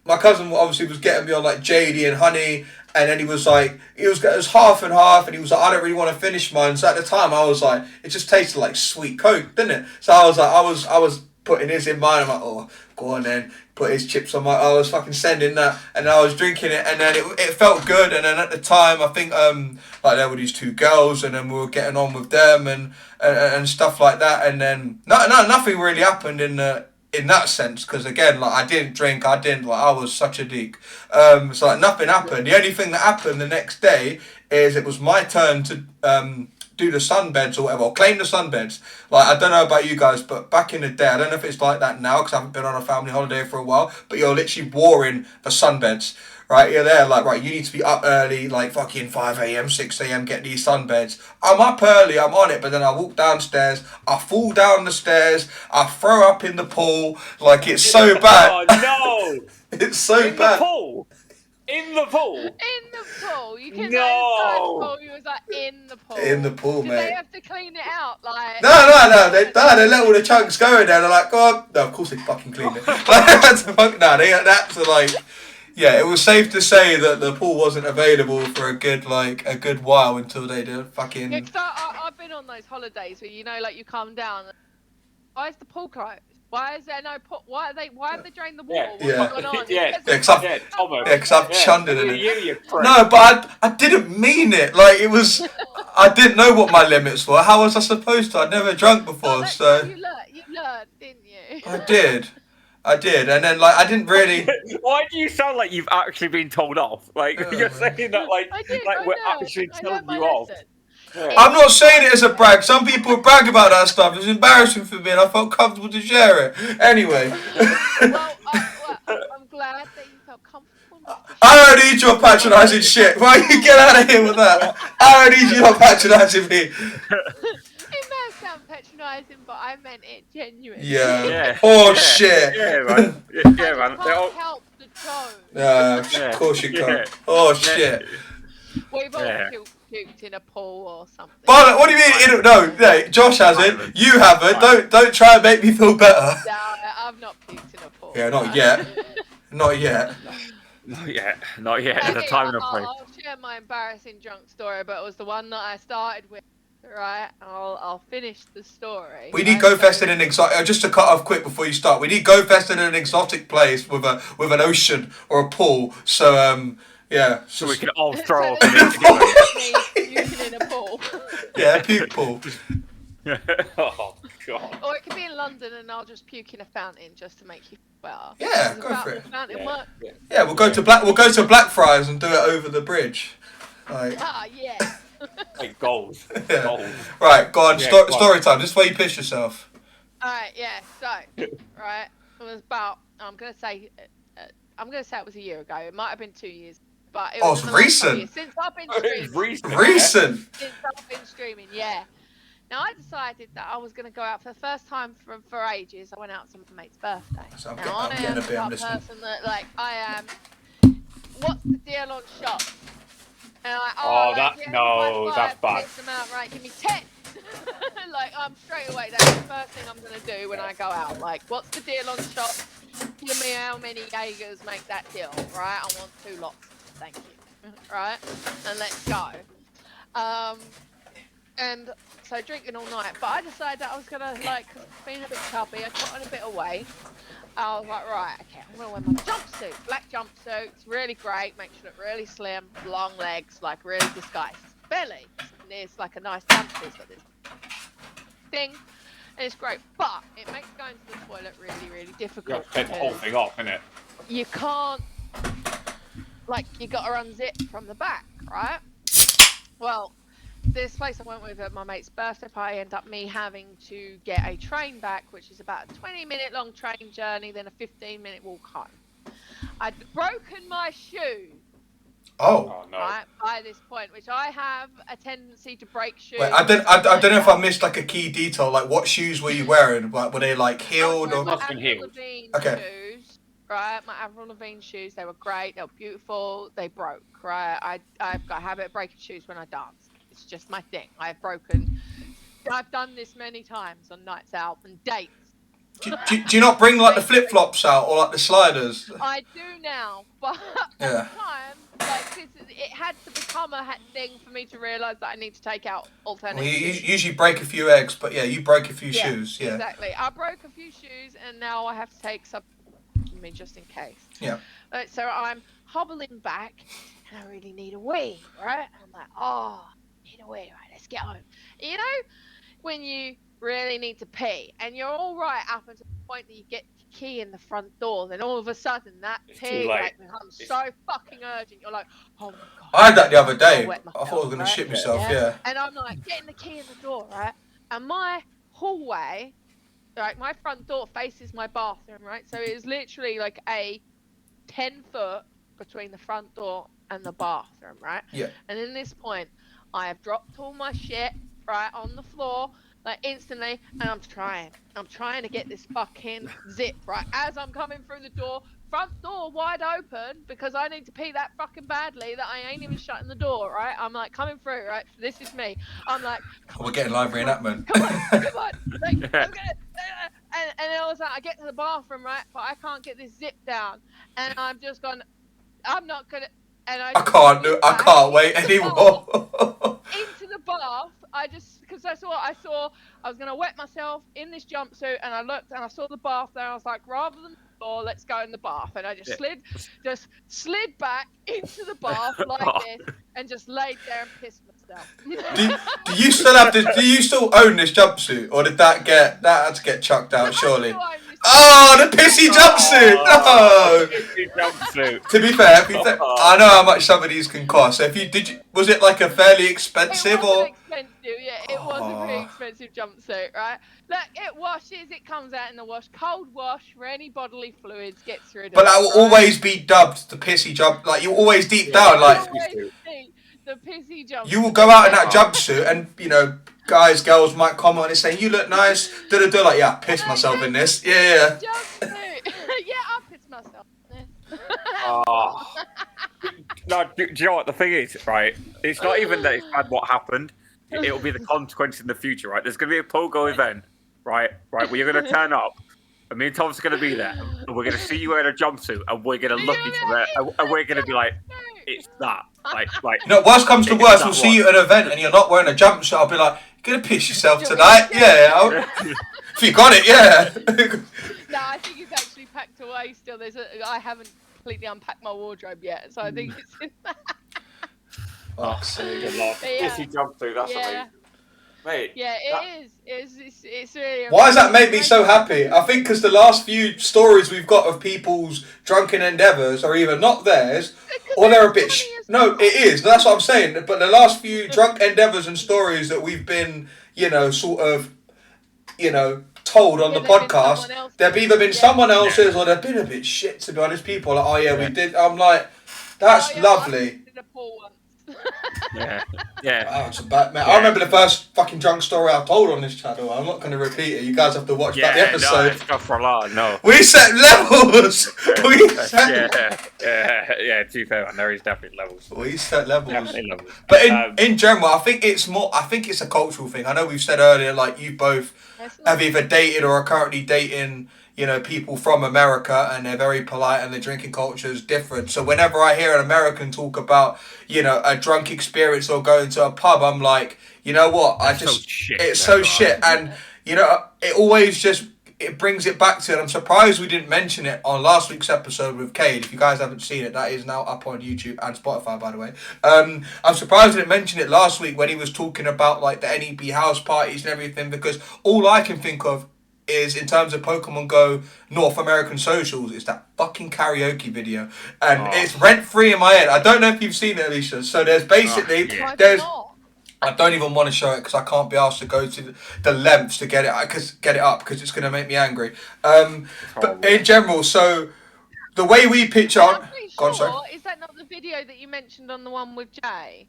[SPEAKER 1] obviously was getting me on like JD and honey. And then he was like, it was half and half, and he was like, I don't really want to finish mine. So at the time, I was like, it just tasted like sweet Coke, didn't it? So I was like, I was putting his in mine. I'm like, oh, go on then, put his chips on my. I was fucking sending that, and I was drinking it, and then it felt good. And then at the time, I think like there were these two girls, and then we were getting on with them and stuff like that. And then nothing really happened in that sense, because again, like, I didn't drink, I was such a geek. So like nothing happened. The only thing that happened the next day is it was my turn to do the sunbeds or whatever, or claim the sunbeds. Like, I don't know about you guys, but back in the day, I don't know if it's like that now because I haven't been on a family holiday for a while, but you're literally warring for sunbeds. Right, you're there, like, right, you need to be up early, like, fucking 5 a.m., 6 a.m., get these sunbeds. I'm up early, I'm on it, but then I walk downstairs, I fall down the stairs, I throw up in the pool, like, it's so bad.
[SPEAKER 2] Oh, no!
[SPEAKER 1] It's so
[SPEAKER 2] in
[SPEAKER 1] bad.
[SPEAKER 2] The pool? In the pool?
[SPEAKER 3] In the pool. You can
[SPEAKER 2] no!
[SPEAKER 3] You was like, in the pool.
[SPEAKER 1] In the pool, mate.
[SPEAKER 3] They have to clean it out, like...
[SPEAKER 1] No, they let all the chunks go in there, they're like, go on. No, of course they fucking cleaned it. They had to, like... Yeah, it was safe to say that the pool wasn't available for a good while until they did fucking.
[SPEAKER 3] Yeah, because I've been on those holidays where, you know, like, you come down. Why is the pool closed? Why is there no pool? Why have they drained the water? What's going on?
[SPEAKER 1] Because I've chunned it in it. No, but I didn't mean it. Like, it was. I didn't know what my limits were. How was I supposed to? I'd never drunk before, so.
[SPEAKER 3] You learned, didn't you?
[SPEAKER 1] I did, and then, like, I didn't really.
[SPEAKER 2] Why do you sound like you've actually been told off? Like, you're saying that, like we're actually telling you off. Yeah.
[SPEAKER 1] I'm not saying it as a brag. Some people brag about that stuff. It's embarrassing for me, and I felt comfortable to share it. Anyway.
[SPEAKER 3] Well, I'm glad that you felt comfortable.
[SPEAKER 1] I don't need your patronising shit. Why you get out of here with that? I don't need you not patronising me.
[SPEAKER 3] It may sound patronising, but I meant it genuinely.
[SPEAKER 1] Yeah. Oh, shit.
[SPEAKER 2] Yeah, man. Yeah, man.
[SPEAKER 3] I can't help the tone.
[SPEAKER 1] Of course you can't. Oh, shit.
[SPEAKER 3] We've all puked in a pool or something.
[SPEAKER 1] But what do you mean? No, Josh hasn't. You haven't. Don't try and make me feel better.
[SPEAKER 3] No, I've not puked in a pool.
[SPEAKER 1] Yeah, not yet. Not yet.
[SPEAKER 2] Not yet. At the time and the place.
[SPEAKER 3] I'll share my embarrassing drunk story, but it was the one that I started with. Right, I'll finish the story.
[SPEAKER 1] We need Go Fest in an exotic. Just to cut off quick before you start, we need Go Fest in an exotic place with an ocean or a pool. So yeah.
[SPEAKER 2] So we can all throw up
[SPEAKER 3] in a pool.
[SPEAKER 1] Yeah, a puke pool.
[SPEAKER 2] Oh god.
[SPEAKER 3] Or it could be in London, and I'll just puke in a fountain just to make you feel better.
[SPEAKER 1] Yeah, go for it.
[SPEAKER 3] Fountain work.
[SPEAKER 1] Yeah, we'll go to Blackfriars and do it over the bridge. Like.
[SPEAKER 3] Yeah.
[SPEAKER 2] Like gold.
[SPEAKER 1] Right, go on. Story time. This is where you piss yourself.
[SPEAKER 3] Alright, yeah. So, right, it was about. I'm gonna say it was a year ago. It might have been 2 years. but it was
[SPEAKER 1] it's
[SPEAKER 3] in the last
[SPEAKER 1] recent.
[SPEAKER 3] couple of years, since I've been streaming.
[SPEAKER 1] Recent.
[SPEAKER 3] Since I've been streaming, yeah. Now I decided that I was going to go out for the first time for ages. I went out to my mate's birthday.
[SPEAKER 1] So I'm
[SPEAKER 3] now
[SPEAKER 1] getting a bit. I'm
[SPEAKER 3] the
[SPEAKER 1] listening.
[SPEAKER 3] person that I am. What's the deal on shops? And I'm like,
[SPEAKER 2] that's bad.
[SPEAKER 3] Them out, right? Give me 10. Like I'm straight away. That's the first thing I'm gonna do when I go out. Like, what's the deal on shops? Give me how many Jaegers make that deal, right? I want 2 lots. Thank you. Right? And let's go. And so drinking all night, but I decided that I was gonna being a bit chubby. I put on a bit of weight. I was like, right, okay, I'm gonna wear my jumpsuit, black jumpsuit. It's really great, makes you look really slim, long legs, like really disguised. Belly, and it's like a nice jumpsuit, it's got this thing, and it's great. But it makes going to the toilet really, really difficult.
[SPEAKER 2] You have to take the whole thing off, innit?
[SPEAKER 3] You can't, you gotta unzip from the back, right? Well, this place I went with at my mate's birthday party ended up me having to get a train back, which is about a 20-minute long train journey, then a 15-minute walk home. I'd broken my shoe.
[SPEAKER 1] Oh
[SPEAKER 2] no!
[SPEAKER 3] Right, by this point, which I have a tendency to break shoes.
[SPEAKER 1] Wait, I don't know if I missed a key detail. Like, what shoes were you wearing? Like, were they heeled or?
[SPEAKER 3] My
[SPEAKER 2] Avril
[SPEAKER 3] Lavigne shoes, right? My Avril Lavigne shoes. They were great. They were beautiful. They broke. Right. I've got a habit of breaking shoes when I dance. It's just my thing. I've done this many times on nights out and dates.
[SPEAKER 1] Do you not bring the flip flops out or the sliders?
[SPEAKER 3] I do now, but at the time, it had to become a thing for me to realise that I need to take out alternative.
[SPEAKER 1] Well, you usually break a few eggs, but yeah, you break a few shoes. Yeah,
[SPEAKER 3] exactly. I broke a few shoes, and now I have to take some with me just in case.
[SPEAKER 1] Yeah.
[SPEAKER 3] So I'm hobbling back, and I really need a wee, right? And I'm like, oh, I need a wee, right? Let's get home. You know, when you really need to pee, and you're all right up until the point that you get the key in the front door, then all of a sudden that pee becomes so fucking urgent. You're like, oh my god.
[SPEAKER 1] I had that the other day. I thought I was going to shit myself. Yeah.
[SPEAKER 3] And I'm like getting the key in the door, right? And my hallway, my front door faces my bathroom, right? So it is literally like a 10-foot between the front door and the bathroom, right?
[SPEAKER 1] Yeah.
[SPEAKER 3] And in this point, I have dropped all my shit right on the floor. Instantly, and I'm trying to get this fucking zip, right? As I'm coming through the door, front door wide open, because I need to pee that fucking badly that I ain't even shutting the door, right? I'm like coming through, right? This is me. I'm like,
[SPEAKER 1] we're getting live reenactment.
[SPEAKER 3] Come on. And then I was like, I get to the bathroom, right? But I can't get this zip down. And I'm just going, I'm not gonna, and I
[SPEAKER 1] can't wait anymore.
[SPEAKER 3] Into the bath, because I was going to wet myself in this jumpsuit, and I looked and I saw the bath there. I was like, rather than the floor, let's go in the bath. And I just slid back into the bath like this, and just laid there and pissed myself.
[SPEAKER 1] do you still own this jumpsuit, or did that had to get chucked out? Surely. Oh, the pissy jumpsuit! No.
[SPEAKER 2] Pissy jumpsuit.
[SPEAKER 1] To be fair, I know how much some of these can cost. So was it a fairly expensive or?
[SPEAKER 3] Expensive, yeah. It was a pretty expensive jumpsuit, right? Look, it washes. It comes out in the wash. Cold wash for any bodily fluids gets rid of.
[SPEAKER 1] But that will always be dubbed the pissy jump. You always deep down
[SPEAKER 3] the pissy jumpsuit.
[SPEAKER 1] You will go out in that jumpsuit, and guys, girls might comment on it saying, "You look nice." I pissed myself in this. Yeah.
[SPEAKER 3] Yeah, I pissed myself in this.
[SPEAKER 2] No, do you know what the thing is, right? It's not even that it's bad what happened. It'll be the consequence in the future, right? There's going to be a Pogo event, right, where you're going to turn up, and me and Tom's going to be there, and we're going to see you wearing a jumpsuit, and we're going to look each other, and we're going to be like, it's that.
[SPEAKER 1] Worst comes to worst, we'll see you at an event, and you're not wearing a jumpsuit. I'll be like, you're going to piss yourself tonight? Yeah. If you got it, yeah.
[SPEAKER 3] No, I think it's actually packed away still. I haven't completely unpacked my wardrobe yet, so I think it's in there.
[SPEAKER 2] Pissy jumpsuit, that's amazing. Mate.
[SPEAKER 3] Yeah, it is. It's really amazing.
[SPEAKER 1] Why does that make me so happy? I think because the last few stories we've got of people's drunken endeavours are either not theirs, or they're a bit... No, it is. That's what I'm saying. But the last few drunk endeavours and stories that we've been, told on the podcast, they've either been someone else's or they've been a bit shit, to be honest. People are like, we did. I'm like, That's
[SPEAKER 3] Oh, yeah,
[SPEAKER 1] lovely.
[SPEAKER 3] I did a pool once.
[SPEAKER 2] Yeah, yeah.
[SPEAKER 1] Oh, it's a bad man. I remember the first fucking drunk story I told on this channel. I'm not going to repeat it. You guys have to watch back the
[SPEAKER 2] No,
[SPEAKER 1] episode.
[SPEAKER 2] it's not for a lot. No.
[SPEAKER 1] We set levels. We set.
[SPEAKER 2] Yeah. To be fair, man, there is definitely levels.
[SPEAKER 1] We set levels.
[SPEAKER 2] Definitely levels.
[SPEAKER 1] But in general, I think it's more. I think it's a cultural thing. I know we've said earlier, like you both have either dated or are currently dating, you know, people from America, and they're very polite, and the drinking culture is different. So whenever I hear an American talk about, you know, a drunk experience or going to a pub, I'm like, you know what? It's so shit, and you know, it always just. It brings it back to, and I'm surprised we didn't mention it on last week's episode with Cade. If you guys haven't seen it, that is now up on YouTube and Spotify, by the way. I'm surprised we didn't mention it last week when he was talking about like the NEB house parties and everything, because all I can think of is, in terms of Pokemon Go North American socials, is that fucking karaoke video, and it's rent free in my head. I don't know if you've seen it, Alicia. So there's basically I don't even want to show it because I can't be asked to go to the lengths to get it up because it's going to make me angry. But in general, so the way we pitch on...
[SPEAKER 3] Is that not the video that you mentioned on the one with Jay?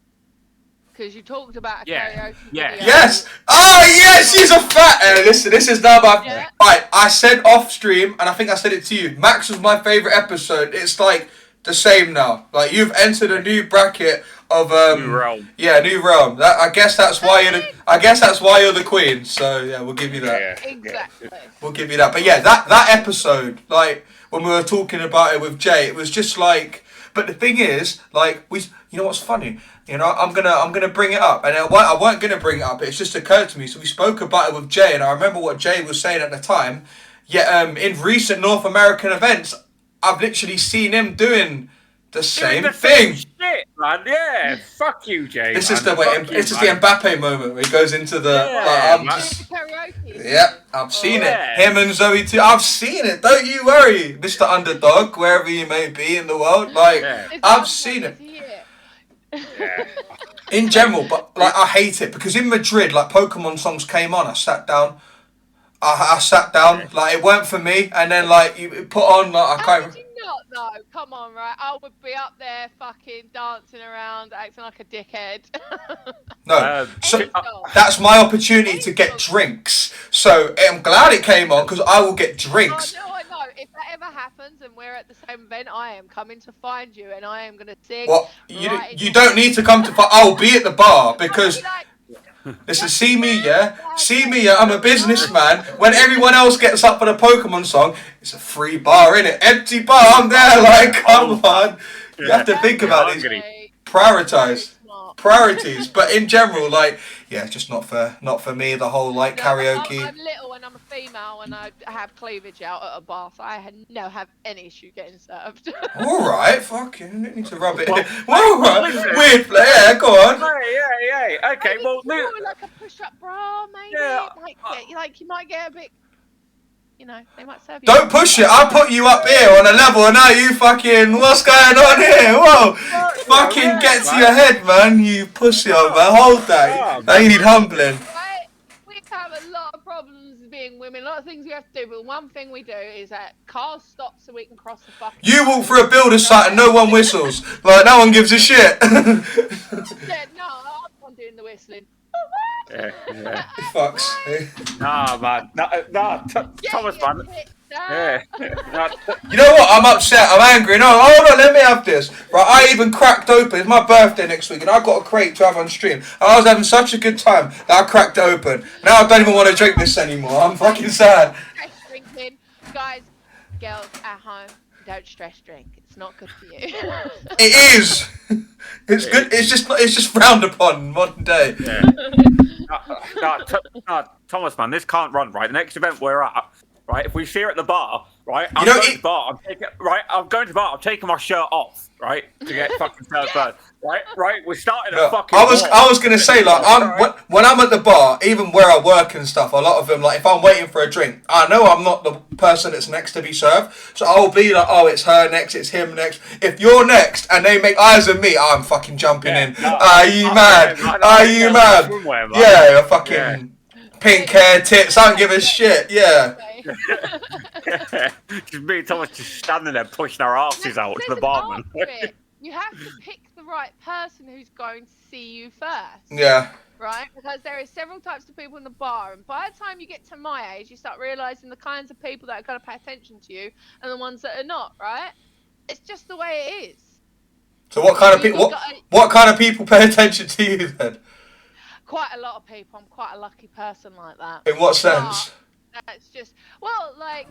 [SPEAKER 3] Because you talked about a karaoke video.
[SPEAKER 1] Yes! Oh, yes! She's a fat... listen, this is now my... Yeah. Right, I said off stream, and I think I said it to you, Max was my favourite episode. It's like the same now. Like, you've entered a new bracket of
[SPEAKER 2] new realm.
[SPEAKER 1] Yeah, new realm. I guess that's why you're the queen. So yeah, we'll give you that.
[SPEAKER 3] Yeah, exactly.
[SPEAKER 1] We'll give you that. But yeah, that episode, like when we were talking about it with Jay, it was just like. But the thing is, like you know what's funny? You know, I'm gonna bring it up, and I weren't gonna bring it up. It's just occurred to me. So we spoke about it with Jay, and I remember what Jay was saying at the time. Yeah, in recent North American events, I've literally seen him doing the same thing.
[SPEAKER 2] Shit, man. Yeah, fuck you, Jay.
[SPEAKER 1] This is the Mbappe moment where he goes into the. I've seen it. Him and Zoe too. I've seen it. Don't you worry, Mr. Underdog, wherever you may be in the world. Like I've seen it. In general, but like I hate it because in Madrid, like Pokemon songs came on. I sat down. Like it weren't for me, and then like you put on like I can't.
[SPEAKER 3] No, come on, right? I would be up there fucking dancing around, acting like a dickhead.
[SPEAKER 1] No, so that's my opportunity to get drinks. So I'm glad it came on because I will get drinks.
[SPEAKER 3] Oh, no, I know. If that ever happens and we're at the same event, I am coming to find you and I am going to sing.
[SPEAKER 1] Well, you don't need to come to. I'll be at the bar because. Listen, see me, I'm a businessman. When everyone else gets up for the Pokemon song, it's a free bar, innit? Empty bar, I'm there, like, come on. You have to think about this. Priorities. But in general, like, yeah, just not for me, the whole, like, karaoke.
[SPEAKER 3] I'm little and I'm a female and I have cleavage out at a bar, so I have any issue getting served.
[SPEAKER 1] Alright, fuck you, you don't need to rub it in. Alright, weird play, yeah, go on.
[SPEAKER 2] Yeah, okay,
[SPEAKER 3] maybe
[SPEAKER 2] well...
[SPEAKER 3] like a push-up bra, maybe. Yeah. Like, you might get a bit... You know, they might serve you.
[SPEAKER 1] Don't push it. I'll put you up here on a level, and now you fucking. What's going on here? Whoa! Fucking get to your head, man. You pussy over. Hold that. Now you need humbling.
[SPEAKER 3] We have a lot of problems being women. A lot of things we have to do, but one thing we do is that cars stop so we can cross the fucking.
[SPEAKER 1] You walk through a builder site and no one whistles. Like no one gives a shit.
[SPEAKER 3] Yeah, no, I'm not doing the whistling.
[SPEAKER 2] Yeah.
[SPEAKER 1] Fucks.
[SPEAKER 2] Nah, man. Nah, Thomas, man. Yeah.
[SPEAKER 1] You know what? I'm upset. I'm angry. No, hold on. Let me have this. Right, I even cracked open. It's my birthday next week, and I got a crate to have on stream. I was having such a good time that I cracked it open. Now I don't even want to drink this anymore. I'm fucking sad.
[SPEAKER 3] Stress drinking, guys, girls at home. Don't stress drink. It's not good for you.
[SPEAKER 1] It is. It's good. It's just frowned upon modern day.
[SPEAKER 2] Yeah. Thomas, man, this can't run, right? The next event we're at, right? If we see her at the bar, right? I'm going to the bar. I'm taking my shirt off, right? To get fucking served first. Right? We're starting a fucking.
[SPEAKER 1] I was gonna say like when I'm at the bar, even where I work and stuff, a lot of them like if I'm waiting for a drink, I know I'm not the person that's next to be served, so I'll be like, oh, it's her next, it's him next. If you're next and they make eyes at me, I'm fucking jumping in. Are you mad? Are you mad? Yeah, fucking pink hair, tits. I don't give a shit. Yeah.
[SPEAKER 2] Just me and Thomas just standing there pushing our asses out to the barman.
[SPEAKER 3] You you have to pick the right person who's going to see you first.
[SPEAKER 1] Yeah.
[SPEAKER 3] Right? Because there are several types of people in the bar, and by the time you get to my age, you start realising the kinds of people that are going to pay attention to you and the ones that are not, right? It's just the way it is.
[SPEAKER 1] So what kind of people? What kind of people pay attention to you then?
[SPEAKER 3] Quite a lot of people. I'm quite a lucky person like that.
[SPEAKER 1] In what sense?
[SPEAKER 3] But that's just like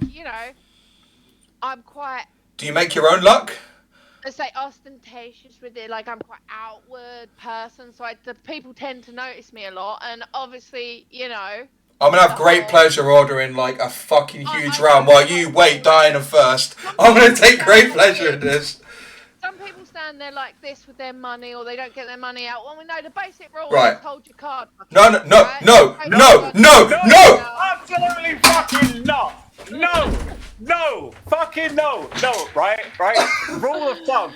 [SPEAKER 3] I'm quite.
[SPEAKER 1] Do you make your own luck?
[SPEAKER 3] I say ostentatious with it. Like I'm quite outward person, so the people tend to notice me a lot, and obviously, I'm gonna
[SPEAKER 1] have great pleasure ordering like a fucking huge round while you wait dying of thirst. I'm gonna take great pleasure in this.
[SPEAKER 3] Some people stand there like this with their money, or they don't get their money out. Well, we know the basic rule
[SPEAKER 1] right.
[SPEAKER 3] is hold your card.
[SPEAKER 1] No,
[SPEAKER 2] absolutely fucking not. No, fucking no, right? Rule of thumb,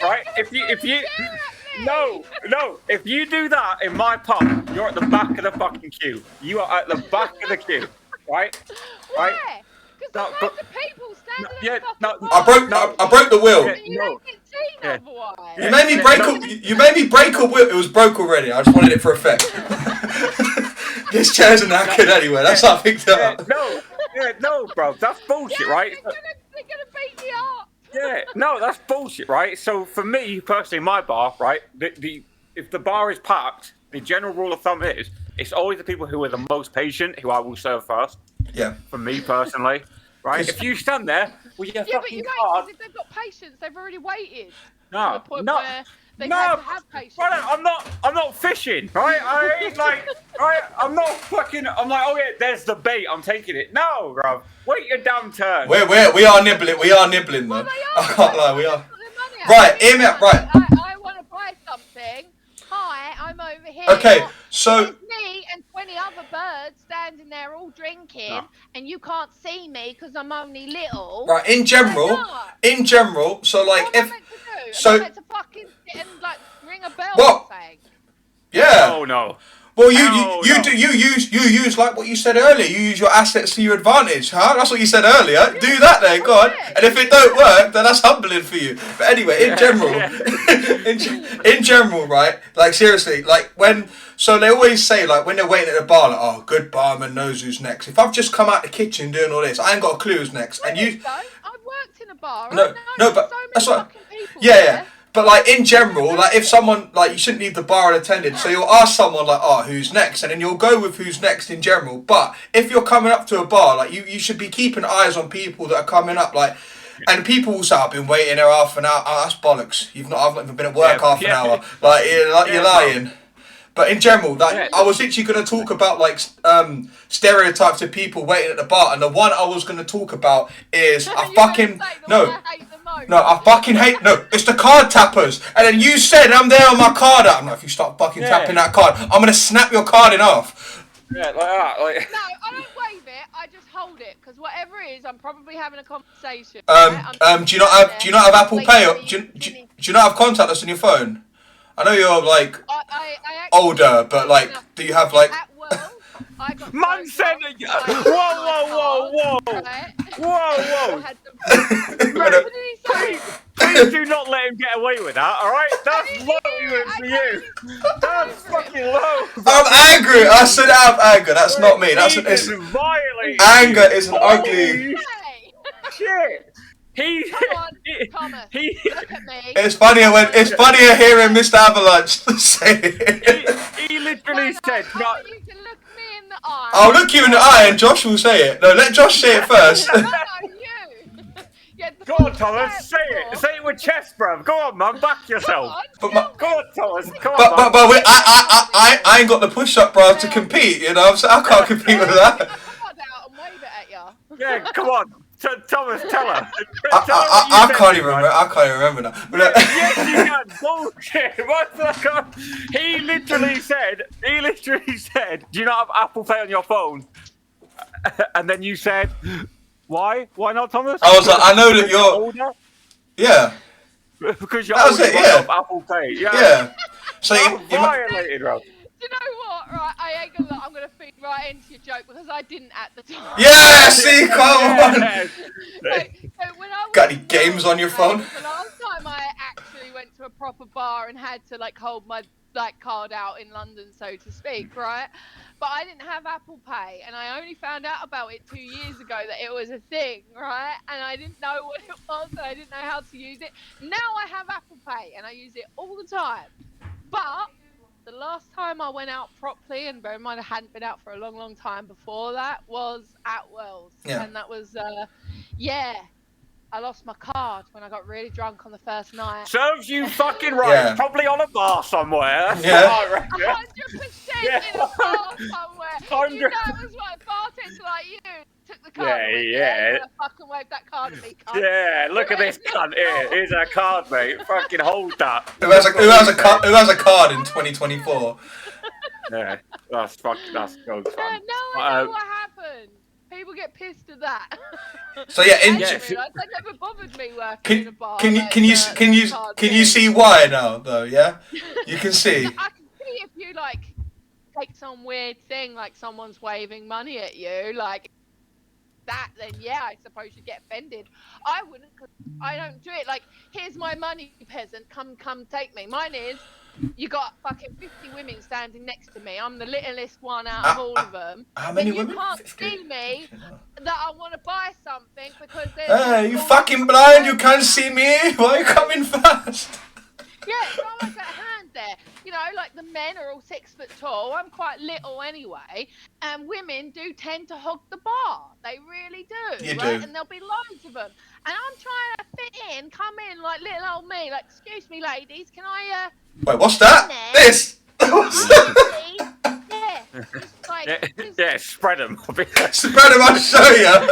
[SPEAKER 2] right? If you do that in my pub, you're at the back of the fucking queue. You are at the back of the queue, right?
[SPEAKER 3] Why? Because there's loads of people standing in the fucking
[SPEAKER 1] I broke the wheel.
[SPEAKER 3] You don't get seen otherwise.
[SPEAKER 1] You made me break up. You made me break a wheel. It was broke already. I just wanted it for effect. This chair's an knackered anyway. That's how I picked it up.
[SPEAKER 2] No, bro, that's bullshit, right?
[SPEAKER 3] They're gonna beat me up.
[SPEAKER 2] Yeah, no, that's bullshit, right? So for me personally, my bar, right? If the bar is packed, the general rule of thumb is it's always the people who are the most patient who I will serve first.
[SPEAKER 1] Yeah. For
[SPEAKER 2] me personally, right? If you stand there with your fucking card,
[SPEAKER 3] because if they've got patience, they've already waited.
[SPEAKER 2] No,
[SPEAKER 3] to the point where they have patience.
[SPEAKER 2] Brother, I'm not fishing, right? I ain't like, right? I'm like, oh yeah, there's the bait. I'm taking it. No, bro. Wait your damn turn.
[SPEAKER 1] We are nibbling. We are nibbling, though. I can't lie. We are. Right, hear me out. Right.
[SPEAKER 3] I want to buy something. Hi, I'm over here.
[SPEAKER 1] Okay, so
[SPEAKER 3] it's me and 20 other birds standing there all drinking, and you can't see me because I'm only little.
[SPEAKER 1] Right. In general. So like if.
[SPEAKER 3] So to fucking sit and like ring a bell
[SPEAKER 1] or
[SPEAKER 3] something.
[SPEAKER 1] Yeah.
[SPEAKER 2] Oh no.
[SPEAKER 1] Well, you use like what you said earlier. You use your assets to your advantage, huh? That's what you said earlier. Yeah. Do that then, go on. And if it don't work, then that's humbling for you. But anyway, in general, in general, right? Like seriously, like so they always say like when they're waiting at the bar, like, oh, good barman knows who's next. If I've just come out the kitchen doing all this, I ain't got a clue who's next. And you.
[SPEAKER 3] I've worked in a bar.
[SPEAKER 1] No, but that's what. Yeah. But like in general, like if someone like you shouldn't leave the bar unattended, so you'll ask someone like, oh, who's next, and then you'll go with who's next in general. But if you're coming up to a bar, like you should be keeping eyes on people that are coming up, like, and people will say, I've been waiting there half an hour. Oh, that's bollocks. I've not even been at work half an hour. Like you're lying. But in general, like I was literally going to talk about like stereotypes of people waiting at the bar, and the one I was going to talk about is I fucking hate it's the card tappers. And then you said I'm there on my card. I'm like, if you start fucking tapping that card, I'm going to snap your card in half.
[SPEAKER 2] Yeah, like that. Like.
[SPEAKER 3] No, I don't wave it. I just hold it because whatever it is, I'm probably having a conversation.
[SPEAKER 1] Do you not have Apple Pay? Or, do you not have contactless on your phone? I know you're like
[SPEAKER 3] I
[SPEAKER 1] older, but like, do you have like?
[SPEAKER 3] At work, I got
[SPEAKER 2] Man said, whoa! Please do not let him get away with that. All right, that's low for you. That's fucking low.
[SPEAKER 1] I'm angry. I said I'm angry. That's not me. That's
[SPEAKER 2] violating.
[SPEAKER 1] Anger is an ugly.
[SPEAKER 2] Shit.
[SPEAKER 3] Come on, Thomas. Look at me.
[SPEAKER 1] It's funnier hearing MrAvalanche say it.
[SPEAKER 2] He literally said,
[SPEAKER 3] I want you to look me in the eye.
[SPEAKER 1] I'll look you in the eye and Josh will say it. No, let Josh say it first.
[SPEAKER 3] No, you. Yeah,
[SPEAKER 2] go on, Thomas. Say it. Say it with chest, bruv. Go on, man. Back yourself. Go on, Thomas. Come on,
[SPEAKER 1] but I ain't got the push-up, bruv, to compete. You know, so I can't compete with that.
[SPEAKER 2] Yeah, come on. Thomas, tell her.
[SPEAKER 1] I can't even remember. I can't even remember now. But,
[SPEAKER 2] yes, you can. Bullshit. What's that? He literally said, do you not have Apple Pay on your phone? And then you said, why? Why not, Thomas?
[SPEAKER 1] I was like, I know that you're older. Yeah.
[SPEAKER 2] Because you're older, have Apple Pay.
[SPEAKER 1] Yeah. So you
[SPEAKER 2] violated, bro.
[SPEAKER 3] Do you know what? Right, I ain't gonna. I'm gonna feed right into your joke because I didn't at the time.
[SPEAKER 1] Yeah, see, come on.
[SPEAKER 3] So when I was
[SPEAKER 1] got any games on your phone?
[SPEAKER 3] The last time I a proper bar and had to like hold my like card out in London, so to speak, right? But I didn't have Apple Pay, and I only found out about it 2 years ago that it was a thing, right? And I didn't know what it was, and I didn't know how to use it. Now I have Apple Pay, and I use it all the time. But the last time I went out properly, and bear in mind I hadn't been out for a long, long time before that, was at Wells.
[SPEAKER 1] Yeah.
[SPEAKER 3] And that was, I lost my card when I got really drunk on the first night.
[SPEAKER 2] Serves you fucking right.
[SPEAKER 1] Yeah.
[SPEAKER 2] Probably on a bar somewhere. That's
[SPEAKER 1] Yeah.
[SPEAKER 2] what I reckon.
[SPEAKER 3] 100% in a bar somewhere. You know, it was like bartender like you took the card.
[SPEAKER 2] Yeah.
[SPEAKER 3] Fucking waved that card at me, cunt.
[SPEAKER 2] Yeah, look at this cunt here. Here's our card, mate. Fucking hold that.
[SPEAKER 1] Who has a card in 2024?
[SPEAKER 2] Yeah, that's so
[SPEAKER 3] Yeah,
[SPEAKER 2] fun.
[SPEAKER 3] no, I know what happened. People get pissed at that.
[SPEAKER 1] So yeah,
[SPEAKER 3] That never bothered me working in a bar.
[SPEAKER 1] can you see why now though? Yeah, you can see.
[SPEAKER 3] I can see if you like take some weird thing, like someone's waving money at you, like that. Then yeah, I suppose you get offended. I wouldn't, because I don't do it. Like, here's my money, peasant. Come take me. Mine is. You got fucking 50 women standing next to me. I'm the littlest one out of all of them.
[SPEAKER 1] How many
[SPEAKER 3] but
[SPEAKER 1] women?
[SPEAKER 3] You can't
[SPEAKER 1] 50.
[SPEAKER 3] see me that I want to buy something because there's.
[SPEAKER 1] Hey, you fucking blind! You can't see me. Why are you coming fast?
[SPEAKER 3] Yeah, it's almost like a hand there. You know, like the men are all 6 foot tall. I'm quite little anyway. And women do tend to hog the bar. They really do.
[SPEAKER 1] You
[SPEAKER 3] right?
[SPEAKER 1] do.
[SPEAKER 3] And there'll be loads of them. And I'm trying to fit in, come in like little old me. Like, excuse me, ladies, can I,
[SPEAKER 1] Wait, what's that? This. What's that?
[SPEAKER 3] Yeah. Just like,
[SPEAKER 2] Yeah, spread them.
[SPEAKER 1] Spread them, I'll show you.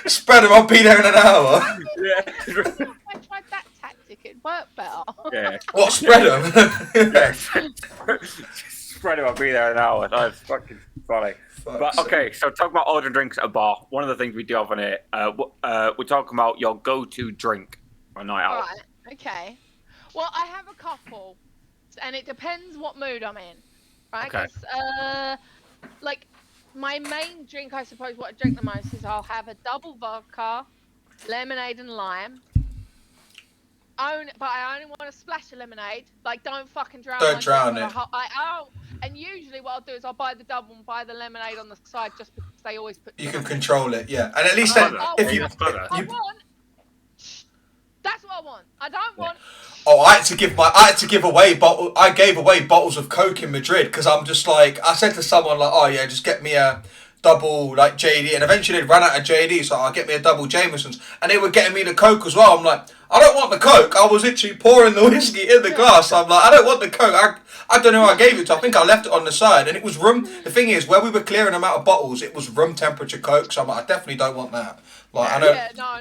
[SPEAKER 1] Spread them, I'll be there in an hour.
[SPEAKER 3] I tried that tactic, it worked better.
[SPEAKER 2] Yeah.
[SPEAKER 1] What, spread them?
[SPEAKER 2] Yeah. Spread them, I'll be there in an hour. That's fucking funny. But okay, so talking about ordering drinks at a bar, one of the things we do have on here, we're talking about your go-to drink on a night out.
[SPEAKER 3] Right, okay. Well, I have a couple, and it depends what mood I'm in, right?
[SPEAKER 2] Okay.
[SPEAKER 3] 'Cause, like, my main drink, I suppose, what I drink the most is I'll have a double vodka, lemonade and lime. But I only want to splash of lemonade. Like, don't fucking drown.
[SPEAKER 1] Don't drown it.
[SPEAKER 3] And usually what I'll do is I'll buy the double and buy the lemonade on the side just because they always put.
[SPEAKER 1] You can control it, yeah. And at least then, if you.
[SPEAKER 3] That's what I want. I don't want.
[SPEAKER 1] Oh, I gave away bottles of Coke in Madrid because I'm just like, I said to someone like, oh yeah, just get me a double like JD, and eventually they'd run out of JD, so I'll get me a double Jameson's, and they were getting me the Coke as well. I'm like, I don't want the Coke. I was literally pouring the whiskey in the glass. I'm like, I don't want the Coke. I don't know who I gave it to. I think I left it on the side, and it was room. The thing is, where we were clearing them out of bottles, it was room temperature Coke. So I'm like, I definitely don't want that. Like, I know.
[SPEAKER 3] Yeah, no.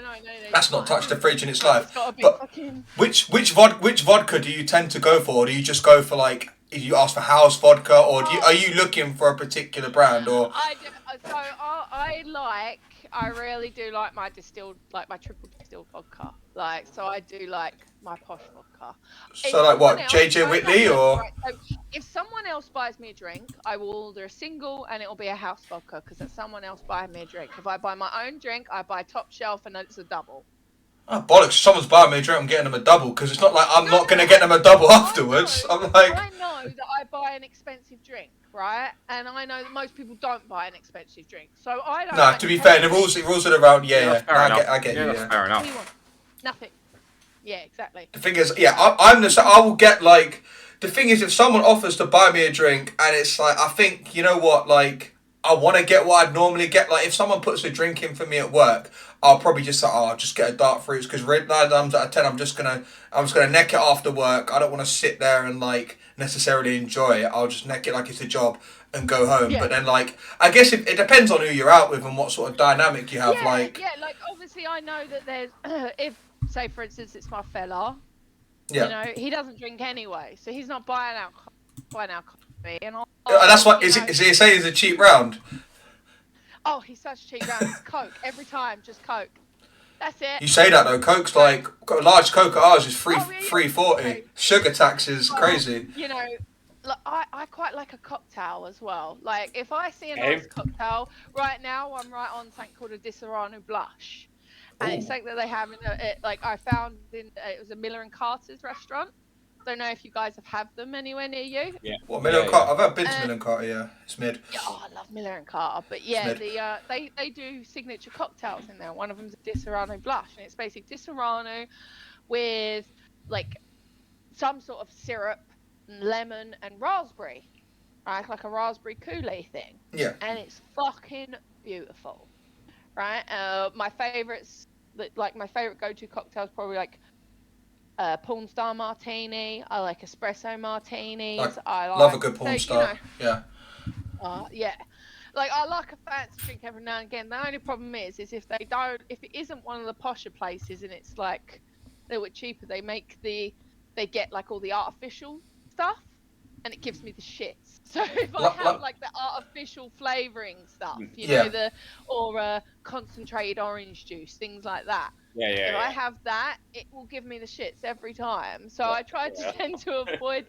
[SPEAKER 1] That's not touched the fridge in its life.
[SPEAKER 3] It's gotta be
[SPEAKER 1] But
[SPEAKER 3] fucking...
[SPEAKER 1] which vodka do you tend to go for? Or do you just go for like? Do you ask for house vodka, or are you looking for a particular brand? Or
[SPEAKER 3] I really do like my distilled, like my triple distilled vodka. Like, so I do like my posh vodka.
[SPEAKER 1] So like what, JJ Whitley or?
[SPEAKER 3] Right, so if someone else buys me a drink, I will order a single and it'll be a house vodka because it's someone else buying me a drink. If I buy my own drink, I buy top shelf and it's a double.
[SPEAKER 1] Oh, bollocks, if someone's buying me a drink, I'm getting them a double, because it's not like I'm not going to get them a double afterwards. I'm like...
[SPEAKER 3] I know that I buy an expensive drink, right? And I know that most people don't buy an expensive drink. So I don't...
[SPEAKER 1] No, to be fair, the rules are around, I get you, yeah.
[SPEAKER 2] Fair enough.
[SPEAKER 3] What do you want? Nothing. Yeah, exactly.
[SPEAKER 1] The thing is, yeah, I will get, like... The thing is, if someone offers to buy me a drink, and it's like, I think, you know what, like... I want to get what I'd normally get. Like, if someone puts a drink in for me at work, I'll probably just say, I'll just get a dark fruits, because 9 times out of 10, I'm just gonna neck it after work. I don't want to sit there and like necessarily enjoy it. I'll just neck it like it's a job and go home. Yeah. But then, like, I guess it depends on who you're out with and what sort of dynamic you have. Like
[SPEAKER 3] obviously I know that there's if say for instance it's my fella,
[SPEAKER 1] yeah,
[SPEAKER 3] you know, he doesn't drink anyway, so he's not buying alcohol. And
[SPEAKER 1] that's what is he saying is a cheap round?
[SPEAKER 3] Oh, he's such a cheap round. It's Coke every time, just Coke. That's it.
[SPEAKER 1] You say that though. Coke's like a large Coke at ours is $3.40. Sugar tax is crazy.
[SPEAKER 3] You know, look, I quite like a cocktail as well. Like if I see a nice cocktail, right now I'm right on something called a Disaronno Blush, And it's something that they have in I found in it was a Miller and Carter's restaurant. Don't know if you guys have had them anywhere near you.
[SPEAKER 2] Yeah.
[SPEAKER 1] What, Miller and Carter? I've been to Miller and Carter. Yeah, it's mid.
[SPEAKER 3] Yeah, I love Miller and Carter, but yeah, they do signature cocktails in there. One of them's a Di Serrano blush, and it's basically Di Serrano with like some sort of syrup, lemon, and raspberry, right? Like a raspberry Kool-Aid thing.
[SPEAKER 1] Yeah.
[SPEAKER 3] And it's fucking beautiful, right? My favorites, like my favorite go-to cocktail is probably like porn star martini. I like espresso martinis. I
[SPEAKER 1] love a good porn star. Yeah.
[SPEAKER 3] Yeah. Like I like a fancy drink every now and again. The only problem is if it isn't one of the posher places and it's like a little bit cheaper, they get like all the artificial stuff, and it gives me the shits. So if I have like the artificial flavouring stuff, you know, or concentrated orange juice, things like that. If I have that, it will give me the shits every time. So I try to tend to avoid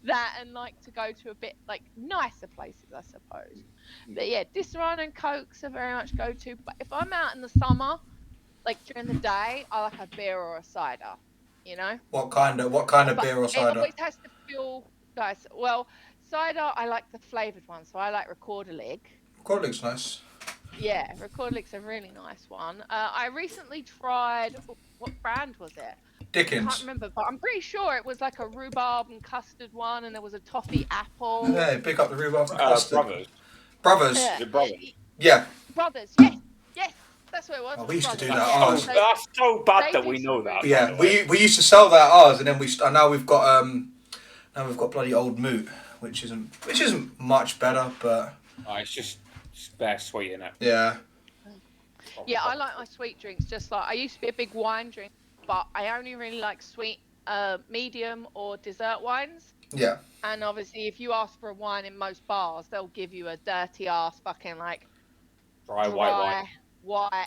[SPEAKER 3] that and like to go to a bit like nicer places, I suppose. But yeah, Di Serrano and Cokes are very much go-to. But if I'm out in the summer, like during the day, I like a beer or a cider. You know. What kind of
[SPEAKER 1] beer or cider?
[SPEAKER 3] It always has to feel, guys. Well, cider, I like the flavoured one, so I like Recorder-Lig.
[SPEAKER 1] Recorder-Lig's nice.
[SPEAKER 3] Yeah, Recorder-Lig's a really nice one. I recently tried, what brand was it?
[SPEAKER 1] Dickens.
[SPEAKER 3] I can't remember, but I'm pretty sure it was like a rhubarb and custard one, and there was a toffee apple.
[SPEAKER 1] Yeah, pick up the rhubarb and custard.
[SPEAKER 2] Brothers.
[SPEAKER 1] Yeah.
[SPEAKER 3] Brothers.
[SPEAKER 1] Yeah.
[SPEAKER 3] Brothers, yes. That's what it was.
[SPEAKER 1] Oh, we used to do that.
[SPEAKER 2] Ours. That's so bad that we know that.
[SPEAKER 1] Yeah, we used to sell that ours, and then now we've got bloody Old Moot, which isn't much better, but
[SPEAKER 2] it's just bare sweet in it.
[SPEAKER 1] Yeah.
[SPEAKER 3] Yeah, I like my sweet drinks. Just like I used to be a big wine drinker, but I only really like sweet, medium or dessert wines.
[SPEAKER 1] Yeah.
[SPEAKER 3] And obviously, if you ask for a wine in most bars, they'll give you a dirty ass fucking like
[SPEAKER 2] dry white wine.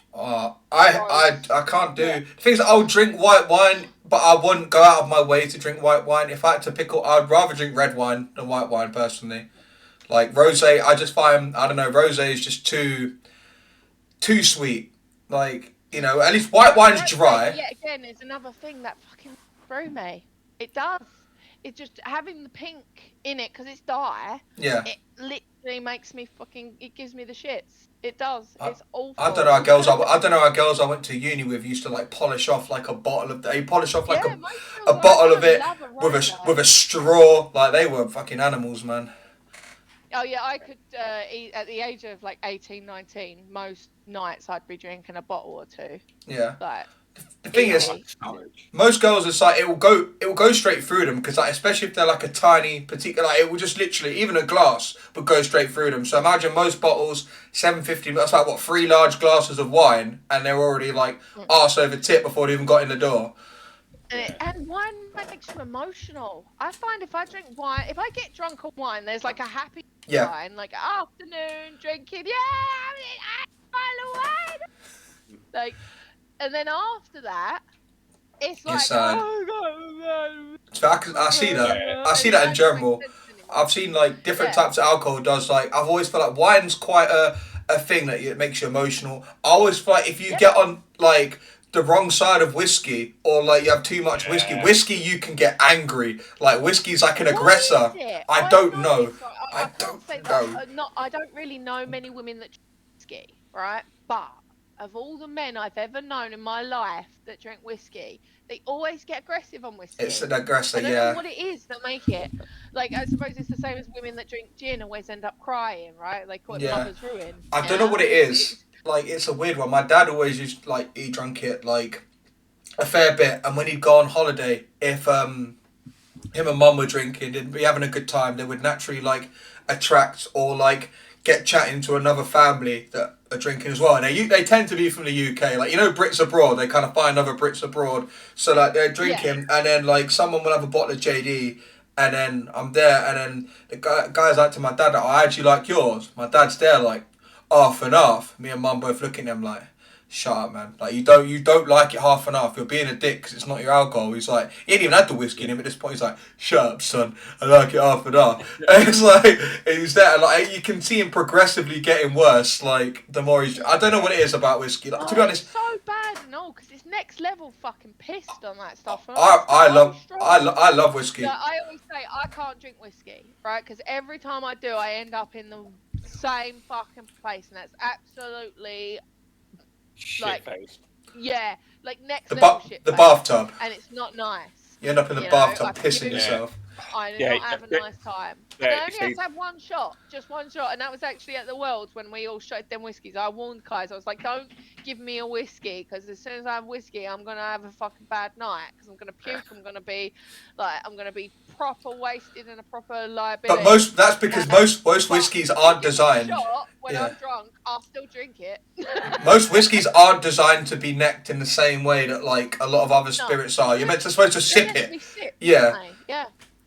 [SPEAKER 1] I can't do things. I'll drink white wine, but I wouldn't go out of my way to drink white wine. If I had to pick, I'd rather drink red wine than white wine personally. Like rosé, I just find rosé is just too sweet. Like, you know, at least white wine's dry.
[SPEAKER 3] Yeah, again, it's another thing that fucking threw me. It does. It's just having the pink in it because it's dye.
[SPEAKER 1] Yeah.
[SPEAKER 3] It literally makes me it gives me the shits. It does. It's awful.
[SPEAKER 1] I don't know how girls I went to uni with used to like polish off like a bottle of. They polish off like a bottle of it with a straw. Like they were fucking animals, man.
[SPEAKER 3] Oh yeah, I could eat at the age of like 18, 19. Most nights I'd be drinking a bottle or two.
[SPEAKER 1] Yeah.
[SPEAKER 3] Like.
[SPEAKER 1] The thing is, most girls, it's like it will go straight through them because like especially if they're like a tiny particular, like it will just literally even a glass would go straight through them. So imagine most bottles, 750. That's like what 3 large glasses of wine, and they're already like arse over tip before they even got in the door.
[SPEAKER 3] And wine makes you emotional. I find if I drink wine, if I get drunk on wine, there's like a happy wine, like afternoon drinking, like. And then after that, it's like,
[SPEAKER 1] oh, I see that. I see that in general. I've seen like different types of alcohol does like. I've always felt like wine's quite a thing that it makes you emotional. I always feel like if you get on like the wrong side of whiskey or like you have too much whiskey you can get angry. Like whiskey's like an aggressor. I don't know. I
[SPEAKER 3] don't really know many women that drink whiskey, right? But of all the men I've ever known in my life that drink whiskey, they always get aggressive on whiskey.
[SPEAKER 1] It's an aggressor,
[SPEAKER 3] I don't know what it is that make it. Like, I suppose it's the same as women that drink gin always end up crying, right? Like, what mother's ruin.
[SPEAKER 1] I don't know what it is. Like, it's a weird one. My dad always used, like, he drank it, like, a fair bit. And when he'd go on holiday, if him and mum were drinking, they'd be having a good time, they would naturally, like, attract or, like, get chatting to another family that are drinking as well. And they tend to be from the UK. Like, you know, Brits abroad, they kind of find other Brits abroad. So, like, they're drinking, and then, like, someone will have a bottle of JD, and then I'm there, and then the guy's like to my dad, I actually like yours. My dad's there, like, half and half. Me and mum both looking at him like, shut up, man. Like, you don't like it half and half. You're being a dick because it's not your alcohol. He's like, he ain't even had the whiskey in him at this point. He's like, shut up, son. I like it half and half. And it's like, he's there. Like, you can see him progressively getting worse. Like, the more he's... I don't know what it is about whiskey. Like, to be honest...
[SPEAKER 3] It's so bad. And because it's next level fucking pissed on that stuff. And
[SPEAKER 1] I love whiskey.
[SPEAKER 3] Yeah, I always say I can't drink whiskey, right? Because every time I do, I end up in the same fucking place, and that's absolutely like, yeah, like next level shit.
[SPEAKER 1] The bathtub,
[SPEAKER 3] and it's not nice.
[SPEAKER 1] You end up in the bathtub pissing yourself.
[SPEAKER 3] I did not have a nice time. And I only had to have one shot, just one shot, and that was actually at the Worlds when we all shot them whiskies. I warned Kais, I was like, don't give me a whiskey, because as soon as I have whiskey, I'm gonna have a fucking bad night, because I'm gonna puke, I'm gonna be proper wasted and a proper liability.
[SPEAKER 1] But that's because most whiskies aren't designed.
[SPEAKER 3] When I'm drunk, I'll still drink it.
[SPEAKER 1] Most whiskies aren't designed to be necked in the same way that like a lot of other spirits are. You're supposed to sip it. Yeah.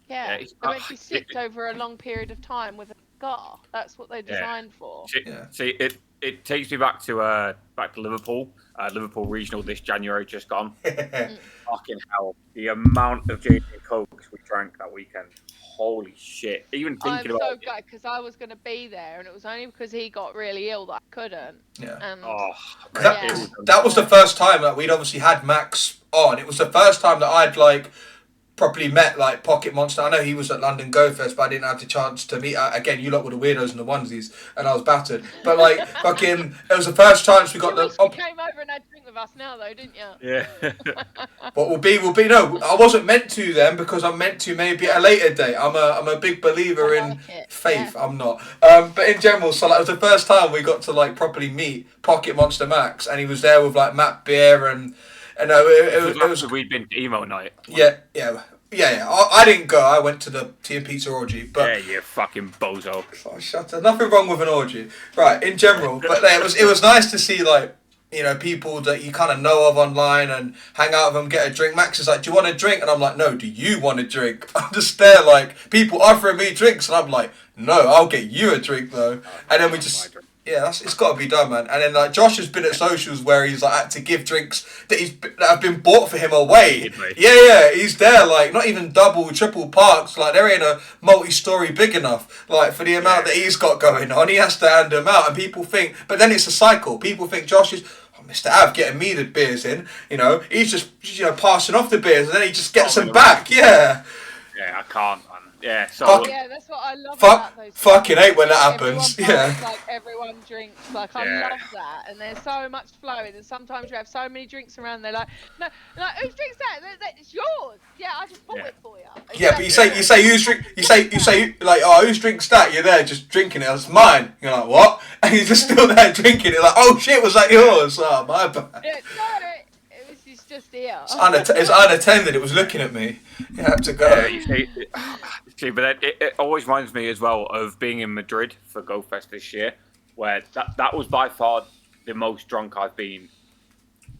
[SPEAKER 3] Yeah, they're meant to be sipped over a long period of time with a cigar. That's what they're designed for.
[SPEAKER 2] See, it takes me back to Liverpool. Liverpool Regional this January just gone. Fucking hell, the amount of gin and cokes we drank that weekend. Holy shit! Even thinking about it. I'm so
[SPEAKER 3] glad because I was going to be there, and it was only because he got really ill that I couldn't.
[SPEAKER 1] Yeah.
[SPEAKER 3] And
[SPEAKER 1] that was the first time that we'd obviously had Max on. It was the first time that I'd like properly met like Pocket Monster. I know he was at London Go Fest, but I didn't have the chance to meet. Again, you lot were the weirdos and the onesies, and I was battered. But like fucking, it was the first chance we got
[SPEAKER 3] you came over and had a drink with us now, though, didn't you?
[SPEAKER 2] Yeah.
[SPEAKER 1] What will be. No, I wasn't meant to then because I'm meant to maybe at a later date. I'm a big believer in faith. Yeah. I'm not. But in general, so like it was the first time we got to like properly meet Pocket Monster Max, and he was there with like Matt Beer and. And it was
[SPEAKER 2] we'd been to emo night.
[SPEAKER 1] Yeah. I didn't go. I went to the tea and pizza orgy. But
[SPEAKER 2] yeah, you fucking bozo.
[SPEAKER 1] Oh, shut up. Nothing wrong with an orgy, right? In general, but it was nice to see like people that you kind of know of online and hang out with them, get a drink. Max is like, "Do you want a drink?" And I'm like, "No. Do you want a drink?" I'm just there like people offering me drinks, and I'm like, "No, I'll get you a drink though." And then we just. Yeah, it's got to be done, man. And then like Josh has been at socials where he's like had to give drinks that have been bought for him away. Yeah, he's there like not even double, triple parks. Like there ain't a multi-story big enough like for the amount that he's got going on. He has to hand them out, and people think. But then it's a cycle. People think Josh is. Mr. Av getting me the beers in. He's just passing off the beers, and then he just gets them back. Yeah.
[SPEAKER 2] Yeah, I can't. Yeah, so
[SPEAKER 3] that's what I love about those.
[SPEAKER 1] Fucking hate when that happens.
[SPEAKER 3] Like everyone drinks. Like I love that, and there's so much flowing. And sometimes you have so many drinks around. They're like, no, like whose drinks that? It's yours. Yeah, I just bought it for you.
[SPEAKER 1] Yeah, but you say who's drink. You say like, oh, whose drink's that? You're there just drinking it. It's mine. You're like, what? And you're just still there drinking it. Like, oh shit, was that yours? Oh, my bad.
[SPEAKER 3] It's just here.
[SPEAKER 1] It's unattended. It was looking at me. You had to go.
[SPEAKER 2] Yeah, you see, but it always reminds me as well of being in Madrid for Go Fest this year, where that was by far the most drunk I've been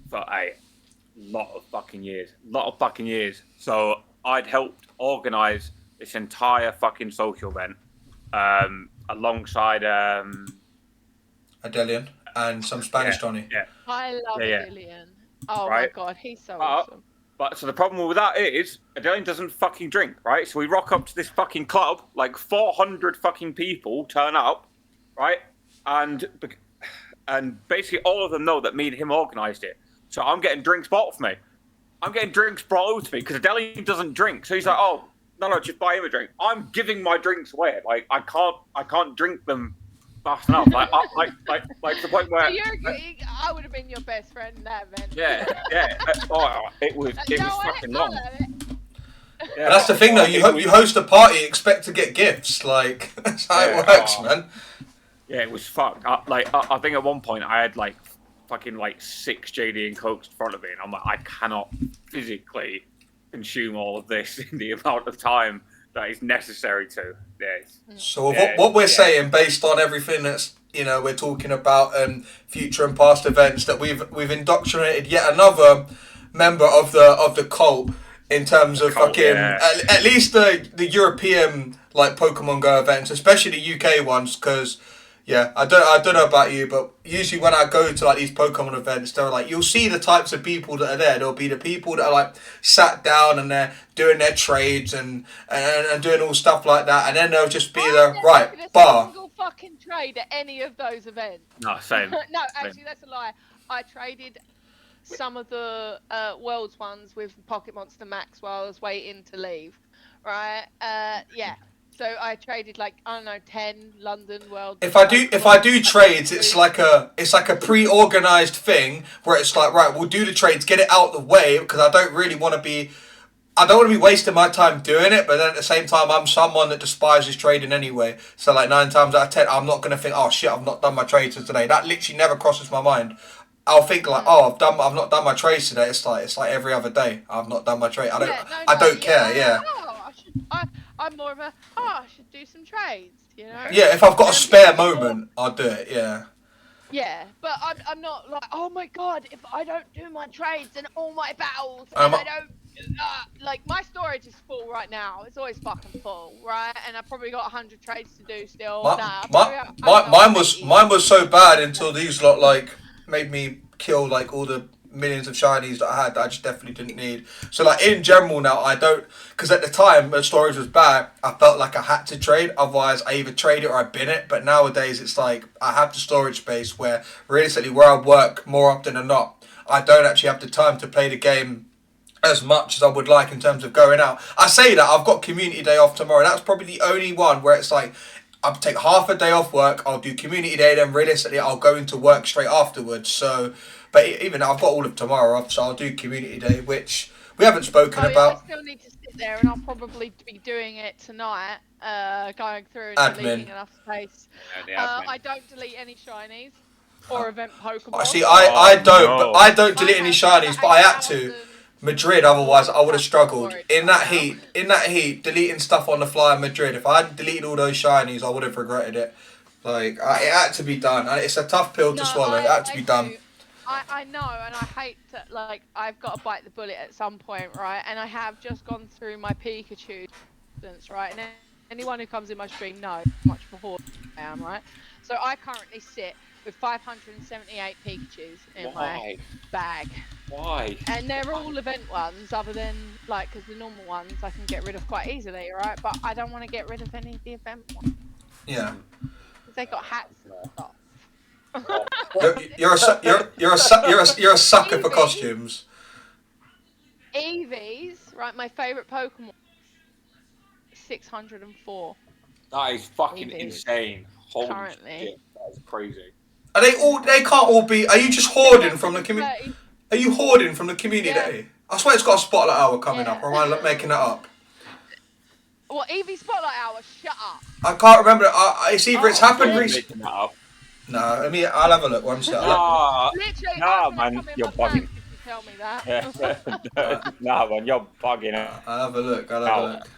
[SPEAKER 2] for a lot of fucking years. So I'd helped organise this entire fucking social event alongside
[SPEAKER 1] Adelian and some Spanish Johnny.
[SPEAKER 2] Yeah.
[SPEAKER 3] I love Adelian. Oh my god, he's so awesome.
[SPEAKER 2] But so the problem with that is Adelian doesn't fucking drink, right? So we rock up to this fucking club, like 400 fucking people turn up, right? And basically all of them know that me and him organised it. So I'm getting drinks bought for me. I'm getting drinks brought over to me because Adelian doesn't drink. So he's like, oh no, just buy him a drink. I'm giving my drinks away. Like I can't drink them fast enough. Like to the point where
[SPEAKER 3] I would have been your best friend in that event.
[SPEAKER 2] Yeah. It was fucking long.
[SPEAKER 1] Yeah, that's the thing though. You host a party, expect to get gifts. Like that's how it works, man.
[SPEAKER 2] Yeah, it was fucked. I think at one point I had like fucking like 6 JD and Cokes in front of me, and I'm like, I cannot physically consume all of this in the amount of time that is necessary to.
[SPEAKER 1] So what we're saying, based on everything that's we're talking about and future and past events, that we've indoctrinated yet another member of the cult in terms of at least the European like Pokemon Go events, especially the UK ones, because. Yeah, I don't know about you, but usually when I go to like these Pokemon events, they're like you'll see the types of people that are there. There'll be the people that are like sat down and they're doing their trades and doing all stuff like that, and then there'll just be the bar.
[SPEAKER 3] Single fucking trade at any of those events.
[SPEAKER 2] No, same.
[SPEAKER 3] No, actually that's a lie. I traded some of the Worlds ones with Pocket Monster Max while I was waiting to leave, right? Yeah. So I traded like, I don't know, 10 London World.
[SPEAKER 1] If I do trades, it's like a pre-organized thing where it's like, right, we'll do the trades, get it out the way, because I don't want to be wasting my time doing it, but then at the same time, I'm someone that despises trading anyway. So like 9 times out of 10, I'm not gonna think, oh shit, I've not done my trades for today. That literally never crosses my mind. I'll think like, oh, I've not done my trades today. It's like every other day I've not done my trade. I don't care. Yeah.
[SPEAKER 3] I'm more of a, I should do some trades, you know?
[SPEAKER 1] Yeah, if I've got a spare moment, I'll do it, yeah.
[SPEAKER 3] Yeah, but I'm not like, oh my god, if I don't do my trades and all my battles,
[SPEAKER 1] I'm
[SPEAKER 3] and I don't, like, my storage is full right now. It's always fucking full, right? And I've probably got 100 trades to do still.
[SPEAKER 1] Mine was so bad until these lot, like, made me kill, like, all the millions of shinies that I had that I just definitely didn't need. So like in general now I don't, because at the time when storage was bad I felt like I had to trade, otherwise I either trade it or I bin it. But nowadays it's like I have the storage space where realistically where I work more often than not I don't actually have the time to play the game as much as I would like in terms of going out. I say that I've got community day off tomorrow. That's probably the only one where it's like I'll take half a day off work, I'll do community day, then realistically I'll go into work straight afterwards. So but even I've got all of tomorrow off, so I'll do community day, which we haven't spoken about.
[SPEAKER 3] I still need to sit there, and I'll probably be doing it tonight, going through and deleting enough space. I don't delete any shinies or event Pokemon.
[SPEAKER 1] See, I don't delete any shinies, but I had to. Madrid, otherwise I would have struggled. In that heat, deleting stuff on the fly in Madrid, if I hadn't deleted all those shinies, I would have regretted it. Like, it had to be done. And it's a tough pill to swallow. It had to be done.
[SPEAKER 3] I know, and I hate to, like, I've got to bite the bullet at some point, right? And I have just gone through my Pikachu, right? And anyone who comes in my stream knows how much of a hoard I am, right? So I currently sit with 578 Pikachus in my bag.
[SPEAKER 2] Why?
[SPEAKER 3] And they're all event ones, other than, like, because the normal ones I can get rid of quite easily, right? But I don't want to get rid of any of the event ones.
[SPEAKER 1] Yeah.
[SPEAKER 3] Because they got hats and stuff.
[SPEAKER 1] You're a sucker for costumes.
[SPEAKER 3] Eevees, right? My favorite Pokemon. 604.
[SPEAKER 2] That is fucking insane. Holy
[SPEAKER 3] currently.
[SPEAKER 2] Shit, that is crazy.
[SPEAKER 1] Are they all? They can't all be. Are you just hoarding from the community? Are you hoarding from the community day? I swear it's got a spotlight hour coming up. Or am I making that up?
[SPEAKER 3] What, Eevee spotlight hour? Shut up.
[SPEAKER 1] I can't remember. It's either it's happened recently. No, I'll have a look. One second.
[SPEAKER 2] Nah, man, you're bugging.
[SPEAKER 3] Tell me that.
[SPEAKER 2] Nah, man, you're bugging.
[SPEAKER 1] I'll have a look.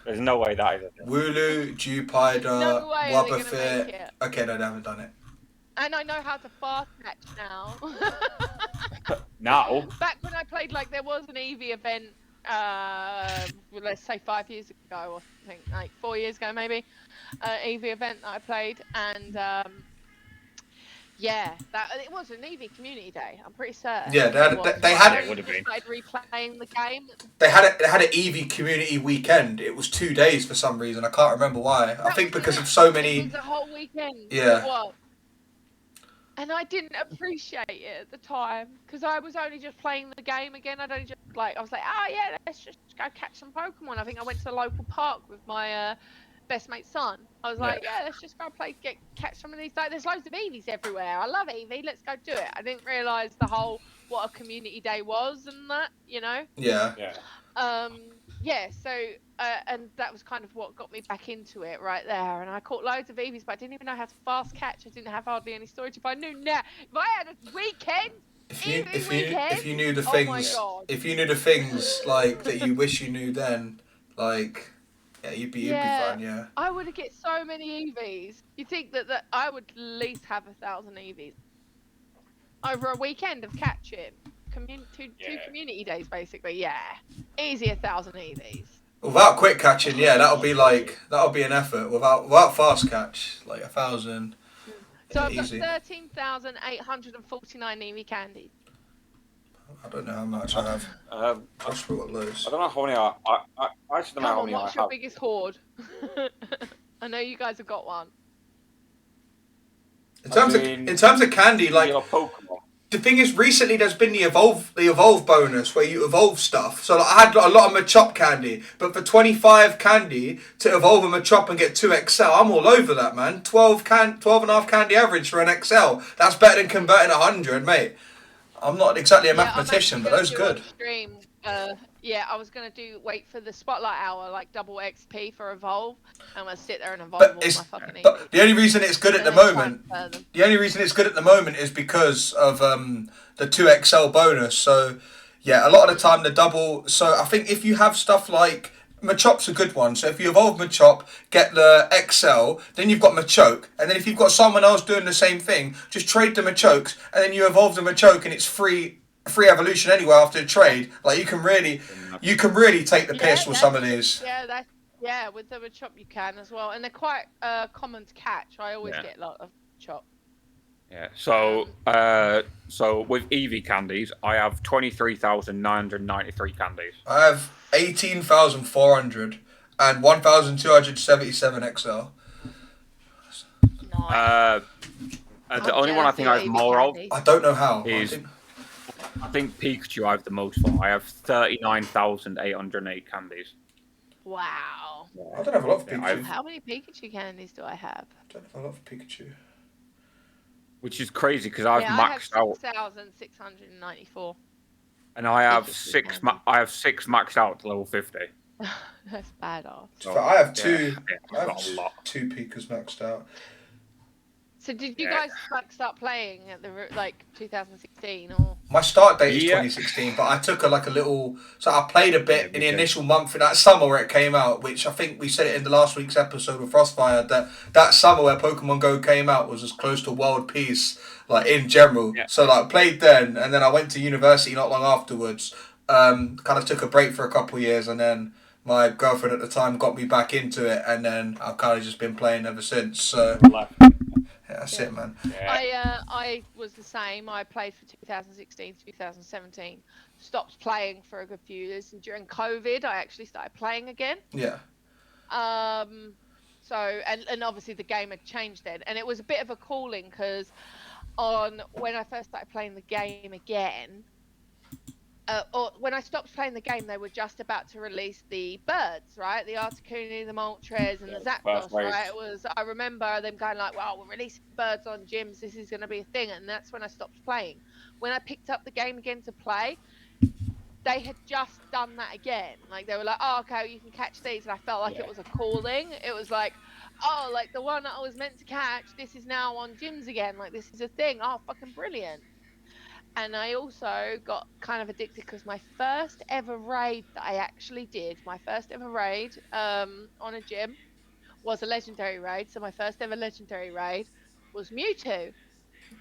[SPEAKER 2] There's no way that is it.
[SPEAKER 1] Wooloo, Jupiter, Wobbuffet. Okay, no, they haven't done it.
[SPEAKER 3] And I know how to fast catch now.
[SPEAKER 2] Now?
[SPEAKER 3] Back when I played, like, there was an Eevee event, let's say 5 years ago, or something, like 4 years ago maybe, Eevee event that I played, and yeah, it was an Eevee community day. I'm pretty certain.
[SPEAKER 1] Yeah, they had it.
[SPEAKER 2] Would have been.
[SPEAKER 3] Started replaying the game.
[SPEAKER 1] They had an Eevee community weekend. It was 2 days for some reason. I can't remember why. I think because of so many.
[SPEAKER 3] It was a whole weekend.
[SPEAKER 1] Yeah.
[SPEAKER 3] It was. And I didn't appreciate it at the time because I was only just playing the game again. I was like, oh yeah, let's just go catch some Pokemon. I think I went to the local park with my best mate's son. I was like, yeah, let's just go catch some of these. Like, there's loads of Eevees everywhere. I love Eevee. Let's go do it. I didn't realise what a community day was and that, you know.
[SPEAKER 1] Yeah.
[SPEAKER 3] Yeah. So and that was kind of what got me back into it right there. And I caught loads of Eevees, but I didn't even know how to fast catch. I didn't have hardly any storage. If I knew now, if I had a weekend.
[SPEAKER 1] If you knew the things, if you knew the things like that you wish you knew then, like. Yeah, you'd be fine, yeah.
[SPEAKER 3] I would get so many Eevees. You think that I would at least have 1,000 Eevees over a weekend of catching. Two community days, basically. Yeah, easy 1,000 Eevees.
[SPEAKER 1] Without quick catching, yeah, that'll be an effort. Without fast catch, like 1,000.
[SPEAKER 3] So I've got 13,849 Eevee candies.
[SPEAKER 1] I don't know how much I have. I've got loads.
[SPEAKER 2] I don't know how many I actually don't know how many I have.
[SPEAKER 3] What's your biggest hoard? I know you guys have got one.
[SPEAKER 1] In terms of candy, like
[SPEAKER 2] Pokemon.
[SPEAKER 1] the thing is, recently there's been the evolve bonus where you evolve stuff. So like, I had a lot of Machop candy, but for 25 candy to evolve a Machop and get 2 XL, I'm all over that, man. 12 and a half candy average for an XL. That's better than converting 100, mate. I'm not exactly a mathematician, but those good.
[SPEAKER 3] Stream, yeah, I was gonna wait for the spotlight hour, like double XP for evolve. I'm gonna sit there and evolve all my fucking.
[SPEAKER 1] But the only reason it's good at the moment, is because of the 2 XL bonus. So yeah, a lot of the time the double. So I think if you have stuff like Machop's a good one. So if you evolve Machop, get the XL, then you've got Machoke, and then if you've got someone else doing the same thing, just trade the Machokes, and then you evolve the Machoke, and it's free evolution anyway after the trade. Like you can really take the piss with some of these.
[SPEAKER 3] Yeah, with the Machop you can as well, and they're quite common to catch. I always get a lot of Machop.
[SPEAKER 2] Yeah. So with Eevee candies, I have 23,993 candies.
[SPEAKER 1] I have 18,400 and 1,277 XL.
[SPEAKER 3] Nice.
[SPEAKER 2] The only one I think I have more of,
[SPEAKER 1] I don't know how,
[SPEAKER 2] is I think Pikachu I have the most for. I have 39,808 candies.
[SPEAKER 3] Wow.
[SPEAKER 1] I don't have a lot of Pikachu.
[SPEAKER 3] How many Pikachu candies do I have?
[SPEAKER 1] I don't have a lot of Pikachu.
[SPEAKER 2] Which is crazy because I've maxed out
[SPEAKER 3] 6,694.
[SPEAKER 2] and I have six maxed out to level 50.
[SPEAKER 3] That's badass.
[SPEAKER 1] So I have two.
[SPEAKER 2] Yeah,
[SPEAKER 1] I have two Pikas maxed out.
[SPEAKER 3] So did you guys start playing at the 2016 or?
[SPEAKER 1] My start date is 2016, but I took a little. So I played a bit in the initial month in that summer where it came out, which I think we said it in the last week's episode with Frostfire that summer where Pokemon Go came out was as close to world peace, like in general. Yeah. So like played then, and then I went to university not long afterwards. Kind of took a break for a couple of years, and then my girlfriend at the time got me back into it, and then I've kind of just been playing ever since. So. Yeah, that's it, man.
[SPEAKER 3] Yeah. I was the same. I played for 2016 to 2017. Stopped playing for a good few years, and during COVID, I actually started playing again.
[SPEAKER 1] Yeah.
[SPEAKER 3] So and obviously the game had changed then, and it was a bit of a calling because when I first started playing the game again. Or when I stopped playing the game, they were just about to release the birds, right? The Articuno, the Moltres, and the Zapdos, right? I remember them going like, "Well, we're releasing birds on gyms. This is going to be a thing," and that's when I stopped playing. When I picked up the game again to play, they had just done that again. Like they were like, "Oh, okay, you can catch these," and I felt like it was a calling. It was like, "Oh, like the one that I was meant to catch, this is now on gyms again. Like this is a thing. Oh, fucking brilliant." And I also got kind of addicted because my first ever raid that I actually did, on a gym, was a legendary raid. So my first ever legendary raid was Mewtwo.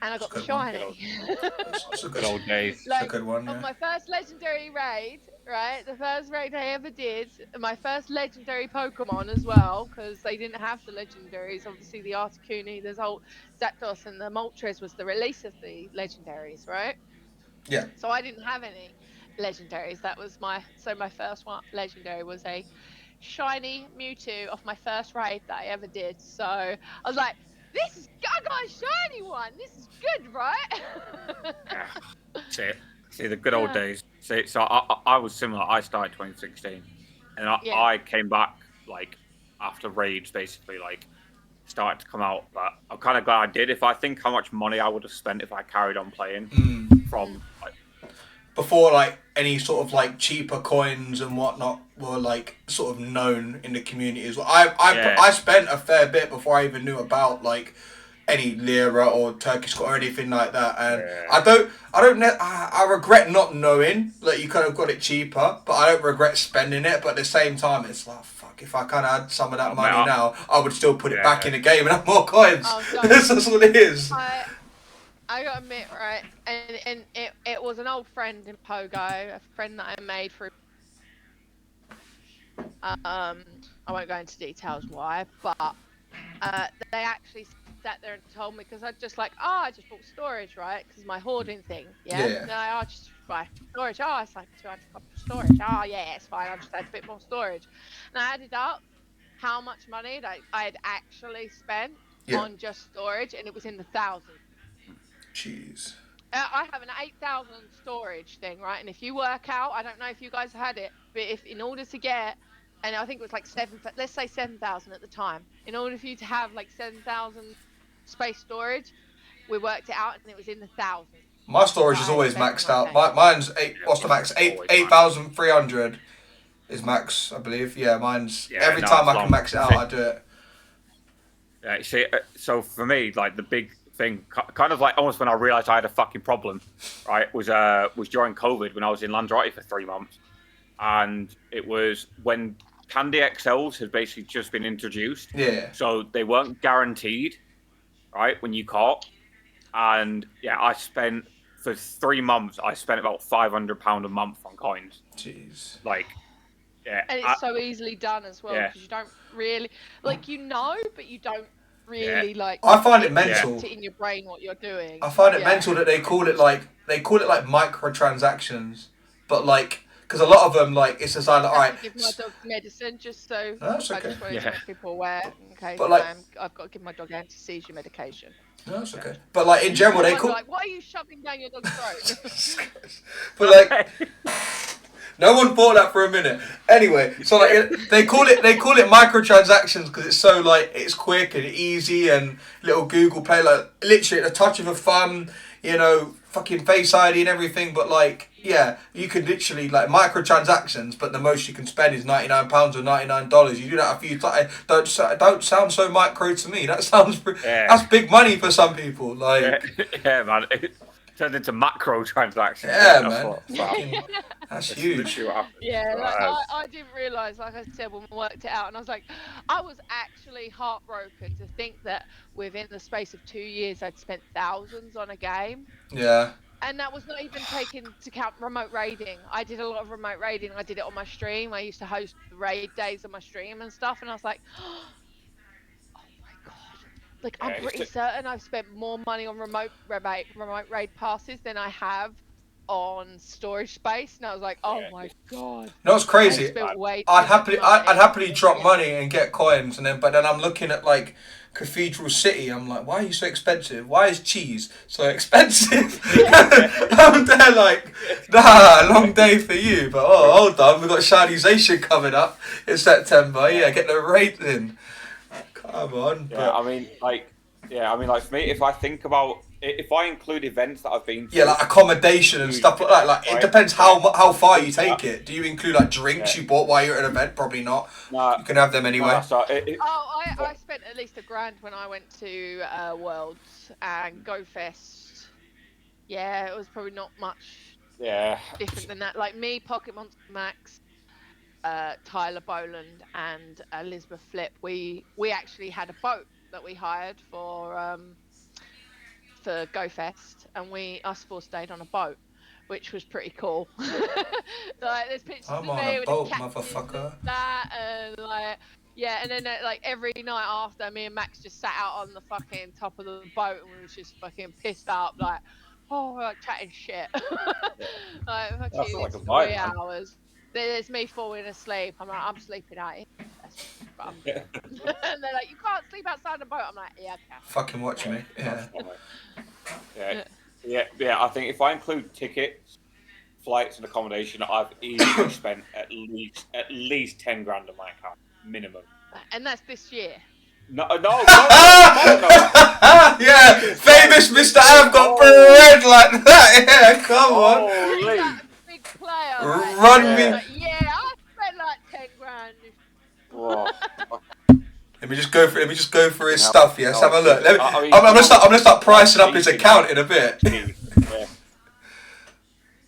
[SPEAKER 3] And I got the shiny.
[SPEAKER 1] That's a good
[SPEAKER 2] old days.
[SPEAKER 1] That's a good one, yeah.
[SPEAKER 3] On my first legendary raid, right? The first raid I ever did, my first legendary Pokemon as well, because they didn't have the legendaries. Obviously, the Articuno, the Zapdos, and the Moltres was the release of the legendaries, right?
[SPEAKER 1] Yeah.
[SPEAKER 3] So I didn't have any legendaries. That was my first one legendary was a shiny Mewtwo off my first raid that I ever did. So I was like, I got a shiny one. This is good, right?
[SPEAKER 2] See the good old days. So I was similar. I started 2016, and I came back like after raids, basically like started to come out. But I'm kind of glad I did. If I think how much money I would have spent if I carried on playing from like,
[SPEAKER 1] before, like any sort of like cheaper coins and whatnot were like sort of known in the community as well. I spent a fair bit before I even knew about like any lira or Turkish or anything like that, and I regret not knowing that you could have got it cheaper, but I don't regret spending it. But at the same time, it's like fuck. If I kind of had some of that money now, I would still put it back in the game and have more coins. That's what it is.
[SPEAKER 3] I gotta admit, right, and it was an old friend in Pogo, a friend that I made through. I won't go into details why, but they actually sat there and told me because I just I just bought storage, right? Because my hoarding thing, No, I just buy storage. Oh, it's like 200 storage. Oh, yeah, it's fine. I just had a bit more storage, and I added up how much money that I had actually spent on just storage, and it was in the thousands.
[SPEAKER 1] Jeez.
[SPEAKER 3] I have an 8,000 storage thing, right? And if you work out, I don't know if you guys have had it, but if in order to get, and I think it was like let's say 7,000 at the time, in order for you to have like 7,000 space storage, we worked it out and it was in the thousands.
[SPEAKER 1] My storage is
[SPEAKER 3] I
[SPEAKER 1] always
[SPEAKER 3] spent
[SPEAKER 1] maxed
[SPEAKER 3] my
[SPEAKER 1] out.
[SPEAKER 3] game.
[SPEAKER 1] Mine's eight. What's the max?
[SPEAKER 2] It's always
[SPEAKER 1] 8,300 is max, I believe. Yeah, mine's every time I can max it out, I do it.
[SPEAKER 2] Yeah, see, so for me, like the big thing, kind of like almost when I realised I had a fucking problem, right, was during COVID when I was in Lanzarote for 3 months, and it was when Candy XLs had basically just been introduced.
[SPEAKER 1] Yeah.
[SPEAKER 2] So they weren't guaranteed, right, when you caught, and yeah, I spent for 3 months. I spent about £500 a month on coins.
[SPEAKER 1] Jeez.
[SPEAKER 2] Like, yeah.
[SPEAKER 3] And it's so easily done as well because you don't really but you don't really like.
[SPEAKER 1] I find it mental.
[SPEAKER 3] It in your brain what you're doing.
[SPEAKER 1] I find it mental that they call it like microtransactions, but like because a lot of them like it's just like all right.
[SPEAKER 3] Give my dog medicine just so.
[SPEAKER 1] No, that's
[SPEAKER 3] I
[SPEAKER 1] okay.
[SPEAKER 3] just want to make people aware in case
[SPEAKER 1] But, like,
[SPEAKER 3] I've got to give my dog anti-seizure medication.
[SPEAKER 1] No, that's okay. But like in general, they call
[SPEAKER 3] like, what are you shoving down your dog's throat?
[SPEAKER 1] But like. No one thought that for a minute. Anyway, so like they call it microtransactions because it's so like it's quick and easy and little Google Pay, like literally at the touch of a thumb, you know, fucking Face ID and everything. But like, yeah, you can literally like microtransactions, but the most you can spend is £99 or $99. You do that a few times. Don't sound so micro to me. That sounds that's big money for some people. Like
[SPEAKER 2] yeah man. Turned into macro transactions.
[SPEAKER 1] Yeah, man. That's huge.
[SPEAKER 3] Yeah, like, I didn't realise, like I said, when we worked it out, and I was like, I was actually heartbroken to think that within the space of 2 years, I'd spent thousands on a game.
[SPEAKER 1] Yeah.
[SPEAKER 3] And that was not even taken to count remote raiding. I did a lot of remote raiding. I did it on my stream. I used to host raid days on my stream and stuff, and I was like, oh my god. Like, I'm pretty certain I've spent more money on remote raid passes than I have on storage space, and I was like, oh my god.
[SPEAKER 1] No, it's crazy. I'd happily drop money and get coins, but then I'm looking at like Cathedral City. I'm like, why are you so expensive? Why is cheese so expensive? I'm there like, nah, long day for you. But hold on, we've got Shinization coming up in September. Yeah, get the rate in. Come on.
[SPEAKER 2] Yeah, I mean, like for me, if I include events that I've been to,
[SPEAKER 1] yeah, like accommodation and stuff like that. Like it depends how far you take it. Do you include like drinks you bought while you're at an event? Probably not. You can have them anyway.
[SPEAKER 3] I spent at least £1,000 when I went to Worlds and Go Fest. Yeah, it was probably not much different than that. Like me, Pokémon Max, Tyler Boland and Elizabeth Flip, we actually had a boat that we hired for GoFest, and us four stayed on a boat, which was pretty cool. Like there's pictures of me with
[SPEAKER 1] boat,
[SPEAKER 3] the
[SPEAKER 1] motherfucker.
[SPEAKER 3] That and like and then like every night after, me and Max just sat out on the fucking top of the boat and we was just fucking pissed up like chatting shit. Like fucking
[SPEAKER 2] like
[SPEAKER 3] 3 hours. There's me falling asleep. I'm like, I'm sleeping out here. And they're like, you can't sleep outside the boat. I'm like, yeah, I can.
[SPEAKER 1] Fucking watch me.
[SPEAKER 2] Yeah. I think if I include tickets, flights, and accommodation, I've easily spent at least 10 grand on my account, minimum.
[SPEAKER 3] And that's this year.
[SPEAKER 2] No.
[SPEAKER 1] Yeah, famous Mr. Av got bread like that. Yeah, come on.
[SPEAKER 3] Big player.
[SPEAKER 1] Run me.
[SPEAKER 3] Like, yeah, I spent like 10 grand.
[SPEAKER 2] Whoa.
[SPEAKER 1] Let me just go for his stuff. Yeah, let's have a look. I'm gonna start pricing up his account in a bit.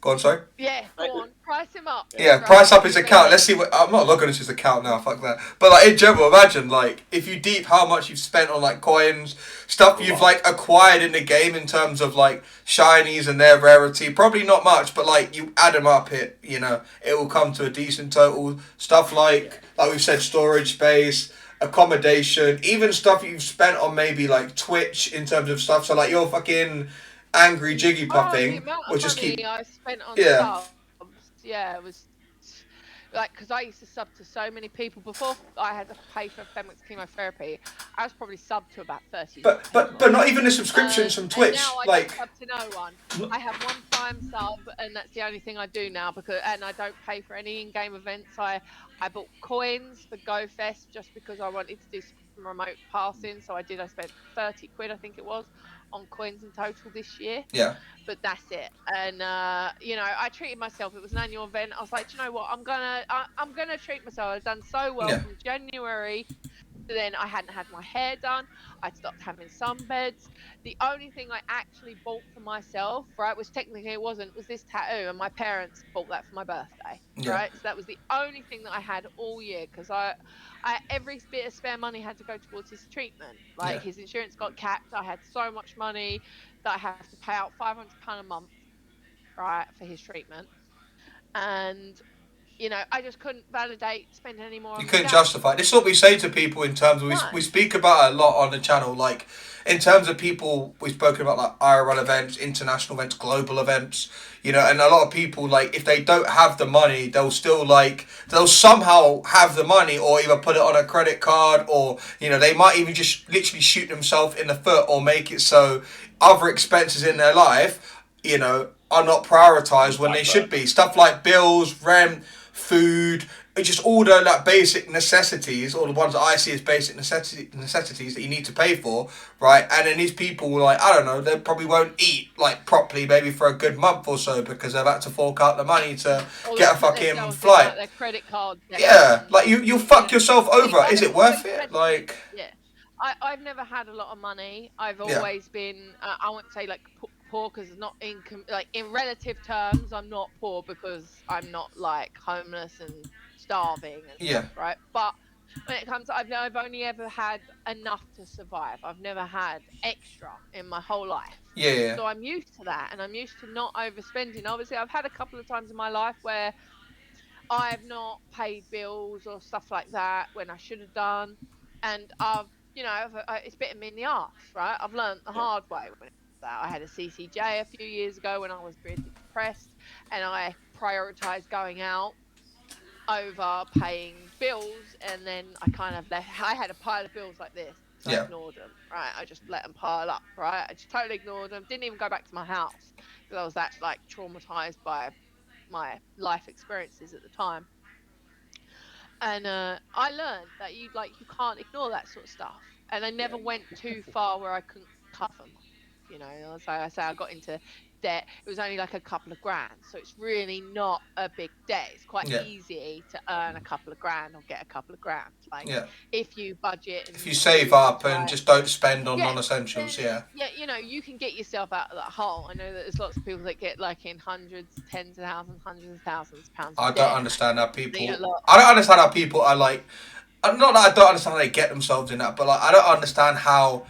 [SPEAKER 1] Go on, sorry.
[SPEAKER 3] Yeah, go on. Price him up.
[SPEAKER 1] Yeah, price up his account. Let's see what. I'm not logging into his account now. Fuck that. But like in general, imagine like if you deep how much you've spent on like coins, stuff you've like acquired in the game in terms of like shinies and their rarity. Probably not much, but like you add them up, it will come to a decent total. Stuff like we've said, storage space, accommodation, even stuff you've spent on maybe like Twitch in terms of stuff. So like your fucking angry Jigglypuff thing, which just keep.
[SPEAKER 3] I spent on subs. Yeah, it was like, because I used to sub to so many people before I had to pay for Femix chemotherapy. I was probably subbed to about 30 people.
[SPEAKER 1] But not even the subscriptions from
[SPEAKER 3] And
[SPEAKER 1] Twitch.
[SPEAKER 3] now I
[SPEAKER 1] Like,
[SPEAKER 3] don't sub to no one. I have one Prime sub, and that's the only thing I do now, and I don't pay for any in-game events. I bought coins for GoFest just because I wanted to do some remote passing. So I did. I spent 30 quid, I think it was, on coins in total this year.
[SPEAKER 1] yeah.
[SPEAKER 3] But that's it. And you know, I treated myself. It was an annual event. I was like, do you know what? I'm gonna treat myself. I've done so well
[SPEAKER 1] Yeah.
[SPEAKER 3] from January. Then I hadn't had my hair done. I'd stopped having sunbeds. The only thing I actually bought for myself, right, was technically was this tattoo, and my parents bought that for my birthday,
[SPEAKER 1] Yeah.
[SPEAKER 3] right? So that was the only thing that I had all year, because I every bit of spare money had to go towards his treatment. Like, his insurance got capped. I had so much money that I have to pay out £500 a month, right, for his treatment, and you know, I just couldn't validate spending any more.
[SPEAKER 1] You couldn't justify it. This is what we say to people in terms of, we speak about it a lot on the channel, like, in terms of people, we've spoken about, like, IRL events, international events, global events, you know, and a lot of people, like, if they don't have the money, they'll still, like, they'll somehow have the money, or either put it on a credit card, or, you know, they might even just literally shoot themselves in the foot, or make it so other expenses in their life, you know, are not prioritised when they should be. Stuff like bills, rent, food, just all the, like, basic necessities, or the ones that I see as basic necessities that you need to pay for, right? And then these people, like, I don't know, they probably won't eat, like, properly maybe for a good month or so, because they've had to fork out the money to get a fucking flight.
[SPEAKER 3] Like their credit card.
[SPEAKER 1] Yeah, like, you'll fuck yourself over. Is it worth it? Like,
[SPEAKER 3] yeah, I've never had a lot of money. I've always been, I wouldn't say like poor, because not in relative terms, I'm not poor, because I'm not like homeless and starving and stuff, right? But when it comes to, I've only ever had enough to survive. I've never had extra in my whole life.
[SPEAKER 1] Yeah.
[SPEAKER 3] So I'm used to that, and I'm used to not overspending. Obviously, I've had a couple of times in my life where I've not paid bills or stuff like that when I should have done, and you know, it's bitten me in the arse, right? I've learned the hard way when that. I had a CCJ a few years ago when I was really depressed, and I prioritized going out over paying bills, and then I kind of I had a pile of bills like this, so I ignored them, right? I just let them pile up, right? I just totally ignored them, didn't even go back to my house, because I was that, like, traumatized by my life experiences at the time. And I learned that you can't ignore that sort of stuff, and I never went too far where I couldn't cover them. You know, so I say I got into debt. It was only like a couple of grand, so it's really not a big debt. It's quite easy to earn a couple of grand or get a couple of grand. Like, if you budget, and
[SPEAKER 1] if you save up and just don't spend on non-essentials,
[SPEAKER 3] yeah, you know, you can get yourself out of that hole. I know that there's lots of people that get like in hundreds, tens of thousands, hundreds of thousands of pounds.
[SPEAKER 1] I don't understand how people. I don't understand how people are like. Not that I don't understand how they get themselves in that, but like, I don't understand how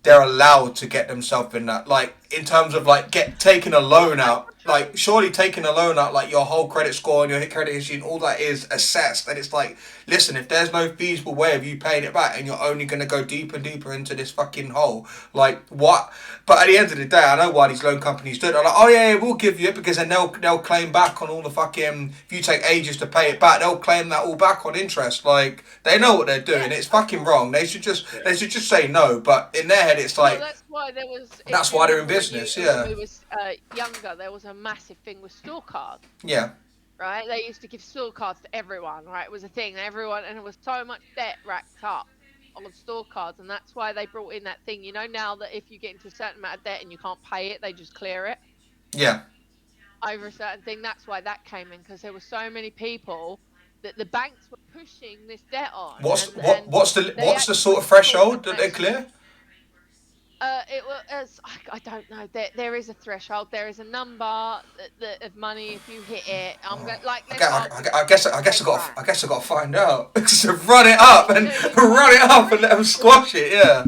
[SPEAKER 1] they're allowed to get themselves in that, like, in terms of like taking a loan out. Like, surely taking a loan out, like, your whole credit score and your credit history and all that is assessed, and it's like, listen, if there's no feasible way of you paying it back, and you're only going to go deeper and deeper into this fucking hole, like, what? But at the end of the day, I know why these loan companies do it. They're like, oh yeah, we'll give you it, because then they'll claim back on all the fucking, if you take ages to pay it back, they'll claim that all back on interest. Like, they know what they're doing. It's fucking wrong. They should just say no. But in their head, it's like,
[SPEAKER 3] that's why there was.
[SPEAKER 1] That's why they're in business.
[SPEAKER 3] When we was younger, there was a massive thing with store cards.
[SPEAKER 1] Yeah.
[SPEAKER 3] Right, they used to give store cards to everyone. Right, it was a thing. Everyone, and it was so much debt racked up on store cards, and that's why they brought in that thing. You know, now that if you get into a certain amount of debt and you can't pay it, they just clear it.
[SPEAKER 1] Yeah.
[SPEAKER 3] Over a certain thing. That's why that came in, because there were so many people that the banks were pushing this debt on.
[SPEAKER 1] What's the sort of threshold that they clear?
[SPEAKER 3] It was, I don't know. There is a threshold. There is a number of money if you hit it. I'm going like.
[SPEAKER 1] I guess I got to find out. So run it up and let them squash it. Yeah.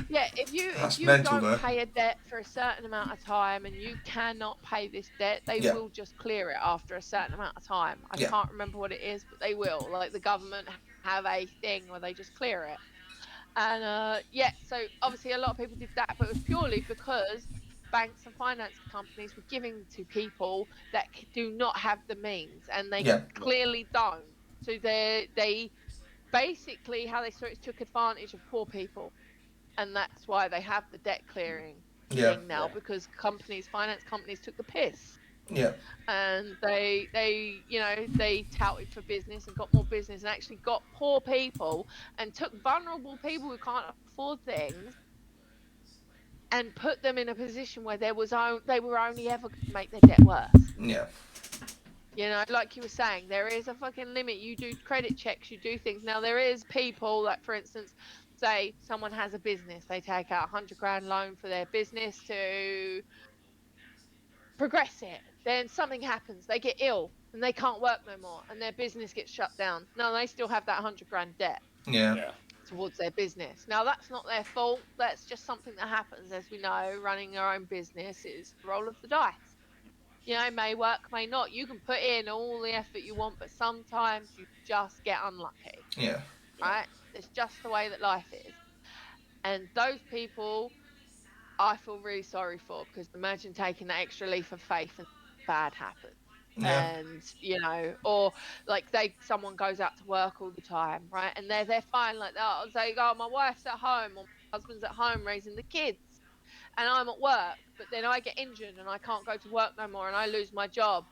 [SPEAKER 3] Yeah, if you don't pay a debt for a certain amount of time and you cannot pay this debt, they will just clear it after a certain amount of time. I can't remember what it is, but they will. Like, the government have a thing where they just clear it. And so obviously a lot of people did that, but it was purely because banks and finance companies were giving to people that do not have the means, and they clearly don't. So they basically, how they saw it, took advantage of poor people, and that's why they have the debt clearing thing now, because finance companies took the piss.
[SPEAKER 1] Yeah.
[SPEAKER 3] And they touted for business and got more business, and actually got poor people and took vulnerable people who can't afford things and put them in a position where they were only ever going to make their debt worse.
[SPEAKER 1] Yeah.
[SPEAKER 3] You know, like you were saying, there is a fucking limit. You do credit checks, you do things. Now, there is people, like, for instance, say someone has a business, they take out $100,000 loan for their business to progress it. Then something happens, they get ill and they can't work no more, and their business gets shut down. Now, they still have that $100,000 debt.
[SPEAKER 1] Yeah.
[SPEAKER 3] Towards their business. Now, that's not their fault. That's just something that happens. As we know, running our own business is the roll of the dice. You know, may work, may not. You can put in all the effort you want, but sometimes you just get unlucky.
[SPEAKER 1] Yeah.
[SPEAKER 3] Right? It's just the way that life is. And those people, I feel really sorry for, because imagine taking that extra leap of faith and bad happens.
[SPEAKER 1] Yeah.
[SPEAKER 3] And, you know, or like someone goes out to work all the time, right? And they're fine like that. I'll say, oh, my wife's at home, or my husband's at home raising the kids, and I'm at work, but then I get injured and I can't go to work no more and I lose my job.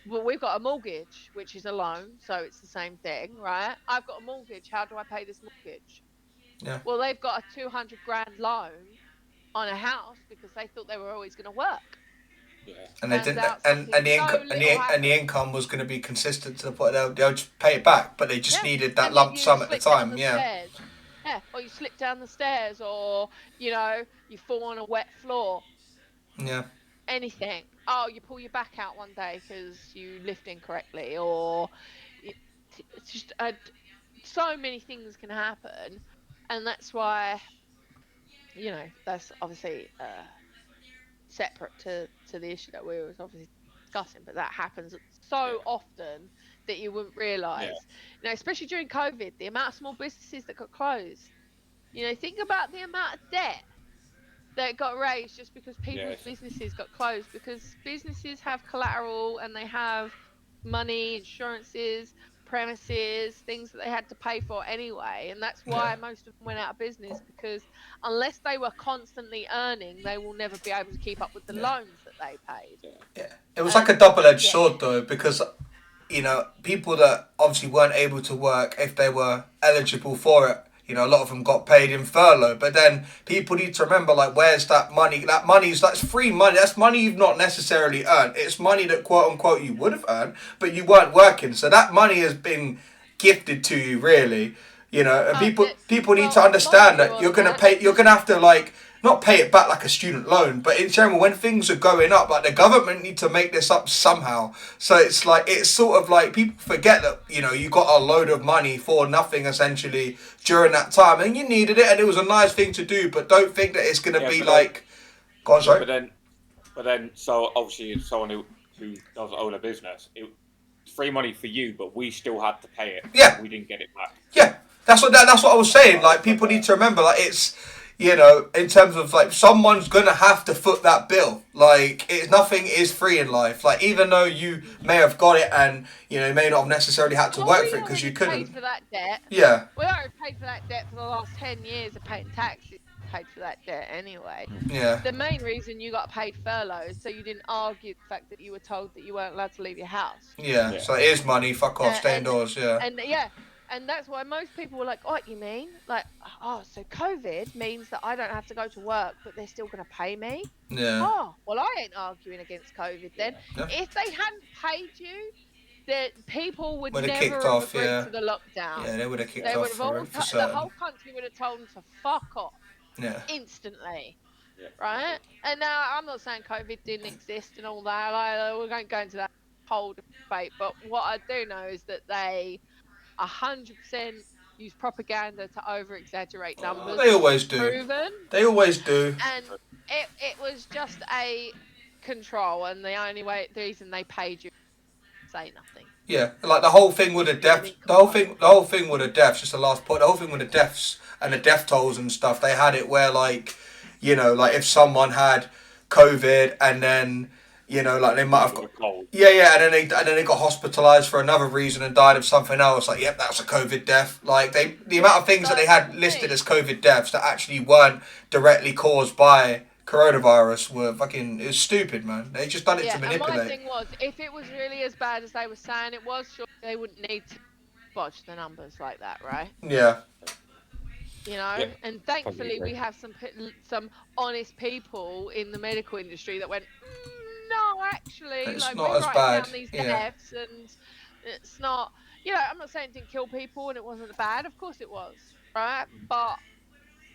[SPEAKER 3] Well, we've got a mortgage, which is a loan, so it's the same thing, right? I've got a mortgage. How do I pay this mortgage?
[SPEAKER 1] Yeah.
[SPEAKER 3] Well, they've got a $200,000 loan on a house because they thought they were always going to work.
[SPEAKER 1] Yeah. And they didn't, and the income was going to be consistent to the point they'll just pay it back, but they just needed that lump sum at the time.
[SPEAKER 3] Yeah, or you slip down the stairs, or you know, you fall on a wet floor.
[SPEAKER 1] Yeah.
[SPEAKER 3] Anything. Oh, you pull your back out one day because you lift incorrectly, or it's just so many things can happen, and that's why, you know, that's obviously separate to the issue that we were obviously discussing, but that happens so often that you wouldn't realise. You know, especially during COVID, the amount of small businesses that got closed. You know, think about the amount of debt that got raised just because people's businesses got closed, because businesses have collateral and they have money, insurances, premises, things that they had to pay for anyway, and that's why most of them went out of business, because unless they were constantly earning, they will never be able to keep up with the loans that they paid.
[SPEAKER 1] Yeah, it was like a double-edged sword though, because, you know, people that obviously weren't able to work, if they were eligible for it, you know, a lot of them got paid in furlough. But then people need to remember, like, where's that money? That's free money. That's money you've not necessarily earned. It's money that, quote unquote, you would have earned, but you weren't working. So that money has been gifted to you, really. You know, and people need to understand that you're gonna pay. You're gonna have to, like, not pay it back like a student loan, but in general, when things are going up, like, the government need to make this up somehow. So it's like, it's sort of like, people forget that, you know, you got a load of money for nothing essentially during that time, and you needed it, and it was a nice thing to do, but don't think that it's going to be like, go on, sorry.
[SPEAKER 2] But then, so obviously someone who does own a business, it's free money for you, but we still had to pay it.
[SPEAKER 1] Yeah.
[SPEAKER 2] We didn't get it back.
[SPEAKER 1] Yeah. That's what I was saying. Like, people need to remember, like, it's, you know, in terms of, like, someone's gonna have to foot that bill. Like, nothing is free in life. Like, even though you may have got it, and, you know, you may not have necessarily had to work for it because you couldn't.
[SPEAKER 3] Paid for that debt.
[SPEAKER 1] Yeah.
[SPEAKER 3] We already paid for that debt for the last 10 years of paying taxes. Paid for that debt anyway.
[SPEAKER 1] Yeah.
[SPEAKER 3] The main reason you got paid furlough is so you didn't argue the fact that you were told that you weren't allowed to leave your house.
[SPEAKER 1] Yeah. So it is money. Fuck off. Stay indoors. Yeah.
[SPEAKER 3] And that's why most people were like, what you mean? Like, oh, so COVID means that I don't have to go to work, but they're still going to pay me?
[SPEAKER 1] Yeah.
[SPEAKER 3] Oh, well, I ain't arguing against COVID then. Yeah. If they hadn't paid you, that people would never have agreed to the lockdown.
[SPEAKER 1] Yeah, they would have kicked off for
[SPEAKER 3] the whole country would have told them to fuck off.
[SPEAKER 1] Yeah.
[SPEAKER 3] Instantly. Yeah. Right? And now, I'm not saying COVID didn't exist and all that. Like, we're going to go into that whole debate. But what I do know is that they 100% use propaganda to over-exaggerate numbers.
[SPEAKER 1] They always do.
[SPEAKER 3] Proven.
[SPEAKER 1] They always do.
[SPEAKER 3] And it was just a control, and the reason they paid you to say nothing.
[SPEAKER 1] Yeah, like the whole thing with the deaths. The whole thing with the deaths. Just the last point. The whole thing with the deaths and the death tolls and stuff. They had it where, like, you know, like, if someone had COVID, and then like they might have got and then they got hospitalized for another reason and died of something else. Like, yep, that's a COVID death. Like the amount of things that they had listed as COVID deaths that actually weren't directly caused by coronavirus were fucking. It's stupid, man. They just done it to manipulate.
[SPEAKER 3] And my thing was, if it was really as bad as they were saying it was, sure they wouldn't need to bodge the numbers like that, right?
[SPEAKER 1] Yeah.
[SPEAKER 3] And thankfully we have some honest people in the medical industry that went, no, actually,
[SPEAKER 1] it's
[SPEAKER 3] like,
[SPEAKER 1] not
[SPEAKER 3] we're
[SPEAKER 1] as
[SPEAKER 3] writing
[SPEAKER 1] bad.
[SPEAKER 3] down these deaths, and it's not. I'm not saying it didn't kill people and it wasn't bad. Of course it was, right? But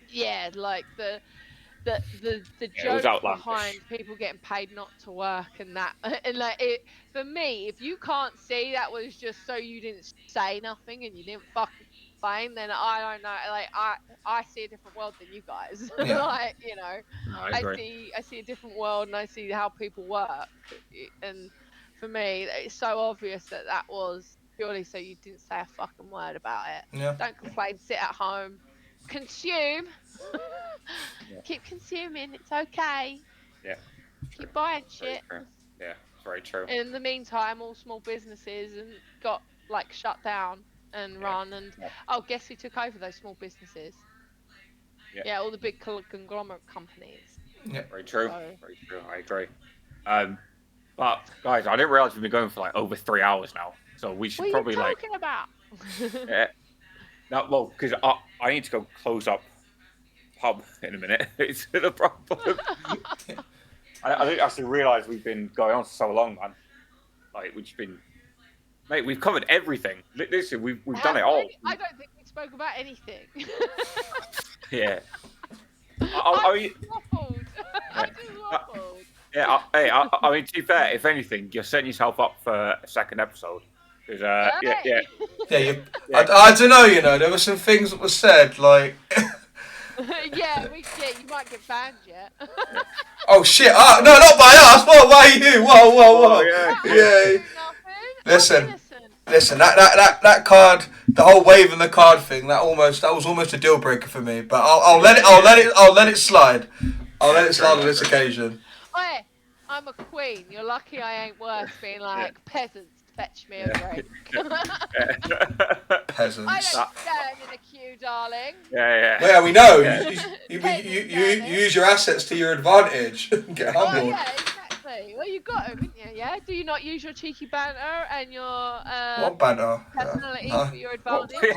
[SPEAKER 3] yeah, like the joke behind people getting paid not to work and that, and like it for me, if you can't see that was just so you didn't say nothing and you didn't fucking complain, then I don't know. Like I see a different world than you guys.
[SPEAKER 1] Yeah.
[SPEAKER 3] Like
[SPEAKER 2] I
[SPEAKER 3] see a different world, and I see how people work. And for me, it's so obvious that was purely so you didn't say a fucking word about it.
[SPEAKER 1] Yeah.
[SPEAKER 3] Don't complain. Sit at home. Consume. Keep consuming. It's okay.
[SPEAKER 2] Yeah.
[SPEAKER 3] Keep buying shit.
[SPEAKER 2] Yeah, it's very true.
[SPEAKER 3] In the meantime, all small businesses got like shut down and run, and guess who took over those small businesses? Yeah, all the big conglomerate companies.
[SPEAKER 1] Yeah,
[SPEAKER 2] very true. Very true. I agree. But guys, I didn't realize we've been going for like over 3 hours now, so we should probably
[SPEAKER 3] what are you talking about?
[SPEAKER 2] Yeah. No, well, because I need to go close up pub in a minute. It's the problem. I didn't actually realise we've been going on for so long, man. Like, mate, we've covered everything. Listen, we've done it all.
[SPEAKER 3] I don't think we spoke about anything.
[SPEAKER 2] Yeah.
[SPEAKER 3] I just waffled.
[SPEAKER 2] Yeah, I mean, to be fair, if anything, you're setting yourself up for a second episode. Because,
[SPEAKER 1] I don't know, there were some things that were said, like...
[SPEAKER 3] you might get banned yet.
[SPEAKER 1] Oh, shit. No, not by us. Why you? Whoa. Yeah. Listen, that card, the whole waving the card thing, that was almost a deal breaker for me. But I'll let it slide. I'll let it slide on this occasion.
[SPEAKER 3] Hey, I'm a queen. You're lucky I ain't worth being like peasants. Fetch me a drink.
[SPEAKER 1] Peasants.
[SPEAKER 3] I don't stand in a queue, darling.
[SPEAKER 1] Yeah, we know. You use your assets to your advantage. Get humbled.
[SPEAKER 3] Oh, yeah, exactly. Well, you got them, didn't you? Yeah. Do you not use your cheeky banter and your
[SPEAKER 1] what banter?
[SPEAKER 3] Personality for your advantage?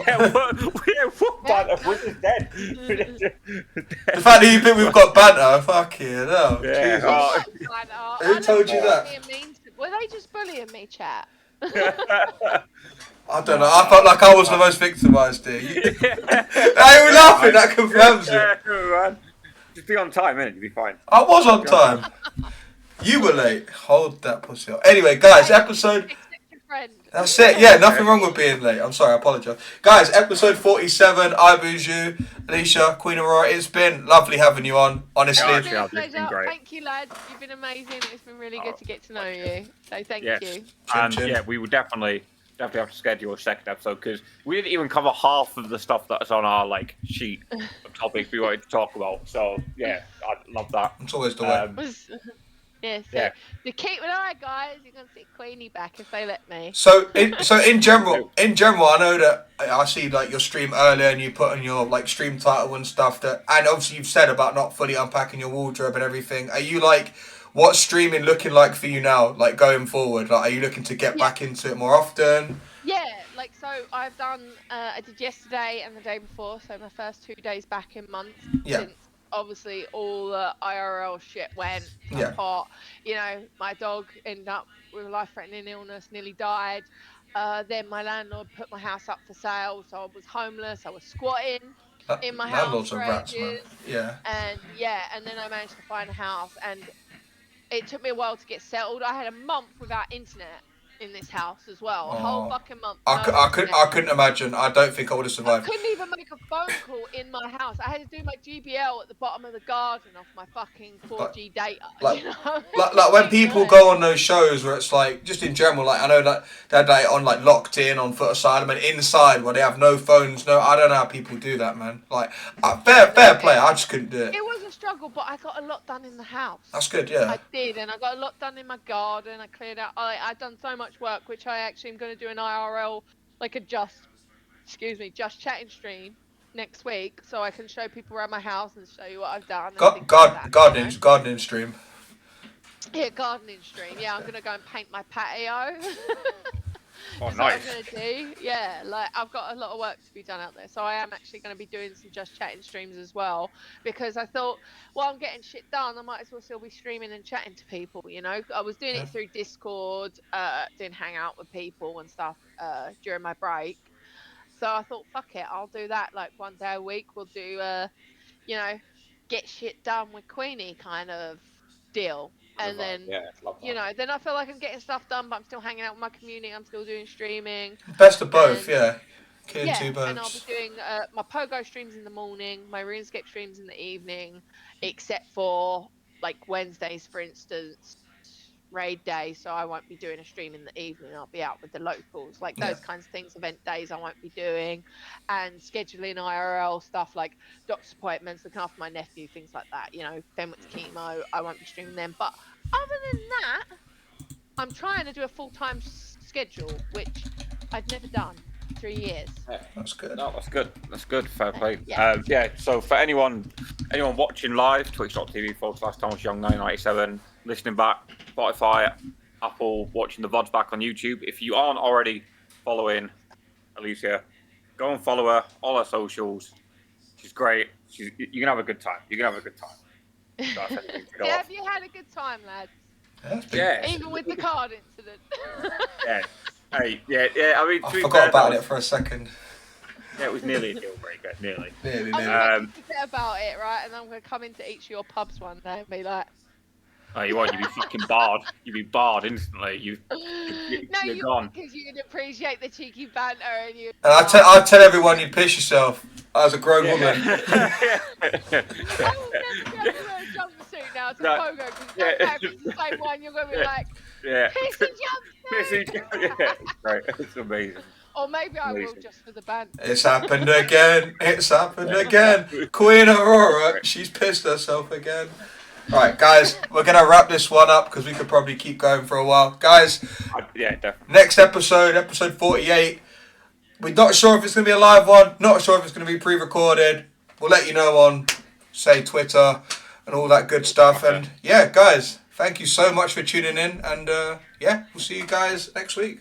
[SPEAKER 2] What banter? We're just dead.
[SPEAKER 1] The fact that you think we've got banter, fuck you, no.
[SPEAKER 2] Yeah.
[SPEAKER 1] Who told you that?
[SPEAKER 3] Were they just bullying me, chat?
[SPEAKER 1] I don't know. I felt like I was the most victimised here. Hey, we're laughing. That confirms it.
[SPEAKER 2] Man. Just be on time, innit? You'll be fine.
[SPEAKER 1] I was on time. You were late. Hold that pussy up. Anyway, guys, episode... That's it. Yeah, nothing wrong with being late. I'm sorry, I apologise. Guys, episode 47. I Boozy, Alicia, QueenAurora. It's been lovely having you on, honestly.
[SPEAKER 3] It's been a pleasure. Thank you, lads. You've been amazing. It's been really good to get to know you. So thank you.
[SPEAKER 2] And yeah, we would definitely have to schedule a second episode because we didn't even cover half of the stuff that's on our sheet of topics we wanted to talk about. So yeah, I love that.
[SPEAKER 1] It's always the way.
[SPEAKER 3] To keep an eye, guys, you're gonna see Queenie back if they let me.
[SPEAKER 1] So in general, I know that I see your stream earlier and you put on your stream title and stuff and obviously you've said about not fully unpacking your wardrobe and everything. Are you what's streaming looking like for you now, going forward? Are you looking to get back into it more often?
[SPEAKER 3] Yeah, so I've done. I did yesterday and the day before, so my first 2 days back in months.
[SPEAKER 1] Yeah.
[SPEAKER 3] Since obviously all the IRL shit went apart. My dog ended up with a life-threatening illness, nearly died. Then my landlord put my house up for sale, so I was homeless. I was squatting in my house for ages.
[SPEAKER 1] Yeah.
[SPEAKER 3] And then I managed to find a house, and it took me a while to get settled. I had a month without internet. in this house as well. A whole fucking month.
[SPEAKER 1] I couldn't imagine. I don't think I would have
[SPEAKER 3] I
[SPEAKER 1] survived.
[SPEAKER 3] couldn't even make a phone call in my house. I had to do my GBL at the bottom of the garden off my fucking 4G data.
[SPEAKER 1] Like,
[SPEAKER 3] you know?
[SPEAKER 1] like when people go on those shows where it's like, just in general, like I know that they had like on like locked in on foot asylum and inside where they have no phones. No, I don't know how people do that, man. Like fair play. I just couldn't do it.
[SPEAKER 3] It was a struggle, but I got a lot done in the house.
[SPEAKER 1] That's good, yeah.
[SPEAKER 3] I did, and I got a lot done in my garden. I cleared out. I've done so much work, which I actually am going to do an IRL, like a just chatting stream next week, so I can show people around my house and show you what I've done.
[SPEAKER 1] Gardening stream.
[SPEAKER 3] Yeah, gardening stream. Yeah, I'm going to go and paint my patio.
[SPEAKER 2] Oh,
[SPEAKER 3] That's
[SPEAKER 2] nice.
[SPEAKER 3] what I'm gonna do. Yeah, like I've got a lot of work to be done out there, so I am actually going to be doing some just chatting streams as well, because I thought, while I'm getting shit done, I might as well still be streaming and chatting to people. You know, I was doing it through Discord, doing hangout with people and stuff during my break. So I thought, fuck it, I'll do that like one day a week. We'll do, you know, get shit done with Queenie kind of deal. And then, you know, then I feel like I'm getting stuff done, but I'm still hanging out with my community. I'm still doing streaming.
[SPEAKER 1] Best of both, yeah. Killing two birds.
[SPEAKER 3] And I'll be doing my Pogo streams in the morning, my RuneScape streams in the evening, except for like Wednesdays, for instance, raid day. So I won't be doing a stream in the evening. I'll be out with the locals, like those kinds of things. Event days I won't be doing, and scheduling IRL stuff like doctor's appointments, looking after my nephew, things like that. You know, then with chemo, I won't be streaming them. But other than that, I'm trying to do a full-time schedule, which I've never done. 3 years.
[SPEAKER 2] Yeah.
[SPEAKER 1] That's good.
[SPEAKER 2] No, that's good. That's good. Fair play.
[SPEAKER 3] Yeah.
[SPEAKER 2] So for anyone watching live, twitch.tv/ThomasYoung997, listening back, Spotify, Apple, watching the VODs back on YouTube. If you aren't already following Alicia, go and follow her, all her socials. She's great. You can have a good time. You can have a good time.
[SPEAKER 3] Yeah, have you had a good time, lads?
[SPEAKER 2] Yeah.
[SPEAKER 3] Even with the card incident.
[SPEAKER 2] Yeah. Hey, yeah. I mean,
[SPEAKER 1] I forgot about it for a second.
[SPEAKER 2] Yeah, it was nearly a deal breaker. Nearly.
[SPEAKER 1] Nearly.
[SPEAKER 3] I'm going to forget about it, right? And I'm going to come into each of your pubs one day and be like,
[SPEAKER 2] oh, you won't. You'd be fucking barred. You'd be barred instantly. You're gone.
[SPEAKER 3] Because you'd appreciate the cheeky banter and you.
[SPEAKER 1] And I'd tell everyone you'd piss yourself as a grown woman.
[SPEAKER 3] I will never be able to wear a jumpsuit now to Pogo, because it's the same one. You're going to be like, pissy jumpsuit.
[SPEAKER 2] Yeah, right. It's amazing.
[SPEAKER 3] Or maybe I will just for the band.
[SPEAKER 1] It's happened again. It's happened again. QueenAurora, she's pissed herself again. Right, guys, we're going to wrap this one up because we could probably keep going for a while. Guys,
[SPEAKER 2] yeah, definitely.
[SPEAKER 1] Next episode 48. We're not sure if it's going to be a live one. Not sure if it's going to be pre-recorded. We'll let you know on, say, Twitter and all that good stuff. And, yeah, guys, thank you so much for tuning in. And, yeah, we'll see you guys next week.